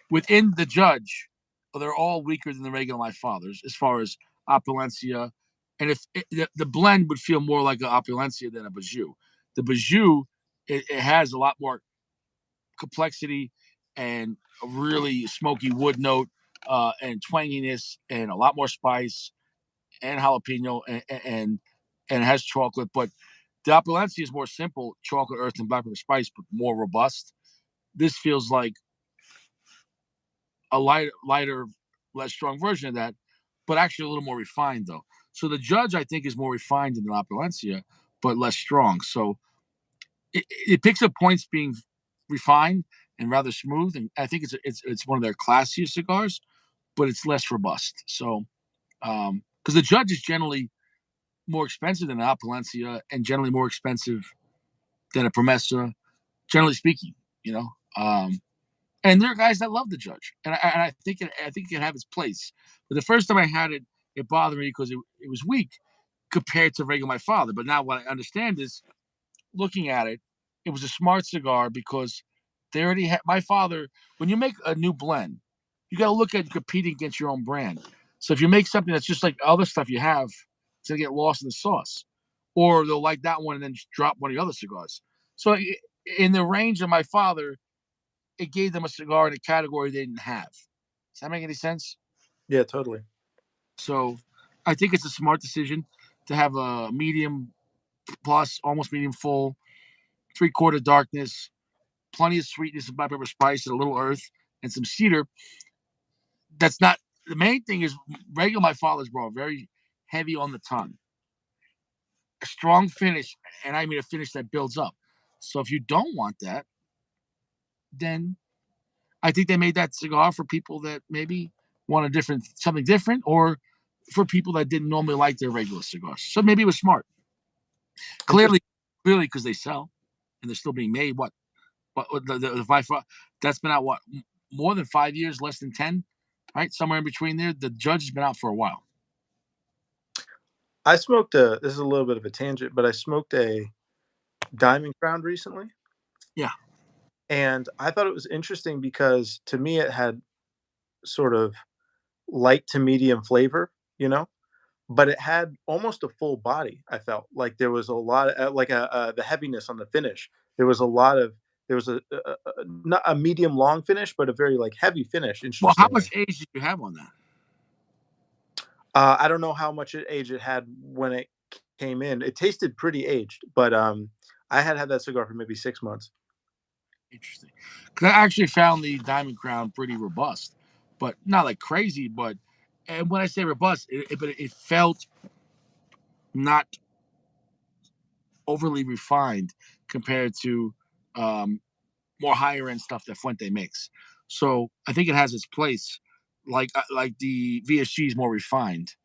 within the Judge. They're all weaker than the regular My Father's as far as opulencia, and if the blend would feel more like an opulencia than a Bajou. The Bajou it has a lot more complexity and a really smoky wood note and twanginess and a lot more spice and jalapeno and it has chocolate. But the Opulencia is more simple, chocolate, earth, and black pepper spice, but more robust. This feels like a lighter, less strong version of that, but actually a little more refined though. So the Judge, I think, is more refined than the Opulencia, but less strong. So it picks up points being refined and rather smooth, and I think it's one of their classier cigars, but it's less robust. So because the Judge is generally more expensive than an Opalencia and generally more expensive than a Promesa, generally speaking, you know. And there are guys that love the Judge, and I think it can have its place. But the first time I had it, it bothered me because it was weak compared to regular My Father. But now what I understand is looking at it, it was a smart cigar because they already had My Father. When you make a new blend, you got to look at competing against your own brand. So if you make something that's just like other stuff you have, it's gonna get lost in the sauce, or they'll like that one and then just drop one of the other cigars. So in the range of My Father, it gave them a cigar in a category they didn't have. Does that make any sense? Yeah, totally. So I think it's a smart decision to have a medium plus, almost medium full, 3/4 darkness, plenty of sweetness and black pepper spice and a little earth and some cedar. That's not the main thing. Is regular My Father's bro very heavy on the tongue, a strong finish, and I mean a finish that builds up. So if you don't want that, then I think they made that cigar for people that maybe want a different something different, or for people that didn't normally like their regular cigars. So maybe it was smart. Interesting. Clearly, clearly because they sell and they're still being made. What the by far that's been out what more than 5 years, less than 10, right? Somewhere in between there. The judge has been out for a while. I smoked a this is a little bit of a tangent, but I smoked a Diamond Crown recently, Yeah. and I thought it was interesting because to me it had sort of light to medium flavor, you know, but it had almost a full body. I felt like there was a lot of like the heaviness on the finish. There was a lot of there was not a medium long finish, but a very like heavy finish. Well, how Interestingly, much age did you have on that? I don't know how much age it had when it came in. It tasted pretty aged, but I had that cigar for maybe 6 months. Interesting. Because I actually found the Diamond Crown pretty robust, but not like crazy. But and when I say robust, but it felt not overly refined compared to um, more higher end stuff that Fuente makes. So I think it has its place. Like the VSG is more refined.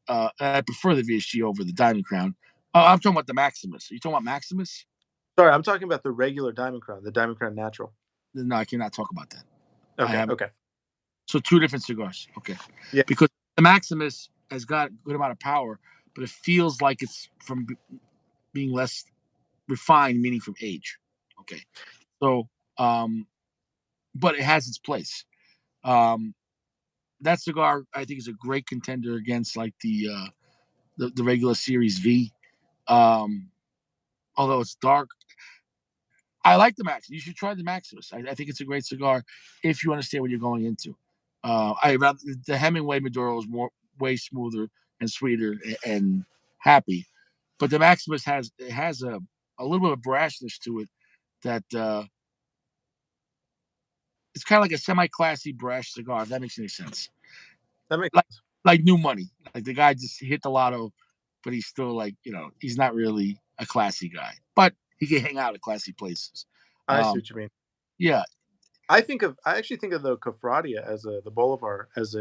I prefer the VSG over the Diamond Crown. I'm talking about the Maximus. Are you talking about Maximus? Sorry, I'm talking about the regular Diamond Crown, the Diamond Crown Natural. No, I cannot talk about that. I Okay, have okay. so two different cigars. Okay, Yeah, because the Maximus has got a good amount of power, but it feels like it's from being less refined, meaning from age. Okay, so but it has its place. Um, that cigar I think is a great contender against like the regular Series V. Um, although it's dark, I like the Max. You should try the Maximus. I think it's a great cigar if you understand what you're going into. I rather the Hemingway Maduro is more way smoother and sweeter and happy, but the Maximus has a little bit of brashness to it that it's kind of like a semi-classy brash cigar. If that makes any sense. that makes Like sense. like new money. Like the guy just hit the lotto, but he's still like he's not really a classy guy, but he can hang out at classy places. I see Um, what you mean. yeah, I actually think of the Cofradia as the Bolivar as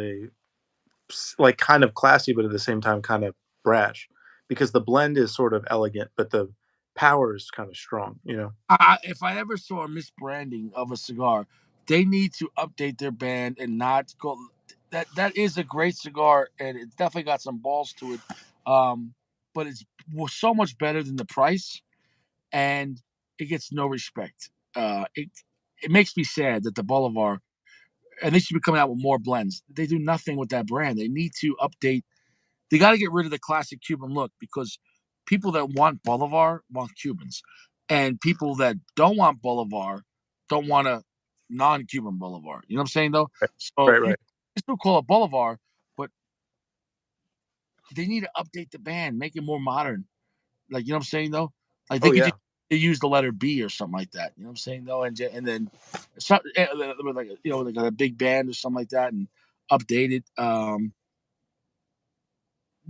like kind of classy, but at the same time kind of brash, because the blend is sort of elegant, but the power is kind of strong. You know. if I ever saw a misbranding of a cigar, they need to update their band and not go. That is a great cigar, and it's definitely got some balls to it. Um, but it's so much better than the price, and it gets no respect. It makes me sad that the Bolivar, and they should be coming out with more blends. They do nothing with that brand. They need to update. They got to get rid of the classic Cuban look because people that want Bolivar want Cubans, and people that don't want Bolivar don't want a non-Cuban Bolivar. You know what I'm saying though? Right, So right, you right. still call it Bolivar, but they need to update the band, make it more modern. Like you know what I'm saying though? Like they Oh could yeah. just they use the letter B or something like that. You know what I'm saying though? And then some with like like a big band or something like that and update it.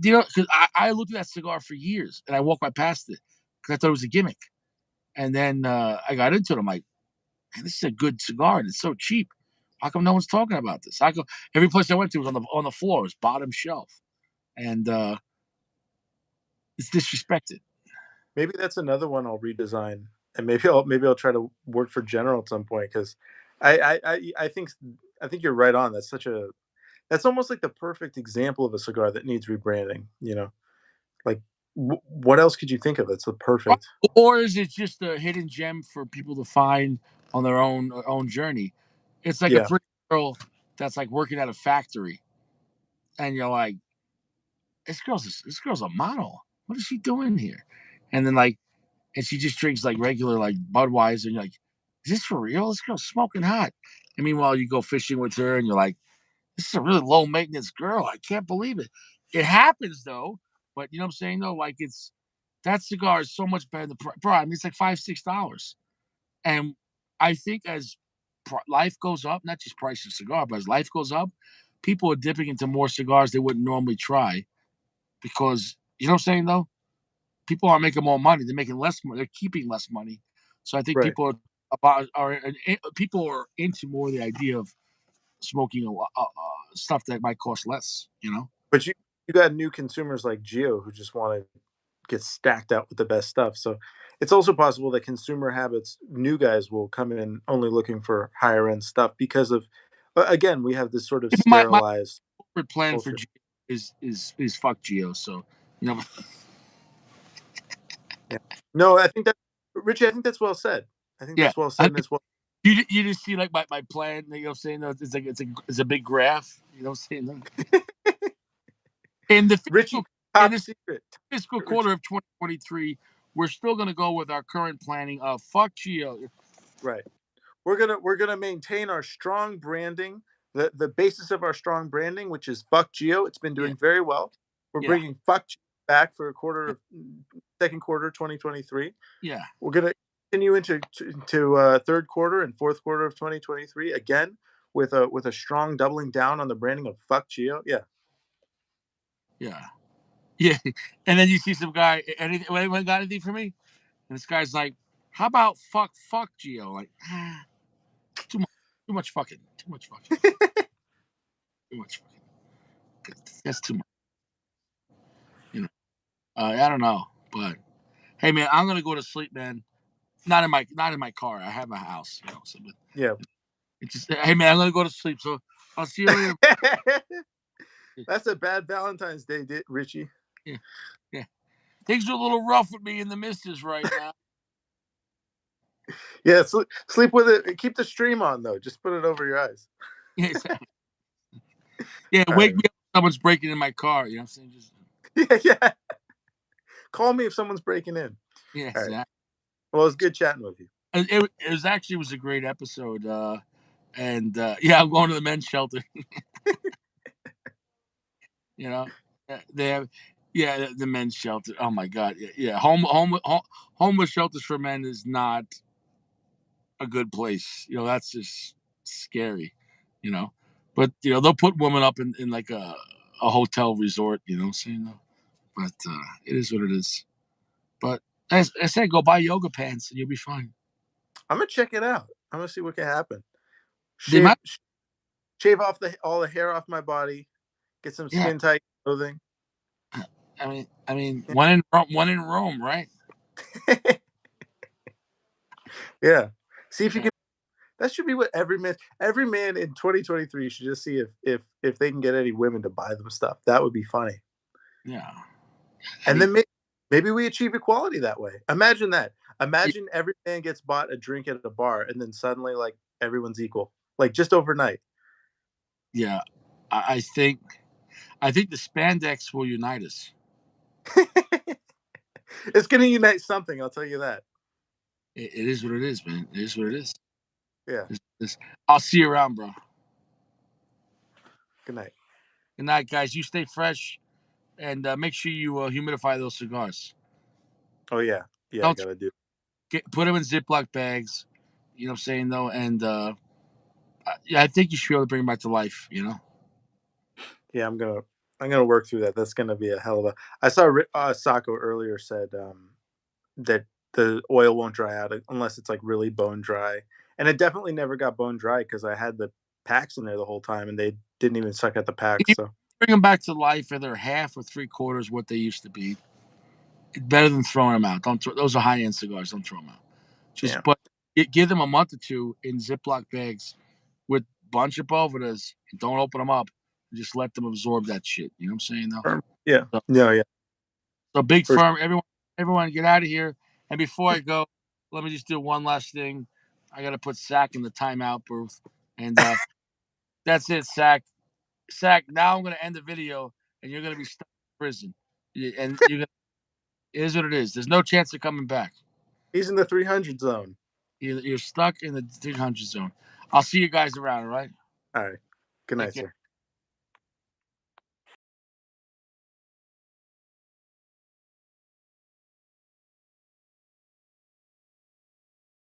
Because I looked at that cigar for years and I walked right past it because I thought it was a gimmick. And then I got into it. I'm like, man, this is a good cigar and it's so cheap. How come no one's talking about this? How come every place I went to was on the floor, it's bottom shelf, and it's disrespected. Maybe that's another one I'll redesign, and maybe I'll try to work for General at some point because I think you're right on. That's almost like the perfect example of a cigar that needs rebranding. You know, like what else could you think of that's the perfect? Or is it just a hidden gem for people to find on their own journey? It's like a Yeah, pretty girl that's like working at a factory, and you're like, this girl's a model. What is she doing here? And then like, and she just drinks like regular like Budweiser, and you're like, is this for real? This girl's smoking hot. And meanwhile, you go fishing with her, and you're like, this is a really low maintenance girl. I can't believe it. It happens though, but you know what I'm saying though, like it's that cigar is so much better than bro. I mean, it's like $5-6, and I think as life goes up, not just price of cigar, but as life goes up, people are dipping into more cigars they wouldn't normally try because you know what I'm saying though. people aren't making more money; they're making less money. They're keeping less money. So I think Right. people are into more the idea of smoking stuff that might cost less. But you got new consumers like Geo who just want to get stacked out with the best stuff. So it's also possible that consumer habits, new guys will come in only looking for higher end stuff because of, again, we have this sort of My sterilized corporate plan for culture. Geo is fuck Geo. So you know, Yeah. No, I think that Richie, I think that's well said. I think yeah. that's well said and it's well. You just see like my plan. You know, what I'm saying it's like it's a big graph. You know, what I'm saying in the Richie, fiscal in top this secret. fiscal Richie, quarter of 2023, we're still going to go with our current planning of fuck Geo. right. We're gonna maintain our strong branding, the basis of our strong branding, which is fuck Geo. It's been Yeah, doing very well. We're yeah, bringing fuck Geo back for a quarter of second quarter 2023. yeah, We're gonna continue into third quarter and fourth quarter of 2023 again with a strong doubling down on the branding of fuck Geo. Yeah, yeah, yeah. And then you see some guy. Anyone got anything for me? And this guy's like, "How about fuck Geo?" Like, too much, too much fucking, too much fucking. That's too much. You know. I don't know, but hey, man, I'm gonna go to sleep, man. Not in my car. I have a house, So, but yeah. it's just, hey, man, I'm gonna go to sleep. So I'll see you later. That's a bad Valentine's Day, Richie. Yeah, yeah. Things are a little rough with me and the missus right now. Yeah, sleep with it. Keep the stream on though. Just put it over your eyes. Yeah, yeah. All Wake right. me up. If someone's breaking in my car. You know what I'm saying? Just Yeah, yeah. Call me if someone's breaking in. yeah, All right. exactly. Well, it's good chatting with you. It was a great episode. And yeah, I'm going to the men's shelter. You know, they have, yeah, the men's shelter. Oh my God, yeah, yeah. Homeless shelters for men is not a good place. That's just scary. You know, but they'll put women up in like a hotel resort. You know what I'm saying? Though? But it is what it is. But as I said, go buy yoga pants and you'll be fine. I'm gonna check it out. I'm gonna see what can happen. They Shave might, shave off all the hair off my body. Get some yeah. skin tight clothing. I mean, one in Rome, right? Yeah. See if you Yeah, can. That should be what every man in 2023 should just see if they can get any women to buy them stuff. That would be funny. yeah. I And mean, then maybe we achieve equality that way. Imagine that. y- Imagine every man gets bought a drink at a bar, and then suddenly, like, everyone's equal, like, just overnight. yeah. I think the spandex will unite us. It's gonna unite something, I'll tell you that. It is what it is, man. It is what it is. Yeah. I'll see you around, bro. Good night. Good night, guys. You stay fresh and make sure you humidify those cigars. Oh, yeah. Yeah, I Don't gotta do. put them in Ziploc bags. You know what I'm saying though, and yeah, I think you should be able to bring them back to life. Yeah, I'm gonna work through that. That's gonna be a hell of a. I saw Sacco earlier said that the oil won't dry out unless it's like really bone dry, and it definitely never got bone dry because I had the packs in there the whole time and they didn't even suck at the If packs. you So bring them back to life, and they're half or three quarters what they used to be. It's better than throwing them out. Don't throw those are high end cigars. Don't throw them out. yeah, But give them a month or two in Ziploc bags with bunch of Bovedas and don't open them up. And just let them absorb that shit. You know what I'm saying though? yeah, So, no, yeah, so big for firm, everyone get out of here. And before I go, let me just do one last thing. I gotta put Sack in the timeout booth. And that's it, Sack. Sack, now I'm gonna end the video and you're gonna be stuck in prison. And you're gonna it is what it is. There's no chance of coming back. he's in the 300 zone. You're stuck in the 300 zone. I'll see you guys around, all right? All right, good Take night, care. sir.